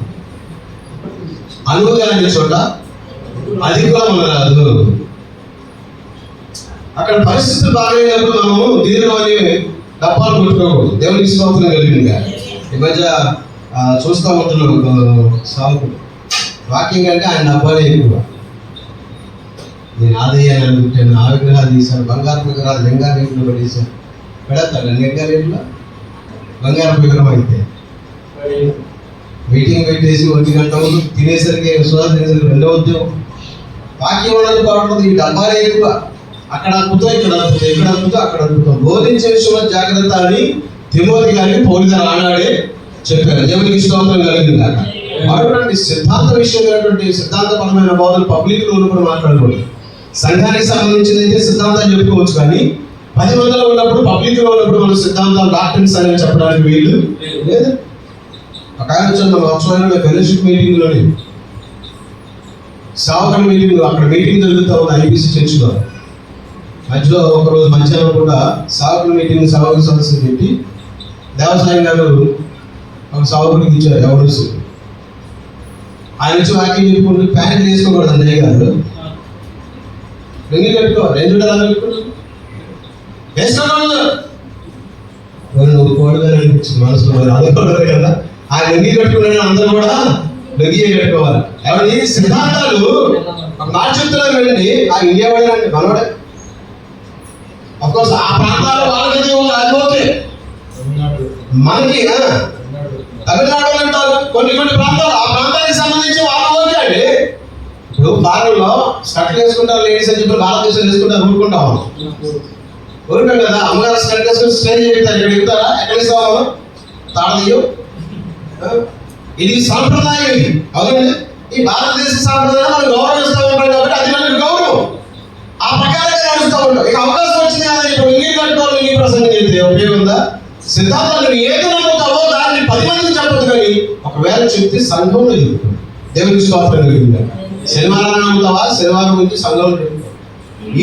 అనుభవాన్ని చోట అది కూడా మన రాదు. అక్కడ పరిస్థితులు బాగలేనప్పుడు మనము దీనిలోని డబ్బాలు కొట్టుకోకూడదు. దేవునికి స్తోత్రం కలిగింది. ఈ మధ్య చూస్తూ ఉంటున్నాం సాగు వాకింగ్ అంటే ఆయన డబ్బాలే ఎక్కువ. నేను ఆదయ్యాన్ని అనుకుంటాను. ఆ విగ్రహాలు తీశాను, బంగారు విగ్రహాలు లింగాల రేట్లో పడేశాను. పెడతాడు లింగాల రేట్లో బంగారు విగ్రహం అయితే మీటింగ్ పెట్టేసి 1 గంట ముందు తినేసరికి విశ్వాసం తినేసరికి రెండో ఉద్యోగం. వాక్యం ఉన్నది పడుతుంది. ఈ డబ్బాలే ఎక్కువ. అక్కడ అద్భుతం, ఇక్కడ అద్భుతం, ఇక్కడ అద్భుతం, అక్కడ అద్భుతం. బోధించే విషయంలో జాగ్రత్త అని తిమోతి గారికి పౌలు గారు ఆనాడే చెప్పారు. దేవునికి స్తోత్రం కలిగింది. అటువంటి సిద్ధాంత విషయమైనటువంటి సిద్ధాంతపరమైన బోధలు పబ్లిక్ లో కూడా మాట్లాడకూడదు. సంఘానికి సంబంధించింది అయితే సిద్ధాంతాలు చెప్పుకోవచ్చు, కానీ 10 మందిలో ఉన్నప్పుడు పబ్లిక్ లో ఉన్నప్పుడు మన సిద్ధాంతాలు డాక్టర్స్ అని చెప్పడానికి వీలు లేదు. ఒక ఆయన వచ్చిన మన ఫెలోషిప్ మీటింగ్ లోని సావకల్ మీటింగ్, అక్కడ మీటింగ్ జరుగుతూ ఉంది ఐబీసీ చర్చిలో. మధ్యలో ఒకరోజు మధ్యాహ్నం కూడా సావకల్ మీటింగ్ సావకల్ సదస్సు పెట్టి దేవసాయం గారు ఒక సావకుడికి ఇచ్చారు ఎవరు. ఆయన వచ్చి వాక్యం చెప్పుకుంటూ ప్యాంట్ వేసుకోకూడదు అన్నయ్య గారు, రింగి కట్టుకోవాలి, 2 డాలర్లు పెట్టుకుంటారు వేసుకోకూడదు. నువ్వు కోడదని అనిపించింది మనసులో, మరి అనుకోలేదు కదా. ఆయన రింగి కట్టుకున్నాడు, అందరూ కూడా రింగి కట్టుకోవాలి. ఎవరి సిద్ధాంతాలు మాట చెప్తున్నారు వెళ్ళండి. ఆ ఇండియా వాడేనండి, మనవాడే. అఫ్కోర్స్ ఆ ప్రాంతాల్లో వాళ్ళకి అది ఓకే, మనకి తమిళనాడు అంటారు కొన్ని ప్రాంతాలు, ఆ ప్రాంతానికి సంబంధించి వాళ్ళు ఓకే అండి. ఇప్పుడు బారులో స్కర్ట్లు వేసుకుంటారు లేడీస్ అని చెప్పి భారతదేశం వేసుకుంటారు, ఊరుకుంటాం కదా. అమ్మగారు స్కర్ట్ వేసుకుని స్టేజ్ చెప్తారు, ఇక్కడ ఎక్కుతారా, ఎక్కడ ఇస్తాము తాడదీయం. ఇది సాంప్రదాయం, ఇది అవునండి. ఈ భారతదేశ సాంప్రదాయం మనం గౌరవిస్తూ ఉంటాం కాబట్టి అది మనకి గౌరవం, ఆ ప్రకారంగా నడుస్తూ ఉంటాం. ఇక అవకాశం వచ్చింది కదా, ఇప్పుడు ఇంగ్లీష్ కట్టుకోవాలి, ఇంగ్లీష్ ప్రసంగం చెప్తే ఉపయోగం ఉందా? సిద్ధాంతాలు ఏది నమ్ముతావో దాన్ని 10 మందికి చెప్పదు, కానీ ఒకవేళ చెప్తే సంఘంలో చెప్తుంది. దేవునికి స్తోత్రం కలిగింది. శనివారం నమ్ముతావా, శనివారం గురించి సంఘంలో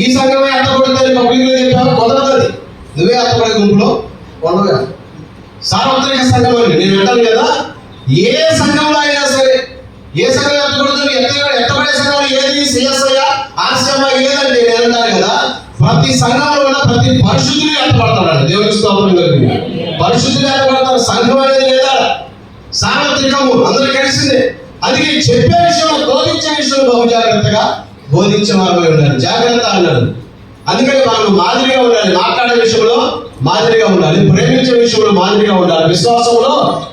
ఈ సంఘమే అత్తపడుతుంది పబ్లిక్ లో చెప్పావు, కుదరదు. నువ్వే అత్తపడే గుంపులో ఉండవే. సార్వత్రిక సంఘం అండి నేను అంటాను కదా. ఏ సంఘంలో అయినా సరే, ఏ సంఘం ఎత్తపడుతుంది, ఎత్తపడే సంఘంలో ఏది సిఎస్ఐ ఆర్సీఎం ఏదంటే నేను అంటాను కదా, ప్రతి సంఘంలో ఉన్న ప్రతి పరిశుద్ధులు ఎత్తపడతాడు. దేవునికి స్తోత్రం కలిగింది. పరిశుద్ధులు ఎత్తపడతారు. సంఘం అనేది లేదా, సార్వత్రికము అందరూ కలిసిందే. అందుకే చెప్పే విషయంలో, బోధించే విషయంలో బహు జాగ్రత్తగా బోధించే వారమై ఉండాలి. జాగ్రత్త అన్నాడు. అందుకని మనం మాదిరిగా ఉండాలి. మాట్లాడే విషయంలో మాదిరిగా ఉండాలి, ప్రేమించే విషయంలో మాదిరిగా ఉండాలి, విశ్వాసంలో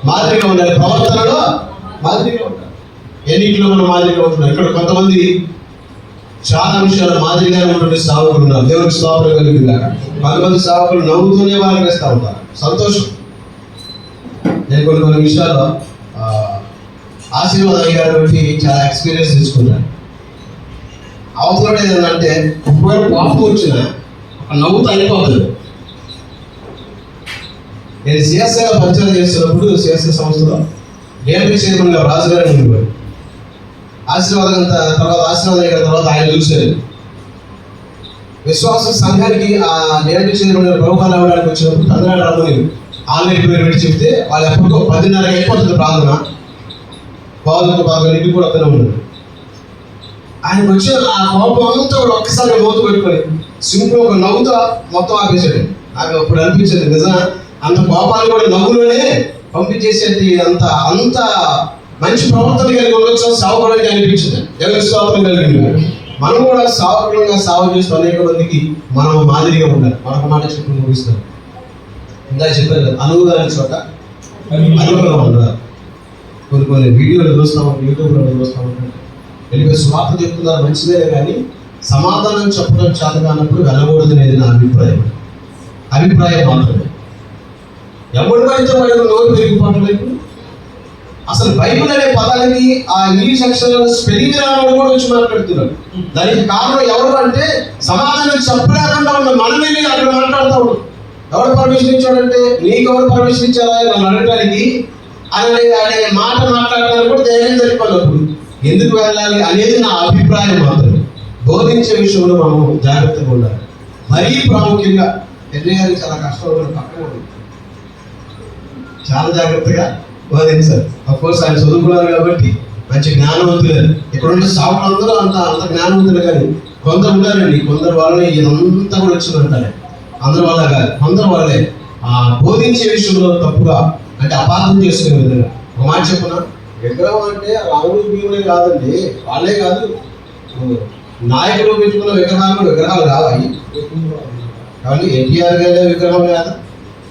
మాదిరిగా ఉండాలి, ప్రవర్తనలో మాదిరిగా ఉండాలి. ఎన్నింటిలో మనం మాదిరిగా ఉంటున్నాం. ఇక్కడ కొంతమంది చాలా విషయాలు మాదిరిగానే ఉంటుండే సేవకులు ఉన్నారు. దేవునికి స్తోత్రం కలిగింది. కొంతమంది సేవకులు నవ్వుతూనే వారికి వేస్తూ ఉంటారు, సంతోషం. నేను కొన్ని విషయాల్లో ఆశీర్వాదం గారి బట్టి చాలా ఎక్స్పీరియన్స్ తీసుకుంటాను. అవతల ఏదంటే ఒకవేళ కోపం వచ్చినా నవ్వుతూ అయిపోతుంది. నేను సిఎస్ఐగా పరిచయం చేస్తున్నప్పుడు సిఎస్ఐ సంస్థలో డేటరీ చైర్మన్ గారు రాజుగారు ఉండిపోయారు. ఆశీర్వాదం తర్వాత ఆశీర్వాదం గారి తర్వాత ఆయన చూశారు. విశ్వాస సంఘానికి ఆ డేటరీ చైర్మన్ గారు ప్రభుత్వాలు అవ్వడానికి వచ్చినప్పుడు తమిళనాడు రమ్మని ఆన్లైన్ పేరు పెట్టి చెప్తే వాళ్ళు ఎప్పటికో 10:30 అయిపోతుంది ప్రార్థన. బాగుంది బాగా ఇంటికి కూడా అతనే ఉన్నాడు. ఆయనకు వచ్చిన ఆ కోపం అంతా కూడా ఒక్కసారి మోతు పెట్టుకొని సింపుల్ ఒక నవ్వుతా మొత్తం ఆపేసాడు. నాకు అప్పుడు అనిపించింది నిజంగా అంత కోపాలు కూడా నవ్వులోనే పంపించేసేది. అంత అంత మంచి ప్రవర్తన కలిగి ఉండొచ్చు సావుకోవడానికి అనిపించింది. ఎవరి స్తోత్రం కలిగింది. మనం కూడా సావుకులంగా సాగు చేస్తూ అనేక మందికి మనం మాదిరిగా ఉండాలి. మనకు మాట చెప్పి ముగిస్తాం. ఇందా చెప్పారు కదా, అనుగుదాని చోట అనుగుణంగా ఉండాలి. కొన్ని వీడియోలు చూస్తాం, యూట్యూబ్లో చూస్తాం. వెళ్ళిపోయి స్వార్థ చెప్తున్నారు, మంచిదే, కానీ సమాధానం చెప్పడం చేత కానప్పుడు వెళ్ళకూడదు అనేది నా అభిప్రాయం మాత్రమే. ఎవరి పడితే వాడి నోరు పెరిగిపోవట్లేదు. అసలు బైబిల్ అనే పదానికి ఆ ఇంగ్లీష్ అక్షరాలు స్పెల్లింగ్ రావడం కూడా వచ్చి మాట్లాడుతున్నారు. దానికి కారణం ఎవరు అంటే సమాధానం చెప్పలేకుండా ఉన్న మనమే అక్కడ మాట్లాడుతూ ఉన్నాం. ఎవరు పర్మిషన్ ఇచ్చాడంటే నీకు ఎవరు పర్మిషన్ ఇచ్చారా నన్ను అడగడానికి అనే మాట మాట్లాడడానికి కూడా ధైర్యం సరిపోయినప్పుడు ఎందుకు వెళ్ళాలి అనేది నా అభిప్రాయం మాత్రమే. బోధించే విషయంలో మనం జాగ్రత్తగా ఉండాలి. మరీ ప్రాముఖ్యంగా ఎన్ఐ గారికి చాలా కష్టం పక్కన ఉంది, చాలా జాగ్రత్తగా బోధించాలి. అఫ్కోర్స్ ఆయన చదువుకున్నారు కాబట్టి మంచి జ్ఞానవంతులే. ఇక్కడున్న సావులందరూ అంత జ్ఞానవంతులు, కానీ కొందరు ఉన్నారండి, కొందరు వాళ్ళని ఇదంతా కూడా వచ్చిందంటారు. అందరి వల్ల కాదు, కొందరు వాళ్ళే ఆ బోధించే విషయంలో తప్పుగా అంటే అపార్థం చేసుకునే విధంగా. ఒక మాట చెప్పున, విగ్రహం అంటే రాముడు భీములే కాదండి, వాళ్ళే కాదు, నాయకులు పెట్టుకున్న విగ్రహాలు కావాలి. కానీ ఎన్టీఆర్ గారే విగ్రహం కాదా?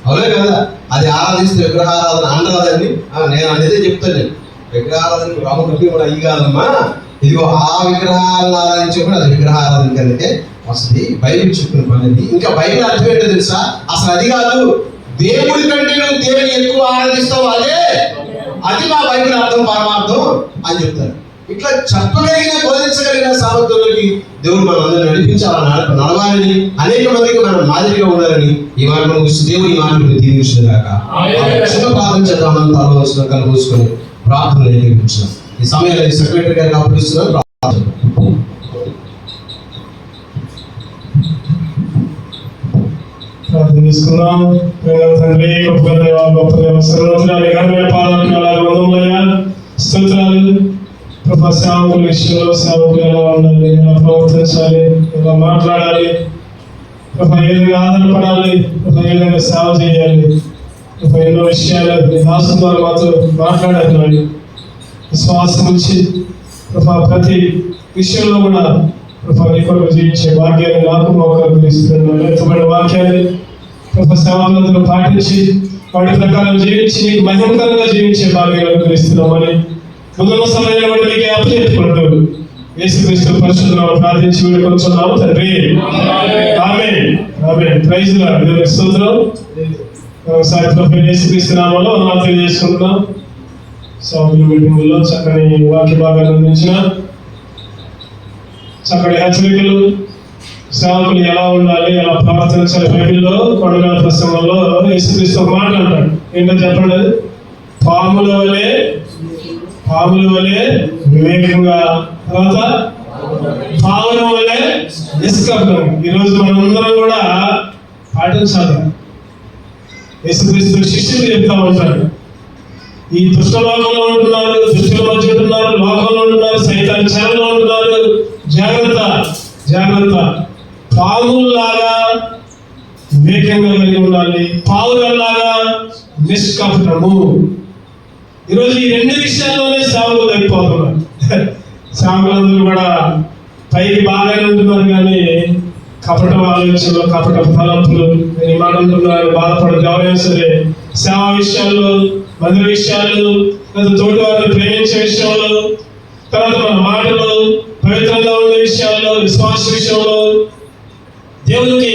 అవునే కదా. అది ఆరాధిస్తే విగ్రహారాధన అంటారదండి. నేను అనేది చెప్తాను. నేను విగ్రహారాధన రాముడు భీముడు అయ్యి కాదమ్మా, ఇదిగో ఆ విగ్రహాలను ఆరాధించే కూడా అది విగ్రహారాధన కనుకే అసలు బైబిల్ చెప్పిన పని అది. ఇంకా బైబిల్ అర్థం ఏంటో తెలుసా? అసలు అది కాదు, దేవుడి కంటే నువ్వు దేవుని ఎక్కువ ఆరాధిస్తావు, అది మా బైబిల్ అర్థం, పరమార్థం అని చెప్తారు. ఇట్లా చెప్పగలిగిన, బోధించగలిగిన సామర్థ్యంలోకి దేవుడు మనం అందరూ నడిపించాలని, నడవాలని, అనేక మందికి మనం మాదిరిగా ఉండాలని ఈ మాట ముగిస్తూ దేవుడు ఈ మాటలు దీవించిన కాక చిన్న ప్రార్థన చేద్దామని తల వచ్చిన కలుపుకొని ప్రార్థన నిర్వహించిన ఈ సమయంలో సెక్రటరీ గారికి అప్పగిస్తున్నాను. ప్రార్థన చేసుకుందాం. తండ్రి, గొప్ప దేవ, గొప్ప దేవ, సర్వోన్నతుడైన ఘనమైన పాదాలకు వేలాది వందములయ్యా, స్తోత్రాలు. ప్రభా, సేవకుల విషయంలో సేవకులు ఎలా ఉండాలి, ఎలా ప్రవర్తించాలి, ఎలా మాట్లాడాలి, ప్రభా ఏ విధంగా ఆధారపడాలి, ప్రభా ఏ విధంగా సేవ చేయాలి, ప్రభా ఎన్నో విషయాలు దాసు ద్వారా మాతో మాట్లాడాలి. విశ్వాసం నుంచి ప్రభా ప్రతి విషయంలో కూడా ప్రభా నీ కొరకు జీవించే భాగ్యాన్ని నాకు మోకాలు ఇస్తున్నాను. ఎత్తబడిన వాక్యాన్ని ప్రభా సేవకులందరూ పాటించి వాటి ప్రకారం జీవించి నీకు మహిమకరంగా జీవించే భాగ్యాన్ని అనుగ్రహిస్తున్నామని ముందున్న సమయంలో కూడా నీకే అప్పచెప్పుకుంటూ యేసుక్రీస్తు పరిశుద్ధ నామమున ప్రార్థించి వేడుకొంచున్నాము తండ్రి. ఆమేన్. ఆమేన్. Praise lord. దేవునికి స్తోత్రం. ఒకసారి ప్రభు యేసుక్రీస్తు నామములో వందనాలు తెలియజేసుకుంటున్నాం. సౌమ్య మీటింగుల్లో చక్కని వాక్య భాగాన్ని అందించిన చక్కటి హెచ్చరికలు, సేవకులు ఎలా ఉండాలి, ఎలా ప్రవర్తించాలి. బైబిల్లో కొండల ప్రసంగంలో యేసుక్రీస్తు ఒక మాట అంటాడు. ఏంటో చెప్పండి. పాముల వలె వివేకంగా, తర్వాత పావురం వలె నిష్కపటంగా. ఈరోజు మనందరం కూడా పాటించాలి. యేసుక్రీస్తు శిష్యులు చెప్తా ఉంటారు, ఈ దుష్ట లోకంలో ఉంటున్నారు, దుష్టుల మధ్య ఉంటున్నారు, లోకంలో ఉంటున్నారు, సైతాన్ చెరలో ఉంటున్నారు. జాగ్రత్త, జాగ్రత్త. పావులాగా వివేకంగా కలిగి ఉండాలి, పావులలాగా నిష్కపటము. ఈరోజు ఈ రెండు విషయాల్లోనే సేవకులు తగ్గిపోతున్నారు. సేవకులందరూ కూడా పైకి బాగానే ఉంటున్నారు, కానీ కపట ఆలోచనలు, కపట తలంపులు, నేను ఈ మాట అంటున్నాను, బాధపడదు. ఎవరైనా సరే సేవా విషయాల్లో, మందిర విషయాలు, లేదా తోటి వారిని ప్రేమించే విషయంలో, తర్వాత మన మాటలు పవిత్రంగా ఉండే విషయాల్లో, విశ్వాస విషయంలో దేవునికి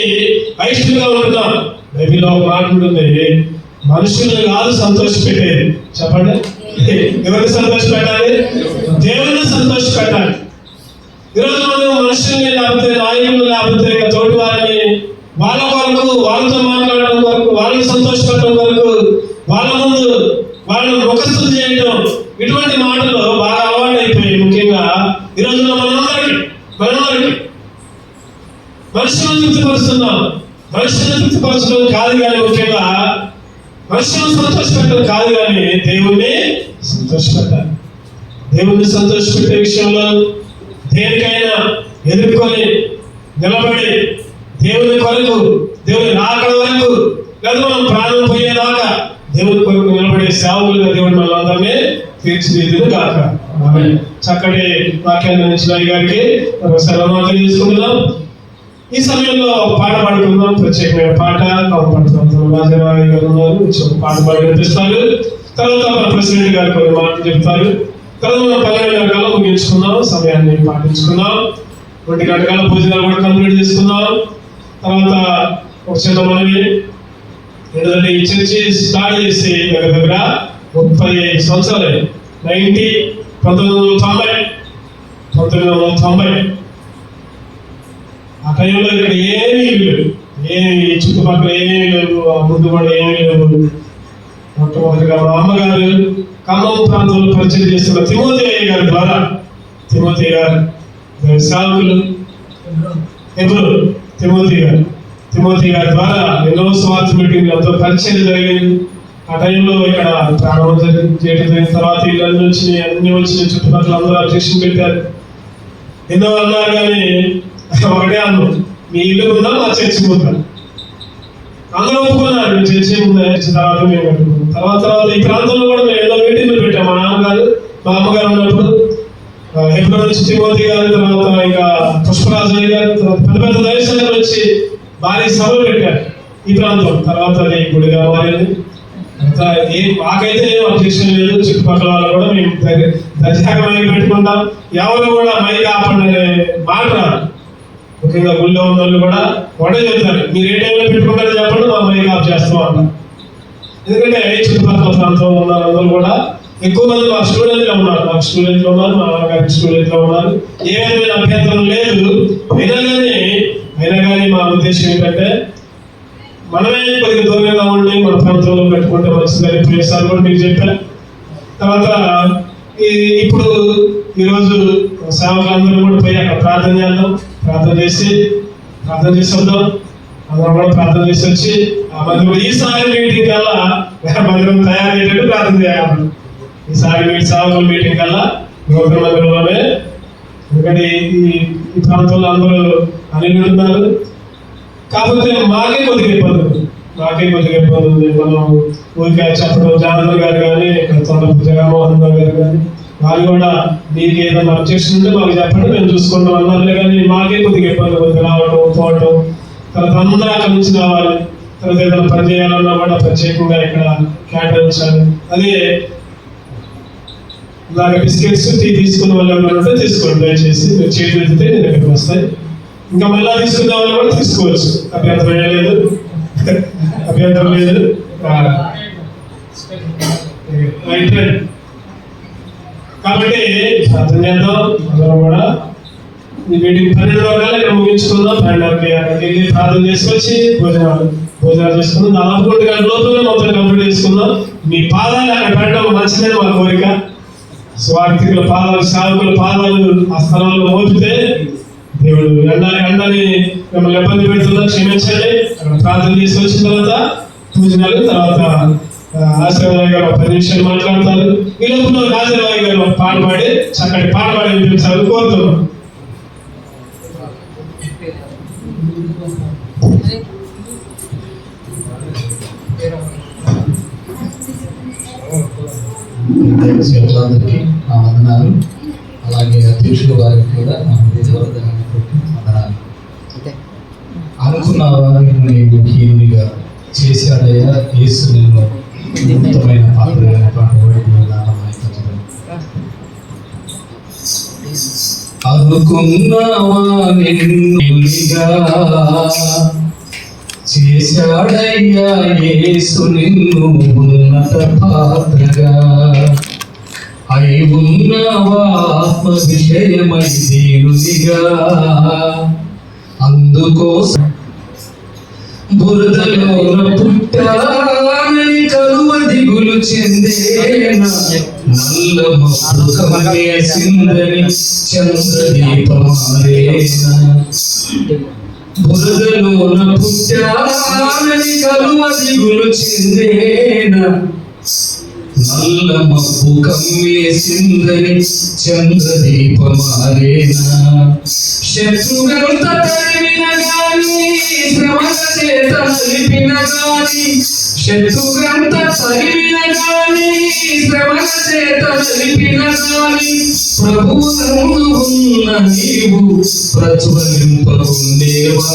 అయిష్టంగా ఉంటున్నాం. బైబిల్లో ఒక మాట ఉంటుంది, మనుషుల్ని కాదు సంతోషపెట్టేది. చెప్పండి, ఎవరిని సంతోషపెట్టాలి? దేవుని సంతోషపెట్టాలి. ఈరోజు మనం మనుషుల్ని, లేకపోతే నాయకులు, లేకపోతే తోటి వారిని వాళ్ళ కొరకు, వాళ్ళతో మాట్లాడడం కొరకు, వాళ్ళని సంతోషపెట్టడం కొరకు, వాళ్ళ ముందు వాళ్ళని ముఖస్థుతి చేయడం, ఇటువంటి మాటలు బాగా అలవాటు అయిపోయాయి. ముఖ్యంగా ఈ రోజుల్లో మనందరికీ మనుషులను తృప్తిపరుస్తున్నాం. మనుషులను తృప్తిపరచడం కాదు, కానీ ముఖ్యంగా మనుషులను సంతోషపెట్టడం కాదు, కానీ దేవుణ్ణి సంతోషపెట్టాలి. దేవుణ్ణి సంతోషపెట్టే విషయంలో దేనికైనా ఎదుర్కొని నిలబడి దేవుని కొరకు, దేవుని రాకడ వరకు, లేదా మనం ప్రాణం పోయేదాకా దేవుని కొరకు నిలబడే సేవకులుగా దేవుని మనందరినీ తీర్చిదిద్దును కాక. చక్కటి వాక్యాన్ని అందించిన గారికి సెలవు తెలియజేసుకుంటున్నాం. ఈ సమయంలో పాట పాడుకుందాం. ప్రత్యేకమైన పాట రాజరావు గారు ఉన్నారు, పాట పాడి వినిపిస్తారు. తర్వాత మన ప్రెసిడెంట్ గారు కొన్ని మాటలు చెప్తారు. తర్వాత మనం 12 గంటల ముగించుకుందాం, సమయాన్ని పాటించుకుందాం. 1 గంటల భోజనాలు కూడా కంప్లీట్ చేసుకుందాం. తర్వాత ఒక చిన్న మనవి ఏంటంటే, ఈ చర్చి స్టార్ట్ చేసి దగ్గర 35 సంవత్సరాలు. 1990 ఆ టైంలో ఇక్కడ ఏమీ లేవు, ఏమి చుట్టుపక్కల ఏమీ లేవు, ఆ ముందు కూడా ఏమీ లేవు. మొట్టమొదటిగా మా అమ్మగారు ఖమ్మం ప్రాంతంలో పరిచయం చేస్తున్న తిమోతి గారి ద్వారా, తిమోతి గారు సేవకులు, తిమోతి గారి ద్వారా ఎన్నో స్వార్థ మీటింగ్లు ఎంతో పరిచయం జరిగింది. ఆ టైంలో ఇక్కడ ప్రారంభం చేయడం జరిగిన తర్వాత ఇళ్ళన్నీ వచ్చినాయి, అన్ని వచ్చినాయి, చుట్టుపక్కల అందరూ అధ్యక్షులు పెట్టారు. ఎన్నో అన్నారు, కానీ ఒకటే అన్నాం, మీ ఇల్లు ఉందా, మా చర్చి ఉందా? అందరూ ఒప్పుకున్నారు, మీ చర్చి ఉందా, తర్వాత మేము కట్టుకున్నాం. తర్వాత ఈ ప్రాంతంలో కూడా మేము ఏదో మీటింగ్లు పెట్టాం. మా నాన్నగారు, మా అమ్మగారు ఉన్నప్పుడు ఎప్పుడు నుంచి తిమోతి గారు, తర్వాత ఇంకా పుష్పరాజయ్య గారు, పెద్ద పెద్ద దైవసేవకులు వచ్చి భారీ సభలు పెట్టారు ఈ ప్రాంతం. తర్వాత అది గుడిగా మారింది. మాకైతే అబ్జెక్షన్ లేదు, చుట్టుపక్కల వాళ్ళు కూడా మేము దర్జాగా మైక్ పెట్టుకుంటాం. ఎవరు కూడా మైక్ ఆపండి అనే మాట రాదు. ముఖ్యంగా గుళ్ళో ఉన్న వాళ్ళు కూడా ఒకటే చెప్తారు, మీరు ఏ టైంలో పెట్టుకుంటారో చెప్పండి, మా మైక్ ఆఫ్ చేస్తాం అంటారు. ఎందుకంటే చుట్టుపక్కల ప్రాంతంలో ఉన్న అందరూ కూడా ఎక్కువ మంది మా స్టూడెంట్లు ఉన్నారు, మా స్టూడెంట్లు ఉన్నారు, మా గారి స్టూడెంట్లు ఉన్నారు. ఏ విధమైన అభ్యంతరం లేదు. అయినా కానీ మా ఉద్దేశం ఏంటంటే మనమే కొద్దిగా దూరంగా ఉండి మన ప్రాంతంలో పెట్టుకుంటే మంచిదని ప్లేసాలు కూడా మీకు చెప్పాను. తర్వాత ఇప్పుడు ఈరోజు సేవకులందరూ కూడా పోయి అక్కడ ప్రార్థన చేద్దాం, ప్రార్థన చేసి వద్దాం. అందరం కూడా ప్రార్థన చేసి వచ్చి ఆ మందిరం ఈసారి మీటింగ్ కల్లా మందిరం తయారయ్యేటట్టు ప్రార్థన చేయాలి. ఈసారి సేవకుల మీటింగ్ కల్లా గౌతమ మందిరంలోనే. ఎందుకంటే ఈ ప్రాంతంలో అందరూ అనిల్ ఉన్నారు. కాకపోతే మాకే కొద్దిగా ఇబ్బంది ఉంది. మనం ఊరికే చెప్పడం జానర్ గారు కానీ తొండపు జగన్మోహన్ గారు కానీ వాళ్ళు కూడా మీకు ఏదైనా అబ్జెక్షన్ ఉంటే మాకు చెప్పండి, మేము చూసుకుంటాం అన్నారులే. కానీ మాకే కొద్దిగా ఇబ్బంది ఉంది, రావడం పోవటం. తర్వాత అందరూ అక్కడి నుంచి రావాలి. తర్వాత ఏదైనా పని చేయాలన్నా కూడా ప్రత్యేకంగా ఇక్కడ కేటాయించాలి. అదే ఇలాగ బిస్కెట్స్ టీ తీసుకున్న వాళ్ళు ఎవరైనా ఉంటే తీసుకోండి దయచేసి. మీరు చేతులు ఎత్తితే నేను ఇక్కడికి వస్తాయి. ఇంకా మళ్ళా తీసుకునే వాళ్ళు కూడా తీసుకోవచ్చు, అభ్యంతరం లేదు. కాబట్టి ప్రార్థన చేద్దాం. అందరం కూడా ఈ మీటింగ్ 12 వరకు ఇక్కడ ముగించుకుందాం. 12కి అక్కడికి వెళ్ళి ప్రార్థన చేసుకొచ్చి భోజనాలు చేసుకుందాం. దాదాపు 2 గంటల లోపల మొత్తం కంప్లీట్ చేసుకుందాం. మీ పాదాలు అక్కడ పెట్టడం మంచిదే మా కోరిక. స్వార్థికుల పాదాలు, సేవకుల పాదాలు ఆ స్థలంలో మోపితే దేవుడు ఎండని మిమ్మల్ని ఇబ్బంది పెడుతుందా క్షమించండి. అక్కడ ప్రార్థన చేసి వచ్చిన తర్వాత పూజనాలు, తర్వాత ఆశీర్వాదరావు గారు 10 నిమిషాలు మాట్లాడతారు. ఈ లోపల రాజరావు గారు పాట పాడి చక్కటి పాట పాడి వినిపించాలని కోరుతున్నాం. సేవకులందరికీ నా వందనాలు. అలాగే అధ్యక్షుల వారికి కూడా నా హృదయపూర్వకమైన వందనాలు. అనుకున్న వారిని నీవు హీనునిగా చేశాడయ్యా, యేసు నిన్ను అద్భుతమైన పాత్రమైనటువంటి అనుకున్నావా నిన్నుగా చేశాడయ్యా యేసు నిన్ను ఉన్నత పాత్రగా. అయి ఉన్నావా ఆత్మ విషయమై దీనునిగా, అందుకోసం బురదలోన పుట్టానని కలువ దిగులు చెందేనా, నల్ల మబ్బు కమ్మేసిందని చంద్రదీపమారేనా. బురదలోన పుట్టానని కలువ దిగులు చెందేనా, నల్ల మబ్బు కమ్మేసిందని చంద్రదీపమారేనా. శత్రుగంత తరిమిన గాని శ్రమల చేత నలిపిన గాని, శత్రుగంత తరిమిన గాని శ్రమల చేత నలిపిన గాని, ప్రభువు నందు ఉన్న నీవు ప్రజ్వలింపకుండేవా,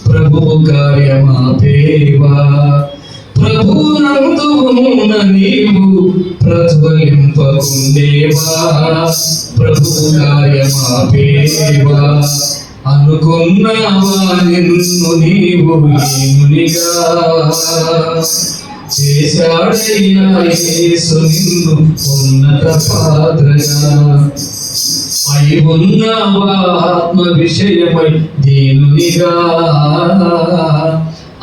ప్రభువు కార్యమాపేవా. ప్రభువు నందు ఉన్న నీవు ప్రజ్వలింపకుండేవా, ప్రభువు కార్యమాపేవా. అనుకున్నావా నిన్ను నీవు హీనునిగా, చేశాడయ్యా యేసు నిన్ను ఉన్నత పాత్రగా. అయి ఉన్నావా ఆత్మ విషయమై దీనునిగా,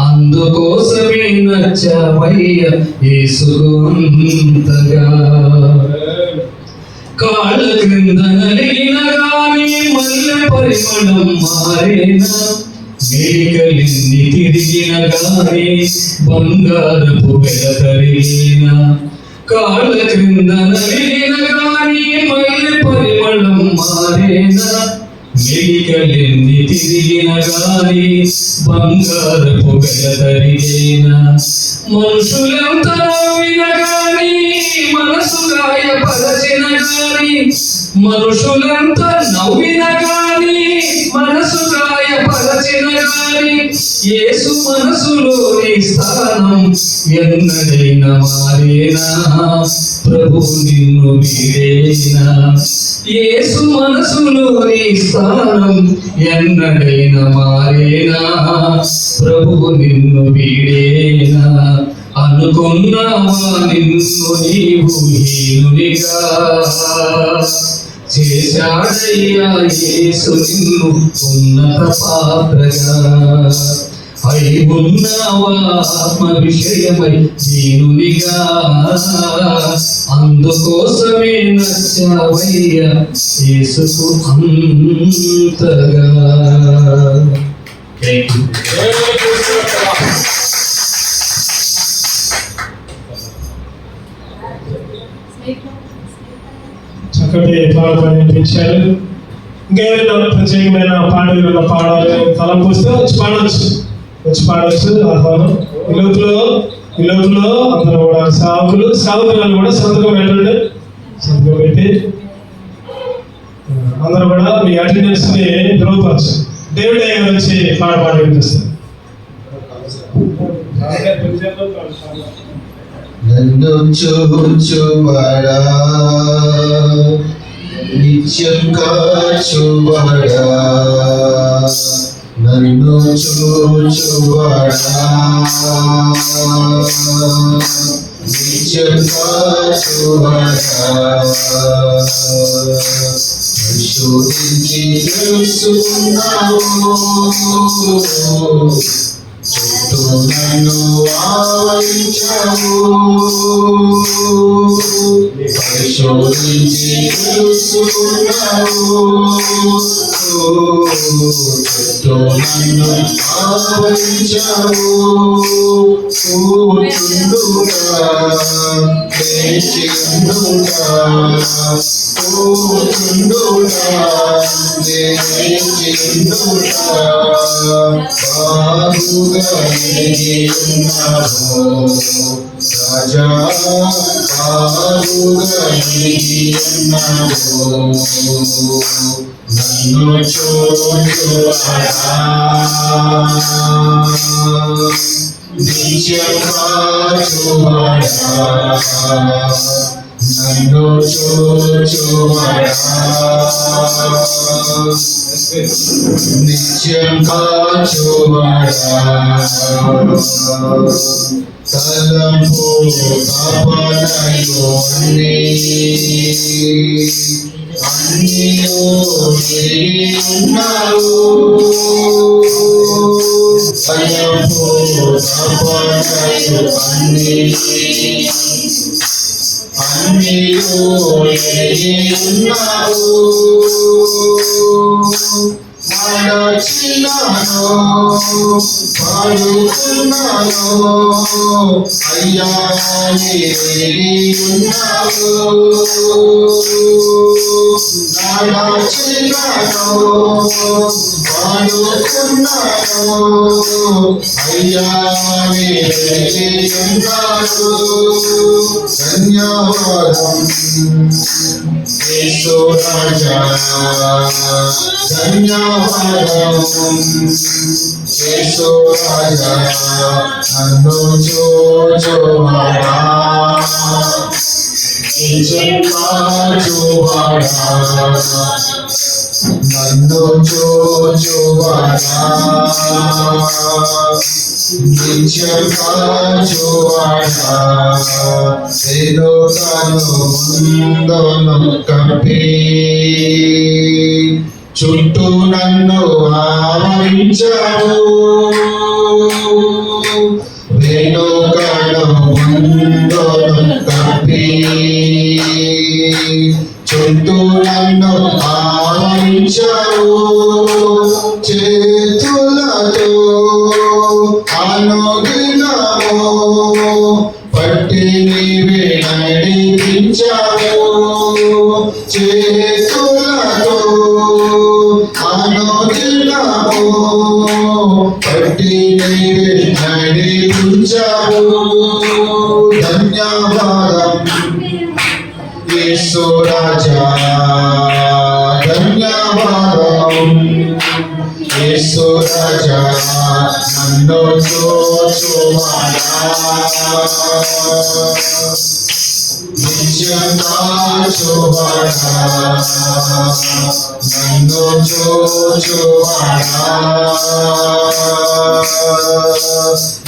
అందుకోసమే నచ్చావయ్యా యేసుంతగా. కాళ్ళ క్రింద నలిగిన గాని మల్లె పరిమళం మారేనా, మేకలిన్ని తిరిగిన గాని బంగారపు వెలకరేనా. కాళ్ళ క్రింద నలిగిన గాని మల్లె పరిమళం మారేనా, మేకలిన్ని తిరిగిన గాని బంగారపు వెలకరేనా. మనుషులంత నవ్విన గాని మనసు గాయపరచిన గాని, మనుషులంతా నవ్విన గాని మనసు గాయపరచిన గాని, యేసు మనసులోని స్థానం ఎన్నడైనా మారేనా, ప్రభు నిన్ను వీడేనా. యేసు మనసులోని స్థానం ఎన్నడైనా మారేనా? ప్రభువు నిన్ను వీడేనా? అనుకున్నావా నిన్ను నీవు హీనునిగా? చేశాడయ్యా యేసు నిన్ను ఉన్నత పాత్రగా. అయి ఉన్నావా ఆత్మ విషయమై దీనునిగా? అందుకోసమే నచ్చావయ్యా యేసుకు అంతగా. Thank you. చక్కటి పాట వినిపించారు. ఇంకేమైనా ప్రత్యేకమైన పాటలు పాడాలి తలంపు వస్తే వచ్చి పాడవచ్చు. ఆహ్వానం. ఈ లోపల అందరూ కూడా సావుకురాలు కూడా సంతకం పెట్టి అందరూ కూడా మీ అటెండెన్స్ ని ధృవపరచు. దేవుడి దగ్గర వచ్చి పాట వినిపిస్తారు. నన్ను చూచువాడా, నిత్యం కాచువాడా, నన్ను చూచువాడా, నిత్యం కాచువాడా, పరిశోధించి తెలుసుకున్నావు, చుట్టూ నన్ను ఆవరించావు, పరిశోధించి తెలుసుకున్నావు, చుట్టూ నన్ను ఆవరించావు. కూర్చుండుగా లేచియుండుగా, కూర్చుండుగా లేచియుండుగా, బాగుగా ఉన్నావు రాజా, బాగుగా ఉన్నావు. నన్ను చూచువాడా, నిత్యం కాచువాడా, నన్ను చూచువాడా, నిత్యం కాచువాడా. తలంపు తపనయు అన్నీయు ఉన్నావు, తలంపు తపనయు అన్నీయు ఉన్నావు. నడచినాను పాడుకున్నాను అయ్యా ఉన్నావు. నడచినాను పాడుకున్నాను అయ్యా ఉన్నావు. ధన్యవాదం యేసు రాజా, ధన్యవాదం యేసు రాజా, నన్ను చూచువాడా, నిత్యం కాచువాడా, నన్ను చూచువాడా, నిత్యం కాచువాడా. ఏదో కాను ముందును కప్పి చుట్టూ నన్ను ఆవరించావు, వెనుకను ముందును కప్పి చుట్టూ నన్ను ఆవరించావు. చేతులతో అనుదినము పట్టి నీవే నడిపించావు, చేతులతో అనుదినము పట్టి నీవే నడిపించావు. ధన్యవాదం యేసు రాజా, ధన్యవాదం యేసు రాజా, నన్ను చూచువాడా, నిత్యంగా చూవడా నన్ను చూచువడా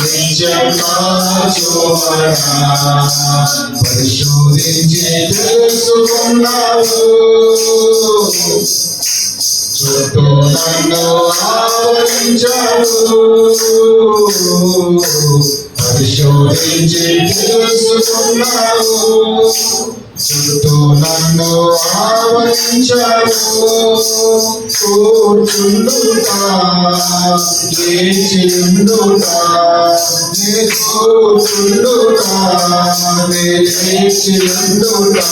నిత్యంగా చూవడా పరిశోధించి తెలుసుకున్నావు చుట్టూ నన్ను ఆవరించాడు పరిశోధించి తెలుసుకున్నావు చుట్టూ నన్ను ఆవరించాడు కూర్చుండుతా లేచియుండుతా నే కూర్చుండుతా నే లేచియుండుతా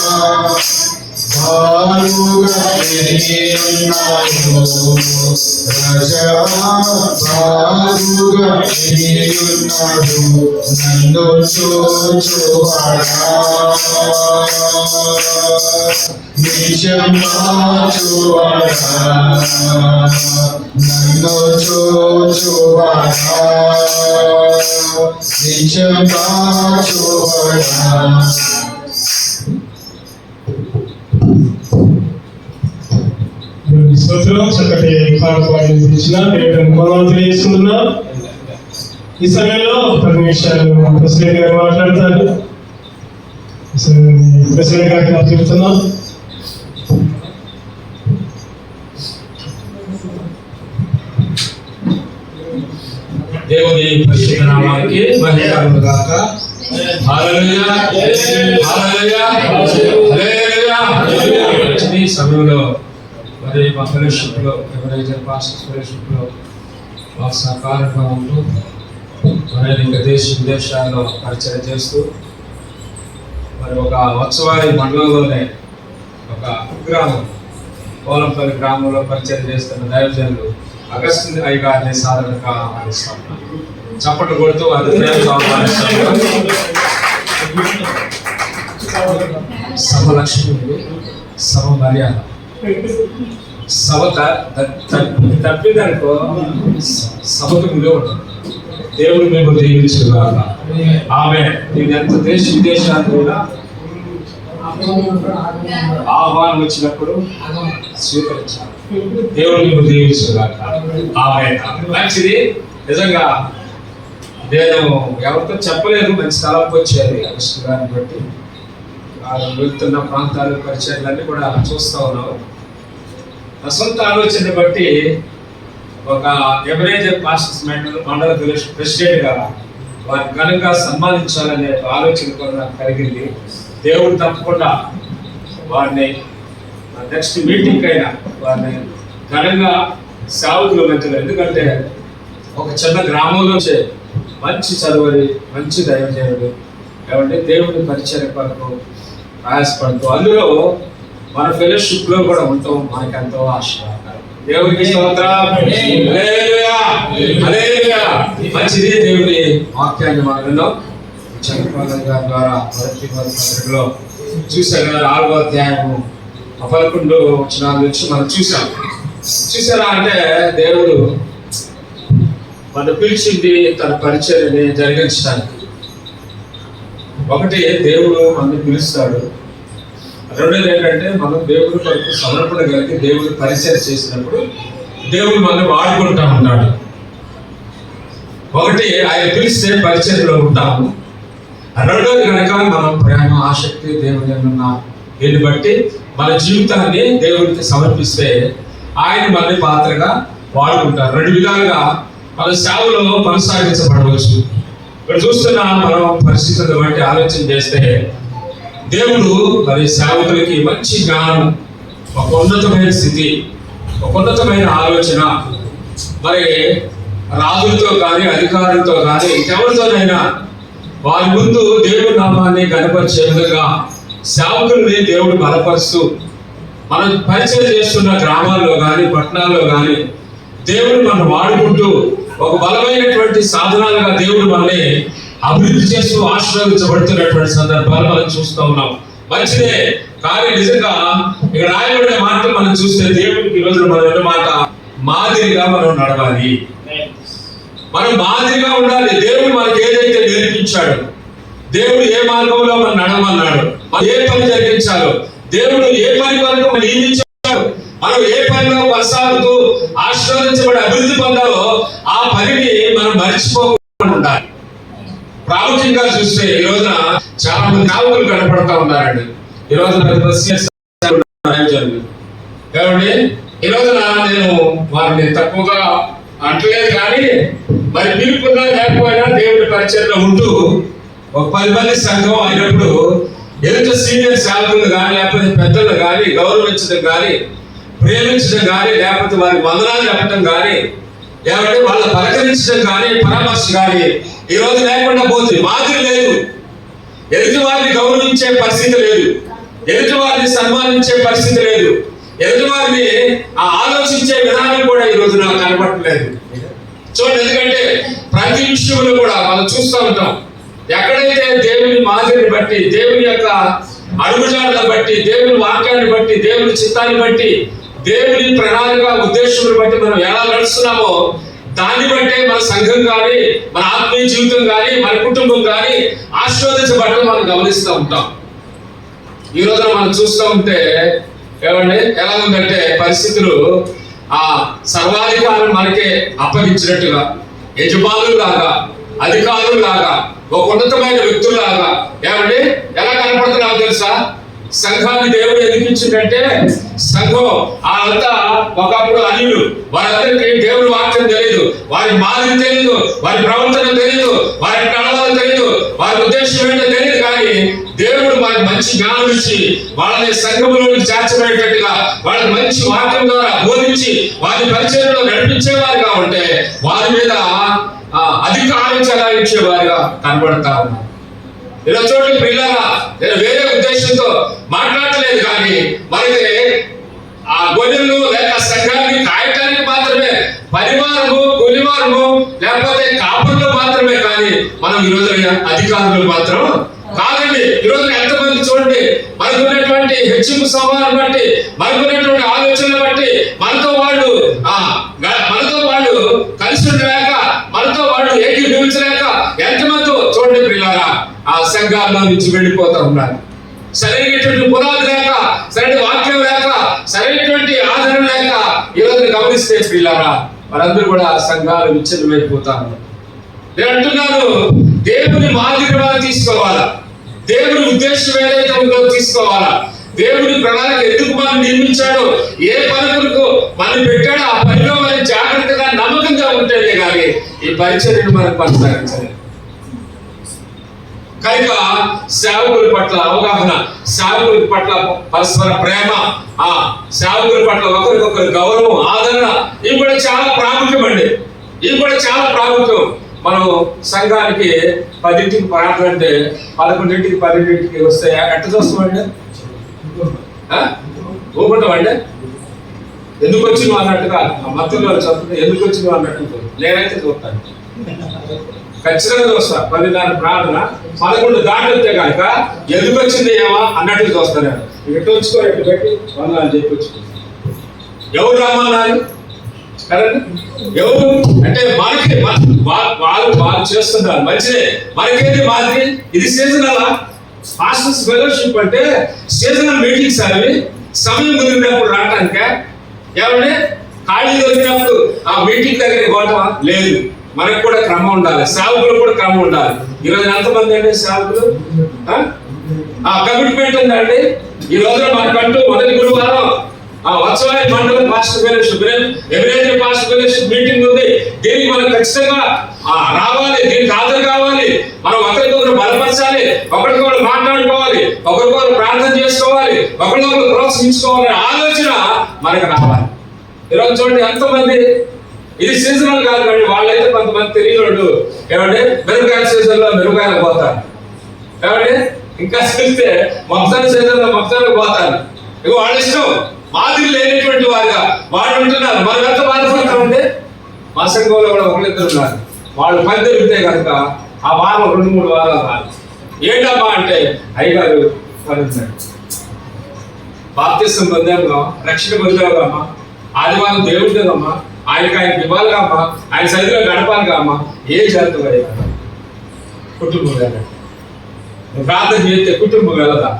బాలుగా నేనున్నాను రాజా బాలుగా నేనున్నాడు నన్ను చూచువాడా నిజంగా చూవాడా నన్ను చూచువాడా నిజంగా చూవాడా స్తోత్రం. చక్కటి పాఠాలు ఇచ్చిన దేవుడిని కొనలు తెలియజేస్తున్నాం. ఈ సమయంలో 10 నిమిషాలు ప్రెసిడెంట్ గారు మాట్లాడతారు. ప్రెసిడెంట్ గారికి అప్పచెప్తున్నాం. దేవుని పరిశుద్ధ నామానికి మహిమ కలుగును గాక. హల్లెలూయా హల్లెలూయా హల్లెలూయా. ఈ సమయంలో మరి మా ఫెలోషిప్ లో ఎవరైతే పాస్టర్స్ ఫెలోషిప్ లో మాకు సహకారంగా ఉంటూ మరి ఇంకా దేశ విదేశాల్లో పరిచయం చేస్తూ మరి ఒక వత్సవారి మండలంలోనే ఒక గ్రామం పోలంపల్లి గ్రామంలో పరిచయం చేస్తున్న దైవజనులు అగస్టిన్ అయ్య గారిని సాధారణంగా ఆహ్వానిస్తాం. చప్పట్లు కొడుతూ వారి ప్రేమతో ఆహ్వానిస్తాం. సభ లక్ష్మి, సభ మర్యాద. సభ తప్పిందనుకో సభకు విలువ ఉంటుంది. దేవుడు మేము దీవించుగాక. ఆమె నేను ఎంత దేశ విదేశాలు కూడా ఆహ్వానం వచ్చినప్పుడు స్వీకరించాలి. దేవుడు మేము దీవించుగాక. ఆమె మంచిది. నిజంగా నేను ఎవరితో చెప్పలేదు, మంచి స్థలంకి వచ్చేది అగస్టు గారిని బట్టి వాళ్ళు వెళ్తున్న ప్రాంతాలు పరిచయాలన్నీ కూడా చూస్తూ ఉన్నావు. నా సొంత ఆలోచన బట్టి ఒక ఎవరైజర్ పాస్టర్స్ మండల ప్రెసిడెంట్ గా వారిని ఘనంగా సన్మానించాలనే ఆలోచన కూడా నాకు కలిగింది. దేవుడు తప్పకుండా వారిని నెక్స్ట్ మీటింగ్ అయినా వారిని ఘనంగా సేవకులు మధ్యలో, ఎందుకంటే ఒక చిన్న గ్రామంలో మంచి చదువుని మంచి దైవజనుడు కాబట్టి దేవుడి పరిచయం కొరకు ప్రయాసపడుతూ అందులో మన ఫెలోషిప్ లో కూడా ఉంటాం. మనకి ఎంతో ఆశీర్వాదం. దేవుడికి స్తోత్రం. హల్లెలూయా హల్లెలూయా. మంచిది. దేవుడి వాక్యాన్ని మనలో చంద్రపాల్ గారి ద్వారా మొదటి పత్రికలో చూసారు కదా, 4వ అధ్యాయము 11 వచనాల నుంచి మనం చూసారా అంటే దేవుడు మనం పిలిచింది తన పరిచర్యని జరిగించడానికి. ఒకటి దేవుడు మనల్ని పిలుస్తాడు, రెండోది ఏంటంటే మనం దేవుడి కొరకు సమర్పణ కలిగి దేవుడి పరిచయం చేసినప్పుడు దేవుడు మనం వాడుకుంటా ఉన్నాడు. ఒకటి ఆయన పిలిస్తే పరిచర్యలో ఉంటాము, రెండోది కనుక మనం ప్రేమ ఆసక్తి దేవుని ఉన్న దీన్ని బట్టి మన జీవితాన్ని దేవుడికి సమర్పిస్తే ఆయన మనల్ని పాత్రగా వాడుకుంటారు. 2 విధాలుగా మన సేవలో కొనసాగించబడవచ్చు. ఇక్కడ చూస్తున్న మనం పరిస్థితులను బట్టి ఆలోచన చేస్తే దేవుడు మరి సేవకులకి మంచి జ్ఞానం, ఒక ఉన్నతమైన స్థితి, ఒక ఉన్నతమైన ఆలోచన, మరి రాజులతో కానీ అధికారులతో కానీ ఇంకెవరితోనైనా వారి ముందు దేవుడి నామాన్ని గణపరిచే విధంగా సేవకుల్ని దేవుడు బలపరుస్తూ మనం పరిచయం చేస్తున్న గ్రామాల్లో కానీ పట్టణాల్లో కానీ దేవుడు మనం వాడుకుంటూ ఒక బలమైనటువంటి సాధనాలుగా దేవుడు మనల్ని అభివృద్ధి చేస్తూ ఆశీర్వదించబడుతున్నటువంటి సందర్భాలు మనం చూస్తూ ఉన్నాం. మంచిదే, కానీ నిజంగా ఇక్కడ రాయబడిన మాటలు మనం చూస్తే దేవుడికి ఈరోజు మనం ఉన్న మాట మాదిరిగా మనం నడవాలి. మనం మాదిరిగా ఉండాలి. దేవుడు మనకి ఏదైతే నేర్పించాడు, దేవుడు ఏ మార్గంలో మనం నడవమన్నాడు, మనం ఏ పని జరిగించాలో, దేవుడు ఏ పని కొరకు మనం నియమించాడు, మనం ఏ పనిలో కొనసాగుతూ ఆశీర్వదించబడి అభివృద్ధి పొందాలో ఆ పనిని మనం మర్చిపోకుండా ఉండాలి. ప్రాముఖ్యంగా చూస్తే ఈ రోజున చాలా మంది కావుకులు కనపడతా ఉన్నారండి. ఈ రోజున కాబట్టి ఈ రోజున నేను వారిని తక్కువగా అంటలేదు, కానీ మరి పిలుపున్నా లేకపోయినా దేవుడి పరిచయంలో ఉంటూ ఒక 10 మంది సంఘం అయినప్పుడు ఎదుట సీనియర్ సేవకులు కానీ లేకపోతే పెద్దలు కానీ గౌరవించడం కానీ, ప్రేమించడం కానీ, లేకపోతే వారి వందనాలు చెప్పడం కానీ, లేకపోతే వాళ్ళ పలకరించడం కానీ, పరామర్శ కానీ ఈ రోజు లేకుండా పోతుంది. మాదిరి లేదు, ఎదుటి వారిని గౌరవించే పరిస్థితి లేదు, ఎదుటి వారిని సన్మానించే పరిస్థితి లేదు, ఎదుటి వారిని ఆలోచించే విధానం కూడా ఈ రోజు నాకు కనపడలేదు. చూడండి, ఎందుకంటే ప్రతి విషయంలో కూడా మనం చూస్తూ ఉంటాం, ఎక్కడైతే దేవుని మాదిరిని బట్టి, దేవుని యొక్క అడుగుజాడలను బట్టి, దేవుని వాక్యాన్ని బట్టి, దేవుని చిత్తాన్ని బట్టి, దేవుని ప్రణాళిక ఉద్దేశాలను బట్టి మనం ఎలా నడుస్తున్నామో దాన్ని బట్టే మన సంఘం కానీ, మన ఆత్మీయ జీవితం కానీ, మన కుటుంబం కానీ ఆశీర్వదించబడటం మనం గమనిస్తూ ఉంటాం. ఈ రోజున మనం చూస్తూ ఉంటే ఏమండి ఎలా ఉందంటే పరిస్థితులు సర్వాధికారం మనకే అప్పగించినట్టుగా, యజమానులు లాగా, అధికారులు లాగా, ఒక ఉన్నతమైన వ్యక్తుల్లాగా ఏమండి ఎలా కనపడుతున్నావు తెలుసా? సంఘాన్ని దేవుడు ఎందుకు ఇచ్చిందంటే, సంఘం అంతా ఒకప్పుడు అన్యులు, వారందరికీ దేవుడి వాక్యం తెలియదు, వారి మాదిరి తెలియదు, వారి ప్రవర్తన తెలియదు, వారి నడవలు తెలియదు, వారి ఉద్దేశం ఏంటో తెలియదు. కానీ దేవుడు వారికి మంచి జ్ఞానం ఇచ్చి వాళ్ళని సంఘములోకి చేర్చబడేటట్టుగా వాళ్ళకి మంచి వాక్యం ద్వారా బోధించి వారి పరిచయంలో నడిపించేవారుగా ఉంటే వారి మీద అధికారం చెలాయించేవారుగా కనబడతారు. ఇలా చూడండి పిల్లగా, నేను వేరే ఉద్దేశంతో మాట్లాడలేదు, కానీ మనకి ఆ గొర్రెలు లేక సంఘాన్ని కాయటానికి మాత్రమే పరివారము, కూలివారము లేకపోతే కాపులు మాత్రమే, కానీ మనం ఈ రోజు అధికారులు మాత్రం కాదండి. ఈ రోజు ఎంతమంది చూడండి, మనకున్నటువంటి హెచ్చింపు స్వభావాన్ని బట్టి, మనకున్నటువంటి ఆలోచనలు బట్టి మనతో వాళ్ళు కలిసి ఉండలేక, మనతో వాళ్ళు ఏకీభవించలేక ఎంతమంది చూడండి పిల్లరా ఆ సంఘాల్లో నుంచి వెళ్ళిపోతూ ఉన్నారు. సరైనటువంటి పునాది లేక, సరైన వాక్యం లేక, సరైనటువంటి ఆదరణ లేక ఈరోజు గమనిస్తే పిల్లరా వారందరూ కూడా సంఘాలు విచ్ఛిన్నమైపోతారు. నేను అంటున్నాను, దేవుని మాదిరి మనం తీసుకోవాలా, దేవుని ఉద్దేశం ఏదైతే ఉందో తీసుకోవాలా, దేవుని ప్రణాళిక ఎందుకు మనం నిర్మించాడో, ఏ పనులకు మనం పెట్టాడో ఆ పనిలో మనం జాగ్రత్తగా నమ్మకంగా ఉంటేనే కానీ ఈ పరిచర్యను మనం కొనసాగించాలి. కనుక సేవకుల పట్ల అవగాహన, సేవకుల పట్ల పరస్పర ప్రేమ, సేవకుల పట్ల ఒకరికొకరు గౌరవం, ఆదరణ, ఇవి కూడా చాలా ప్రాముఖ్యం అండి. ఇవి కూడా చాలా ప్రాముఖ్యం. మనం సంఘానికి 10ంటికి ప్రార్థన అంటే 11ంటికి 12ంటికి వస్తే ఎట్ట చూస్తామండి? ఊపుకుంటామండి. ఎందుకు వచ్చినావు అన్నట్టుగా మత్తులో చదువుతుంది, ఎందుకు వచ్చినావు అన్నట్టు నేనైతే చూస్తాను, ఖచ్చితంగా చూస్తా. 10 ప్రార్థన 11 దాటితే కనుక ఎందుకు వచ్చింది ఏమో అన్నట్టు చూస్తాను. ఇటు వచ్చుకో, ఇటు పెట్టి వందనాలు చెప్పి వచ్చుకో. ఎవరు రమ్మన్నారు కదండి? ఎవరు అంటే మనకి వాళ్ళు చేస్తున్నారు మంచిదే, మనకేది మాదిరి? ఇది సీజనల్ పాస్టర్స్ ఫెలోషిప్ అంటే సీజనల్ మీటింగ్స్ అవి. సమయం కుదిరినప్పుడు రావటానికే, ఏమంటే ఖాళీ దొరికినప్పుడు ఆ మీటింగ్ దగ్గరికి పోవటమా? లేదు. మనకు కూడా క్రమం ఉండాలి, సేవకులు కూడా క్రమం ఉండాలి. ఈరోజు ఎంతమంది అండి సేవకులు? కమిట్మెంట్ ఉందండి. ఈ రోజున మనకంటూ మొదటి గురువారం వత్సవాయి మండలం పాస్టర్ ఫెలోషిప్, ఎవరైతే పాస్టర్ ఫెలోషిప్ మీటింగ్ ఉంది. దీనికి మనం ఖచ్చితంగా రావాలి, దీనికి హాజరు కావాలి. మనం ఒకరికొకరు బలపరచాలి, ఒకరికొకరు మాట్లాడుకోవాలి, ఒకరికొకరు ప్రార్థన చేసుకోవాలి, ఒకరికొకరు ప్రోత్సహించుకోవాలి ఆలోచన మనకు రావాలి. ఈరోజు చూడండి ఎంతమంది, ఇది సీజనల్ కాదు కండి. వాళ్ళైతే కొంతమంది తెలియదు ఏమంటే మిరపకాయల సీజన్ లో మిరపకాయలు పోతారు, ఏమంటే ఇంకా చూస్తే మొత్తాన్ని సీజన్ లో మొత్తానికి పోతారు. ఇక వాళ్ళ ఇష్టం. మాదిరి లేనటువంటి వారుగా వాళ్ళు ఉంటున్నారు. మనం ఎంత బాధపడతామంటే మా సంఘంలో కూడా ఒకరిద్దరు ఉన్నారు. వాళ్ళు పని దొరికితే కనుక ఆ వారం 2-3 వారాలు రాదు. ఏంటమ్మా అంటే అయ్యగారు పని బాప్తిసం పొందామా, రక్షణ పొందామా, ఆదివారం దేవుడిదమ్మా, ఆయనకి ఇవ్వాలిగా అమ్మా, ఆయన సరిగ్గా గడపాలిగా అమ్మా. ఏం చేస్తావు అయ్యా? కుటుంబం వెళ్ళ ప్రార్థన చేస్తే కుటుంబం వెళ్ళదా?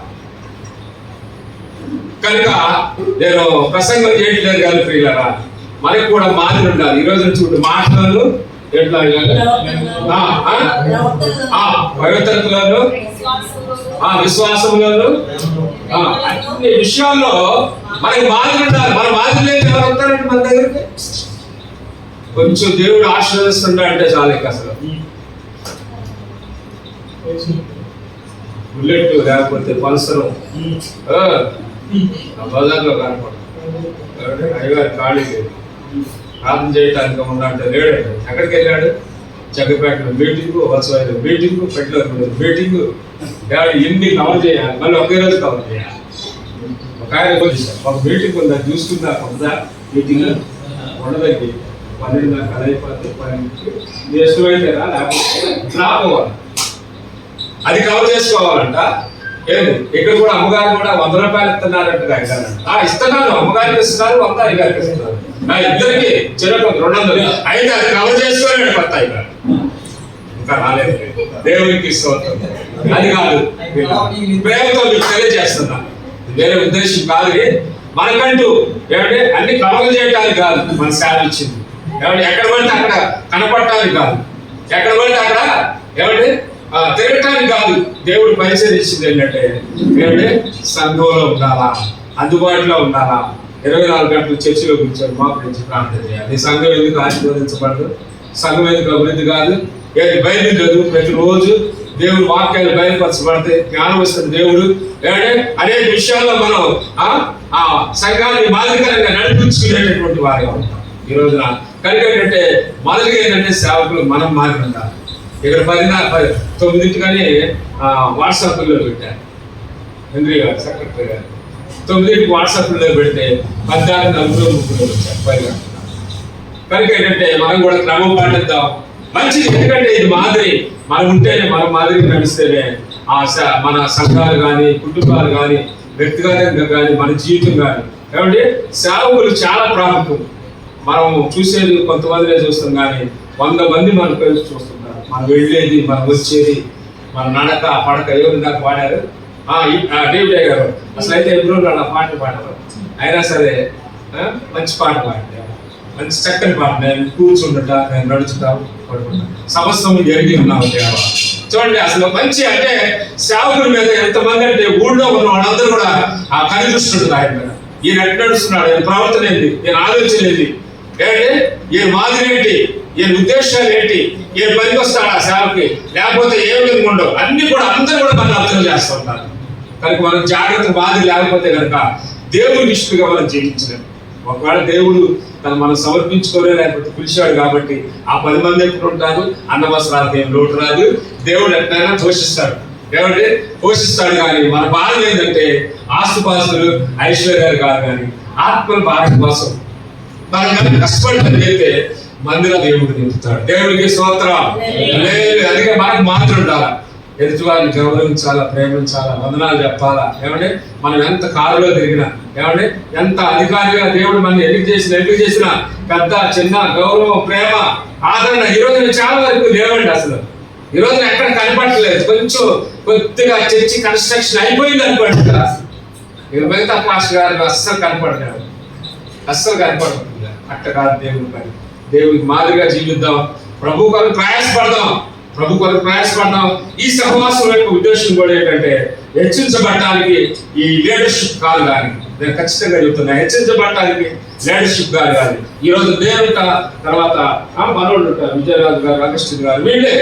కనుక నేను ప్రసంగం చేయట్లేదు కాదు ప్రియులారా, మనకు కూడా మాదిరి ఉండాలి. ఈ రోజు చూడు మాటలు ఎట్లా పవిత్రతలను విశ్వాసంలోను అన్ని విషయాల్లో మనకి మాదిరి ఉండాలి. మన మాదిరి లేదు ఎవరు వస్తారంటే మన దగ్గరికి కొంచెం దేవుడు ఆశీర్వదిస్తుంటా అంటే చాలు. ఇక అసలు బుల్లెట్ లేకపోతే పల్సరు బజార్లో కనపడదు. అయ్యగారు ఖాళీ లేదు, ప్రార్థన చేయడానికి ఉండంటే లేడు. ఎక్కడికి వెళ్ళాడు? జగ్గపేటలో మీటింగు, వత్సవాయిలో మీటింగు, పెట్లో మీటింగు. ఎన్ని కవర్ చేయాలి, మళ్ళీ ఒకే రోజు కవర్ చేయాలి. ఒక ఆయన ఒక మీటింగ్ ఉందా చూసుకుందా, ఉందా మీటింగ్ ఉండదండి. 12 దాకా అయిపోతే 12 ఇష్టమైతే రాపోవాలి, అది కవర్ చేసుకోవాలంట. ఏంటి ఇక్కడ కూడా అమ్మగారు కూడా 100 రూపాయలు ఇస్తున్నారంట. ఇస్తున్నాను, అమ్మగారికి ఇస్తున్నారు, 100 అయ్యగారికి ఇస్తున్నారు. ఇద్దరికి చెరకు 200. అయితే అది కవర్ చేసుకోలేడు కొత్త అయ్యగారు, ఇంకా రాలేదు. దేవునికి స్తోత్రం. అది కాదు, ప్రేమతో మీకు తెలియజేస్తున్నా, వేరే ఉద్దేశం కాదు. మనకంటూ ఏమంటే అన్ని కవర్ చేయడానికి కాదు మన సేవ ఇచ్చింది. ఏమంటే ఎక్కడ పడితే అక్కడ కనపడటానికి కాదు, ఎక్కడ పడితే అక్కడ ఏమంటే తిరగటానికి కాదు. దేవుడు పరిచయించింది ఏంటంటే ఏమంటే సంఘంలో ఉండాలా, అందుబాటులో ఉండాలా, 24 గంటలు చర్చిలో కూర్చొని మా గురించి ప్రార్థన చేయాలి. సంఘం ఎందుకు ఆశీర్వదించబడదు, సంఘం ఎందుకు అభివృద్ధి కాదు? ఏంటి బైబిల్ చదువు, ప్రతిరోజు దేవుడు వాక్యాలు బయలుపరచబడితే జ్ఞానం వస్తుంది. దేవుడు ఏమంటే అనేక విషయాల్లో మనం ఆ సంఘాన్ని మాదిరికరంగా నడిపించుకునేటటువంటి వారిగా ఉంటాం ఈ రోజున. కనుక ఏంటంటే మొదటిగా ఏంటంటే సేవకులు మనం మాదిరి ఉండాలి. ఇక్కడ 9:00 వాట్సాప్లో పెట్టారు హెన్రీ గారు, సెక్రటరీ గారు. 9కి వాట్సాప్లో పెడితే 16:40 వచ్చారు 10 గంటలు. కనుక ఏంటంటే మనం కూడా క్రమం పాటిద్దాం, మంచిది. ఎందుకంటే ఇది మాదిరి, మనం ఉంటేనే, మన మాదిరికి నడిస్తేనే మన సంఘాలు కానీ, కుటుంబాలు కానీ, వ్యక్తిగతంగా కానీ, మన జీవితం కానీ ఏమంటే సేవకులు చాలా ప్రాముఖ్యం. మనం చూసేది కొంతమందినే చూస్తాం కానీ 100 మంది మన పేరు చూస్తుంటారు. మనం వెళ్ళేది, మనం వచ్చేది, మన నడక పడక. ఎవరు నాకు పాడారు డేవిడ్ గారు, అసలు అయితే ఎప్పుడు ఆ పాటలు పాడారు. అయినా సరే మంచి పాట పాడారు, మంచి చక్కని పాట. నేను కూర్చుండట, నేను నడుచుతా, పడుకుంటా, సమస్తం జరిగి ఉన్నావు దేవా. చూడండి అసలు మంచి అంటే సేవకుల మీద ఎంతమంది అంటే ఊళ్ళో ఉన్న వాళ్ళందరూ కూడా కనిపిస్తుంటారు ఆయన మీద. ఈయన ఎట్లా నడుస్తున్నాడు, ఈయన ప్రవర్తన ఏంటి, ఈయన ఆలోచన ఏంటి, ఏంటి ఈయన మాదిరి ఏంటి, ఈయన ఉద్దేశాలు ఏంటి, ఈయన పనికి వస్తాడు ఆ సేవకి, లేకపోతే ఏ విధంగా ఉండవు, అన్ని కూడా అందరూ కూడా మనం అర్థం చేస్తూ ఉంటారు. కనుక మనం జాగ్రత్త మాదిరి లేకపోతే కనుక దేవుని ఇష్టంగా మనం జీవించలేము. ఒకవేళ దేవుడు మనం సమర్పించుకోలే, లేకపోతే పిలిచాడు కాబట్టి ఆ 10 మంది ఎప్పుడు ఉంటారు, అన్న వస్త్రాలకు ఏం లోటు రాదు. దేవుడు ఎట్లయినా పోషిస్తాడు, దేవుడే పోషిస్తాడు. కానీ మన బాధ ఏంటంటే ఆస్తుపాస్తులు, ఐశ్వర్యాలు కాదు, కానీ ఆత్మల భారత కోసం మనం కానీ కష్టపడటం చేస్తే మందిర దేవుడు నింపుతాడు. దేవుడికి స్తోత్రం. అందుకే మనకు మాత్రం ఉండాలా, ఎదుటివారిని గౌరవించాలా, ప్రేమించాలా, వందనాలు చెప్పాలా. ఏమంటే మనం ఎంత కారులో తిరిగినా, ఏమంటే ఎంత అధికారిగా దేవుడు మనం ఎన్నిక చేసినా పెద్ద చిన్న గౌరవం, ప్రేమ, ఆదరణ ఈ రోజున చాలా వరకు లేవండి. అసలు ఈ రోజున ఎక్కడ కనపడలేదు. కొంచెం కొద్దిగా చర్చి కన్స్ట్రక్షన్ అయిపోయింది అనుకోండి, ఇక మిగతా పాస్టర్ గారు అస్సలు కనపడలేదు, అస్సలు కనపడదు. అట్ట కాదు దేవుడి పని. దేవుడికి మాదిరిగా జీవిద్దాం, ప్రభు కొరకు ప్రయాసపడదాం, ప్రభు కొరకు ప్రయాసపడదాం. ఈ సహవాసం యొక్క ఉద్దేశం కూడా ఏంటంటే హెచ్చించబడటానికి ఈ లీడర్షిప్ కాదు. కానీ నేను ఖచ్చితంగా చెప్తున్నా, హెచ్చించబడటానికి లీడర్షిప్ కాదు. కానీ ఈ రోజు దేవుడు తర్వాత మనోళ్ళు ఉంటారు, విజయరాజు గారు, అగస్టిన్ గారు, వీళ్ళే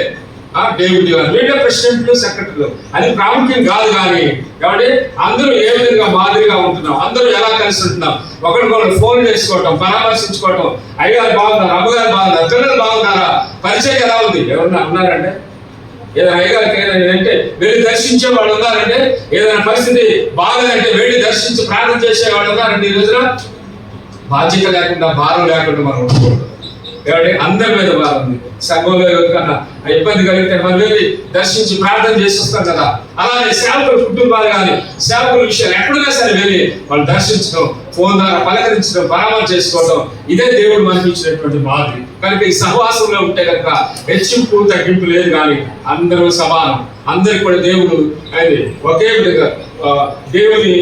డేవిడ్ గారు, వీళ్ళే ప్రెసిడెంట్లు, సెక్రటరీలు. అది ప్రాముఖ్యం కాదు. కానీ కాబట్టి అందరూ ఏ విధంగా మాదిరిగా ఉంటున్నాం, అందరూ ఎలా కలిసి ఉంటున్నాం, ఒకరికొకరు ఫోన్ చేసుకోవటం, పరామర్శించుకోవటం, అయ్యగారు బాగున్నారు, అమ్మగారు బాగున్నారు, పిల్లలు బాగున్నారా, పరిచయం ఎలా ఉంది, ఎవరన్నా అన్నారంటే, ఏదైనా అయ్యగారికి ఏదంటే వెళ్ళి దర్శించే వాళ్ళు ఉన్నారంటే, ఏదైనా పరిస్థితి బాగలేదంటే వెళ్ళి దర్శించి ప్రార్థన చేసే వాళ్ళు ఉన్నారంటే, ఈ రోజున బాధ్యత లేకుండా, భారం లేకుండా మనం ఉండకూడదు. కాబట్టి అందరి మీద భారం ఉంది. సంఘంలో ఎవరికన్నా ఇబ్బంది కలిగితే మనం వెళ్ళి దర్శించి ప్రార్థన చేసి వస్తాం కదా. అలాగే సేవకుల కుటుంబాలు కానీ, సేవకుల విషయాలు ఎక్కడైనా సరే వెళ్ళి వాళ్ళు దర్శించడం, ఫోన్ ద్వారా పలకరించడం, పరామర్శ చేసుకోవడం, ఇదే దేవుడు మనకి ఇచ్చినటువంటి మాదిరి. కనుక ఈ సహవాసంలో ఉంటే కనుక హెచ్చింపు తగ్గింపు లేదు, కానీ అందరూ సమానం. అందరికి కూడా దేవుడు అది ఒకే విధంగా దేవుని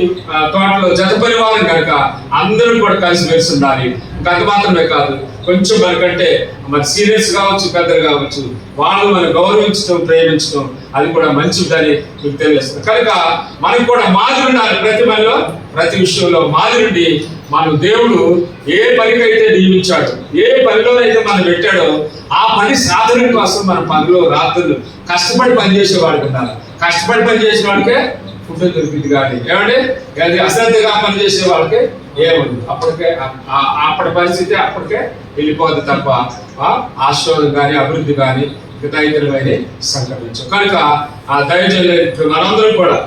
తోటలో జత పరివారం కనుక అందరూ కూడా కలిసి మెలిసి ఉండాలి. ఇంకా అది మాత్రమే కాదు, కొంచెం మనకంటే మన సీనియర్స్ కావచ్చు, పెద్దలు కావచ్చు, వాళ్ళు మనం గౌరవించడం, ప్రేమించడం, అది కూడా మంచిదని మీకు తెలుస్తుంది. కనుక మనకు కూడా మాదిరి ఉండాలి. ప్రతి మనలో ప్రతి విషయంలో మాదిరి. మనం దేవుడు ఏ పనికైతే నియమించాడు, ఏ పనిలోనైతే మనం పెట్టాడో ఆ పని సాధన కోసం మన పనిలో రాత్రులు కష్టపడి పనిచేసేవాడికి ఉండాలి. కష్టపడి పనిచేసే వాడికే ఫుడ్ దొరికింది, కానీ ఏమంటే అది అశ్రద్ధగా పనిచేసే వాళ్ళకి ఏముంది, అప్పటి పరిస్థితి అప్పటికే వెళ్ళిపోద్ది తప్ప ఆశీర్వాదం కానీ అభివృద్ధి కానీ దైత్యమైన సంక్రమించు. కనుక ఆ దైవజనులు మనందరం కూడా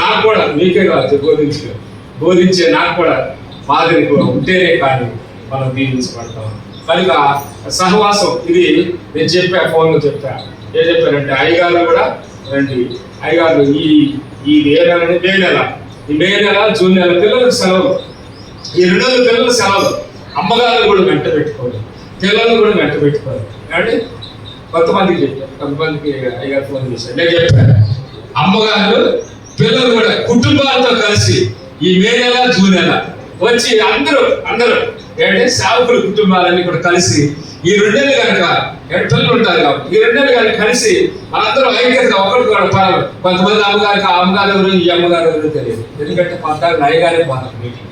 నాకు కూడా మీకే కాదు బోధించే నాకు కూడా మాదిరి ఉంటేనే కానీ మనం దీవించబడతాం. కనుక సహవాసం ఇది నేను చెప్పా, ఫోన్లో చెప్పా. ఏం చెప్పారంటే అయ్యగారు కూడా రండి, అయ్యగారు ఈ ఏ నెల, మే నెల, ఈ మే నెల, జూన్ నెల పిల్లలకు సెలవులు, ఈ 2 నెలల పిల్లలకు సెలవులు. అమ్మగారు కూడా వెంట పెట్టుకోవాలి, పిల్లలు కూడా వెంట పెట్టుకోవాలి. అంటే కొంతమందికి చెప్పారు, కొంతమందికి అయ్యగారు ఫోన్ చేశారు. నేను చెప్పాను అమ్మగారు పిల్లలు కూడా కుటుంబాలతో కలిసి ఈ మే నెల, జూన్ నెల వచ్చి అందరూ ఏంటంటే సేవకుల కుటుంబాలన్నీ కూడా కలిసి ఈ 2 నెలలు కనుక పిల్లలు ఉంటారు కాబట్టి ఈ 2 నెలలు కనుక కలిసి మనందరూ ఐక్యతగా ఒకరికి కూడా పరాలు. కొంతమంది అమ్మగారికి ఆ అమ్మగారు ఎవరు, ఈ అమ్మగారు ఎవరు తెలియదు. ఎందుకంటే పద్దాలు అయ్యగారే పోతారు మీటింగ్,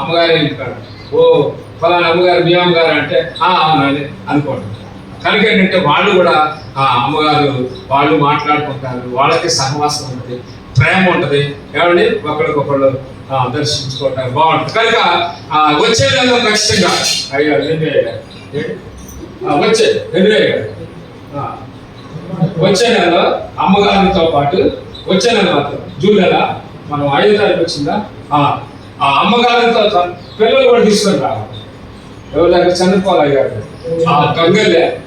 అమ్మగారే ఇంటికాడు. ఓ ఫలానా అమ్మగారు, మీ అమ్మగారు అంటే అవునని అనుకోండి. కనుక ఏంటంటే వాళ్ళు కూడా అమ్మగారు వాళ్ళు మాట్లాడుకుంటారు, వాళ్ళకి సహవాసం ఉంటుంది, ప్రేమ ఉంటుంది. ఏమండి ఒకరికొకళ్ళు దర్శించుకోవటం బాగుంటుంది. కనుక వచ్చే నెలలో ఖచ్చితంగా అయ్యా వచ్చే నెలలో అమ్మగారితో పాటు వచ్చే నెల మాత్రం జూన్ నెల మనం 5వ తారీఖు వచ్చిందా, ఆ అమ్మగారితో పిల్లలు కూడా తీసుకొని రావాలి. ఎవరి దగ్గర చనిపోవాలి అయ్యారు, ఆ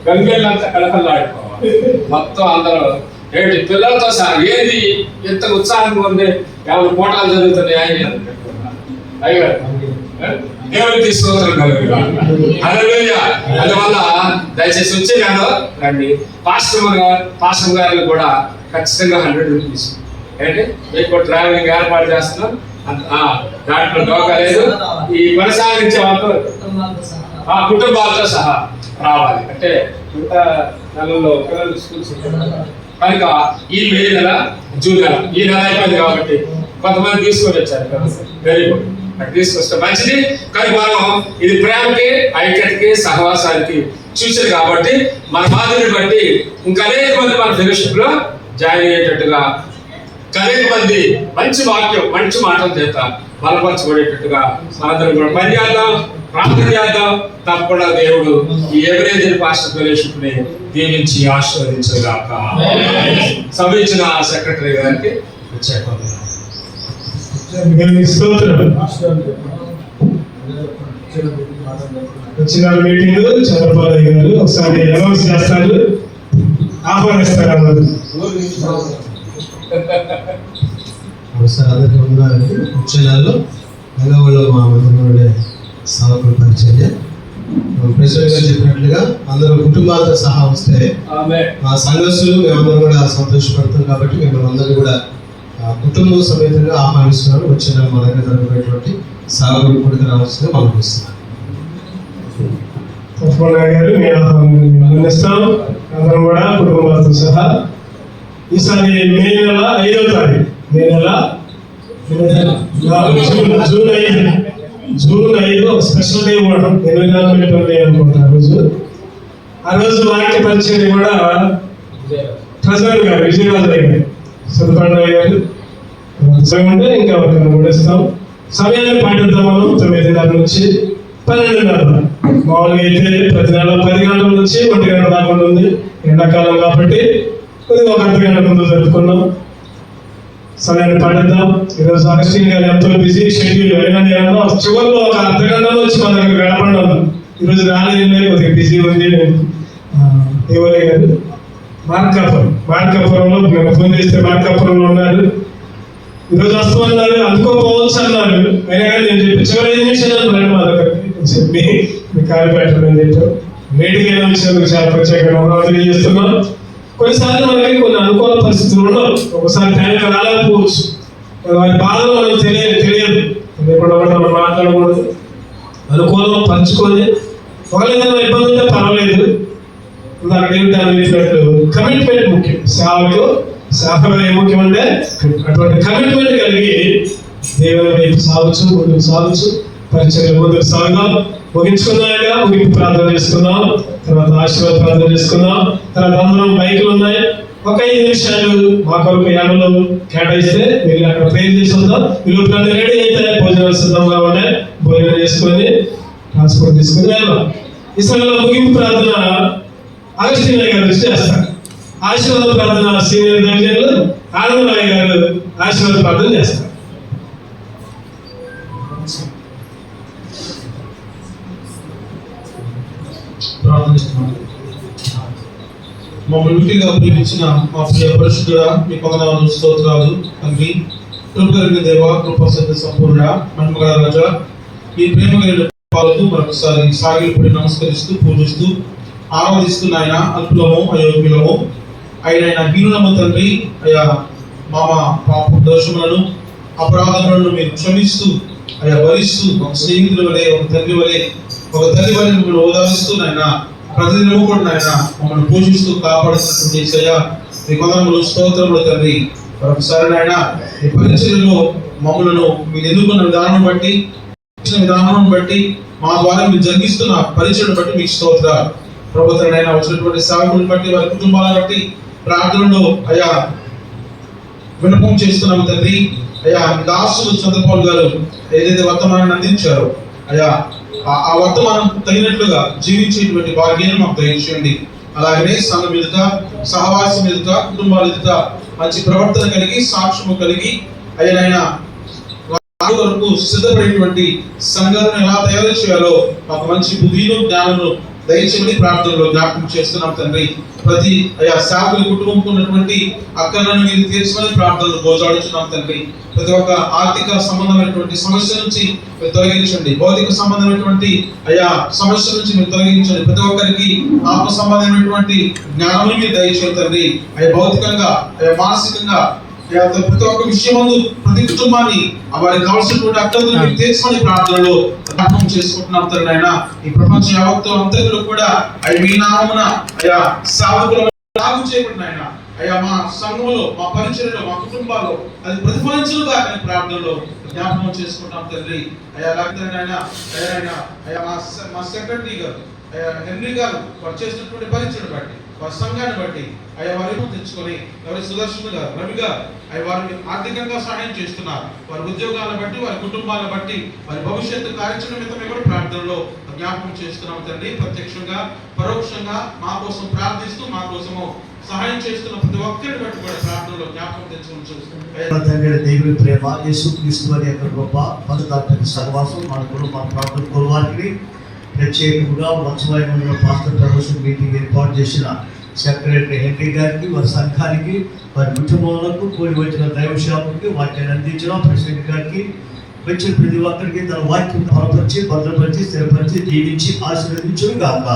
గంగెళ్ళంతా కలకల్లాడిపోవాలి. మొత్తం అందరూ ఏంటి పిల్లలతో సహా ఏది ఎంత ఉత్సాహంగా ఉంది, ఎవరి పోటాలు జరుగుతున్నాయి ఆయన అయ్యారు. దేవునికి స్తోత్రం కలుగుగా. హల్లెలూయా. అందువల్ల దయచేసి వచ్చే నెలలో రండి. పాస్టర్ గారికి కూడా ఖచ్చితంగా 100 రూపీస్ ఏంటి మీకు ట్రావెలింగ్ ఏర్పాటు చేస్తున్నాం. దాంట్లో డోకా లేదు. ఈ కొనసాగించే వాళ్ళతో కుటుంబాలతో సహా రావాలి. అంటే మిగతా నెలల్లో పిల్లలు స్కూల్స్ కనుక ఈ మే నెల, జూన్ నెల, ఈ నెల అయిపోయింది కాబట్టి కొంతమంది తీసుకొని వచ్చారు. వెరీ గుడ్, అటు తీసుకొస్తే మంచిది. కానీ మనం ఇది ప్రేమకి, ఐక్యతకి, సహవాసానికి చూసారు కాబట్టి మన మాదిరిని బట్టి ఇంకా అనేక మంది మన ఫెలోషిప్ లో జాయిన్ అయ్యేటట్టుగా, అనేక మంది మంచి వాక్యం, మంచి మాటలు చేత బలపరచబడేటట్టుగా మనందరం కూడా పని చేద్దాం, ప్రార్థన చేద్దాం. తప్పకుండా దేవుడు ఈ ఎవరేజర్ పాస్టర్ ఫెలోషిప్ ని దీవించి ఆశీర్వదించగాక. సభించిన సెక్రటరీ గారికి వచ్చిన మీటింగ్ చంద్రబాబు గారు ఒకసారి అనౌన్స్ చేస్తారు, ఆహ్వానిస్తారు అన్నారు. అందరికీ ఉన్నారండి. వచ్చే నెలలో నెలవాళ్ళు మా మందిరంలో సేవకుల పరిచర్య ప్రెసిడెంట్ గారు చెప్పినట్లుగా అందరూ కుటుంబాలతో సహా వస్తే మా సంఘస్థులు మేమందరం కూడా సంతోషపడతాం. కాబట్టి మిమ్మల్ని అందరూ కూడా కుటుంబ సమేతంగా ఆహ్వానిస్తున్నాను. వచ్చే నెల మా దగ్గర జరుగుతున్నటువంటి సేవకులు కూడా రావాల్సిందిగా పంపిస్తున్నాను. తప్పకుండా గారు మీ ఆహ్వానిస్తాం. అందరం కూడా కుటుంబాలతో సహా ఈసారి మే నెల 5వ తారీఖు, మే నెల జూన్ 5 స్పెషల్ డే కూడా 24 డే అనుకుంటా. ఆ రోజు వాక్య పరిచయం కూడా ట్రెజరర్ గారు విజయరాజు గారు, సుబ్రహ్మణ్య గారు ఉంటే ఇంకా కూడా ఇస్తాం. సమయాన్ని పాటిద్దాం. మనం 9:30 నుంచి 12:30. మామూలుగా అయితే ప్రతి నెల 10 గంటల నుంచి 1 గంట దాకా ఉంటుంది. ఎండాకాలం కాబట్టి కొద్దిగా 1 అర్ధగంట ముందు జరుపుకున్నాం. సమయాన్ని పాటిద్దాం. ఈరోజు అగస్టిన్ గారు ఎంతో బిజీ షెడ్యూల్ అయినా నేను చివరిలో 1 అర్ధగంటలో వచ్చి మన దగ్గర గడపడం. ఈరోజు రాలేదు, కొద్దిగా బిజీ ఉంది. దేవరయ్య గారు మార్కాపురంలో మేము ఫోన్ చేస్తే మార్కాపురంలో ఉన్నారు. ఈరోజు వస్తామన్నారు, అనుకోపోవచ్చు అన్నారు. అయినా కానీ నేను చెప్పి చివరి 5 నిమిషాలు రండి మా దగ్గరికి చెప్పి మీ కాలు పెట్టమని చెప్పారు. వేడికి అయిన విషయాలకు చాలా ప్రత్యేకంగా తెలియజేస్తున్నాం. కొన్నిసార్లు మనకి కొన్ని అనుకూల పరిస్థితులు ఉండవు, ఒకసారి టైంకి రాలేకపోవచ్చు. వారి బాధలు మనకు తెలియదు తెలియకుండా మనం మాట్లాడకూడదు. అనుకూలంగా పంచుకొని ఒకవేళ ఏదైనా ఇబ్బంది ఉంటే పర్వాలేదు. దానికి ఏమిటన్నట్లు కమిట్మెంట్ ముఖ్యం. సేవలో ఏం ముఖ్యం అంటే అటువంటి కమిట్మెంట్ కలిగి దేవుని వైపు సాగచ్చు, ముందుకు సాగచ్చు, పరిచయం ముందుకు సాగుదాం. ముగించుకున్నాక ముగింపు ప్రార్థన చేసుకుందాం, తర్వాత ఆశీర్వాద ప్రార్థన చేసుకుందాం. తర్వాత అందరం బైకులు ఉన్నాయి, ఒక 5 నిమిషాలు మా కొరకు యామలో కేటాయిస్తే వెళ్ళి అక్కడ ప్రేర్ చేసి వద్దాం. వీళ్ళు రెడీ అయితే భోజనాలు సిద్ధంగా ఉన్నాయి, భోజనం చేసుకొని ట్రాన్స్పోర్ట్ తీసుకుని వెళ్దాం. ఈ సమయంలో ముగింపు ప్రార్థన అగస్టిన్ గారు చేస్తారు. ఆశీర్వాద ప్రార్థన సీనియర్ దైవజనులు ఆనందరాయ గారు ఆశీర్వాద ప్రార్థన చేస్తారు. ప్రార్థిస్తున్నాను. మమ్మల్ని విడిగా ప్రేమించిన మా ప్రియ పరిశుద్ధుడా, మీ వందనాలు, స్తోత్రాలు తండ్రి. కృప కలిగిన దేవా, కృపా సత్య సంపూర్ణ మహిమగల రాజా, ఈ ప్రేమ కలిగిన పాలతో మరొకసారి సాగిలపడి నమస్కరిస్తూ పూజిస్తూ ఆరాధిస్తూ నాయన అల్పులము అయోగ్యులము అయిన హీనులము తండ్రి. అయా మామ పాప దోషములను అపరాధములను మీరు క్షమిస్తూ అయా భరిస్తూ ఒక స్నేహితుల వలె, ఒక తండ్రి వలె, ఒక తల్లి వలె మిమ్మల్ని ఓదారుస్తూ నాయన ప్రతిదినము కూడా నాయన మమ్మల్ని పోషిస్తూ కాపాడుతున్నటువంటి యేసయ్యా మీ వందనములు, స్తోత్రములు తండ్రి. మరొకసారి నాయన ఈ పరిచర్యలో మమ్మలను మీరు ఎదుర్కొన్న విధానం బట్టి, విధానం బట్టి, మా ద్వారా మీరు జరిగిస్తున్న పరిచయను బట్టి మీకు స్తోత్రాలు. ప్రభుత్వం అయినా వచ్చినటువంటి సేవకులను బట్టి, వారి కుటుంబాలను బట్టి ప్రార్థనలో అయా విన్నపం చేస్తున్నాము తండ్రి. అయా దాసులు చంద్రపాల్ గారు ఏదైతే వర్తమానాన్ని అందించారో అయా ఆ వర్తమానం తగినట్లుగా జీవించేటువంటి భాగ్యాన్ని మాకు దయచేయండి. అలాగనే సంఘం ఎదుట, సహవాసం ఎదుట, కుటుంబాల ఎదుట మంచి ప్రవర్తన కలిగి, సాక్ష్యము కలిగి అయ్యనైనా వరకు సిద్ధపడేటువంటి సంఘాలను ఎలా తయారు చేయాలో మాకు మంచి బుద్ధిను, జ్ఞానము దయచేసి ప్రార్థనలో జ్ఞాపకం చేస్తున్నాం తండ్రి. ప్రతి అయా సేవకుల కుటుంబంకు ఉన్నటువంటి అక్కలను మీరు తీర్చమని ప్రార్థనలు గోజాడుచున్నాం తండ్రి. ప్రతి ఒక్క ఆర్థిక సంబంధమైనటువంటి సమస్య నుంచి మీరు తొలగించండి, భౌతిక సంబంధమైనటువంటి అయా సమస్య నుంచి మీరు తొలగించండి. ప్రతి ఒక్కరికి ఆత్మ సంబంధమైనటువంటి జ్ఞానం మీరు దయచేయండి తండ్రి. అయ్యా భౌతికంగా, అయ్యా మానసికంగా, ప్రతి ఒక్క విషయమందు ప్రతి కుటుంబాన్ని వారికి కావాల్సినటువంటి అక్కలను మీరు తీర్చమని ప్రార్థనలో జ్ఞాపకం చేసుకుంటున్నాం తండ్రి. అయినా ఈ ప్రపంచ యావత్తు అంతకులు కూడా అయ్యా మీ నామమున అయ్యా సేవకులను లాగు చేయబడిన ఆయన అయ్యా మా సంఘంలో, మా పరిచర్యలో, మా కుటుంబాల్లో అది ప్రతిఫలించుగా ప్రార్థనలో జ్ఞాపకం చేసుకుంటాం తండ్రి. అయ్యా అలాగే అయ్యా మా సెక్రటరీ గారు హెన్రీ గారు వారు చేసినటువంటి పరిచయం బట్టి, వారి సంఘాన్ని బట్టి అయ్యా వారి తెచ్చుకొని ఎవరి సుదర్శన్ గారు, రవి గారు అయ్యా వారిని ఆర్థికంగా సహాయం చేస్తున్నారు. వారి ఉద్యోగాలను బట్టి, వారి కుటుంబాలను బట్టి, వారి భవిష్యత్తు కార్యక్రమం కూడా ప్రార్థనలో జ్ఞాపకం చేస్తున్నాం తండ్రి. ప్రత్యక్షంగా, పరోక్షంగా మా కోసం ప్రార్థిస్తూ, మా కోసము సహాయం చేస్తున్న ప్రతి ఒక్కరిని బట్టి కూడా ప్రార్థనలో జ్ఞాపకం తెచ్చుకొని చూస్తున్నాం. దేవుని ప్రేమ, యేసుక్రీస్తు వారి యొక్క గొప్ప పరిశుద్ధాత్మ సహవాసం మనకు మన ప్రార్థన కొలవారికి ప్రత్యేకంగా వత్సవాయంలో పాస్టర్ ప్రమోషన్ మీటింగ్ ఏర్పాటు చేసిన సెక్రటరీ హెన్రీ గారికి, వారి సంఘానికి, వారి కుటుంబాలకు, కూడి వచ్చిన దైవ సేవకుడికి, వాక్యాన్ని అందించిన ప్రెసిడెంట్ గారికి, వచ్చిన ప్రతి ఒక్కరికి తన వాక్యం బలపరిచి, భద్రపరిచి, స్థిరపరిచి, దీవించి ఆశీర్వదించును గాక.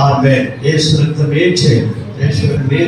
ఆమేన్. యేసు రక్తమే చేయండి.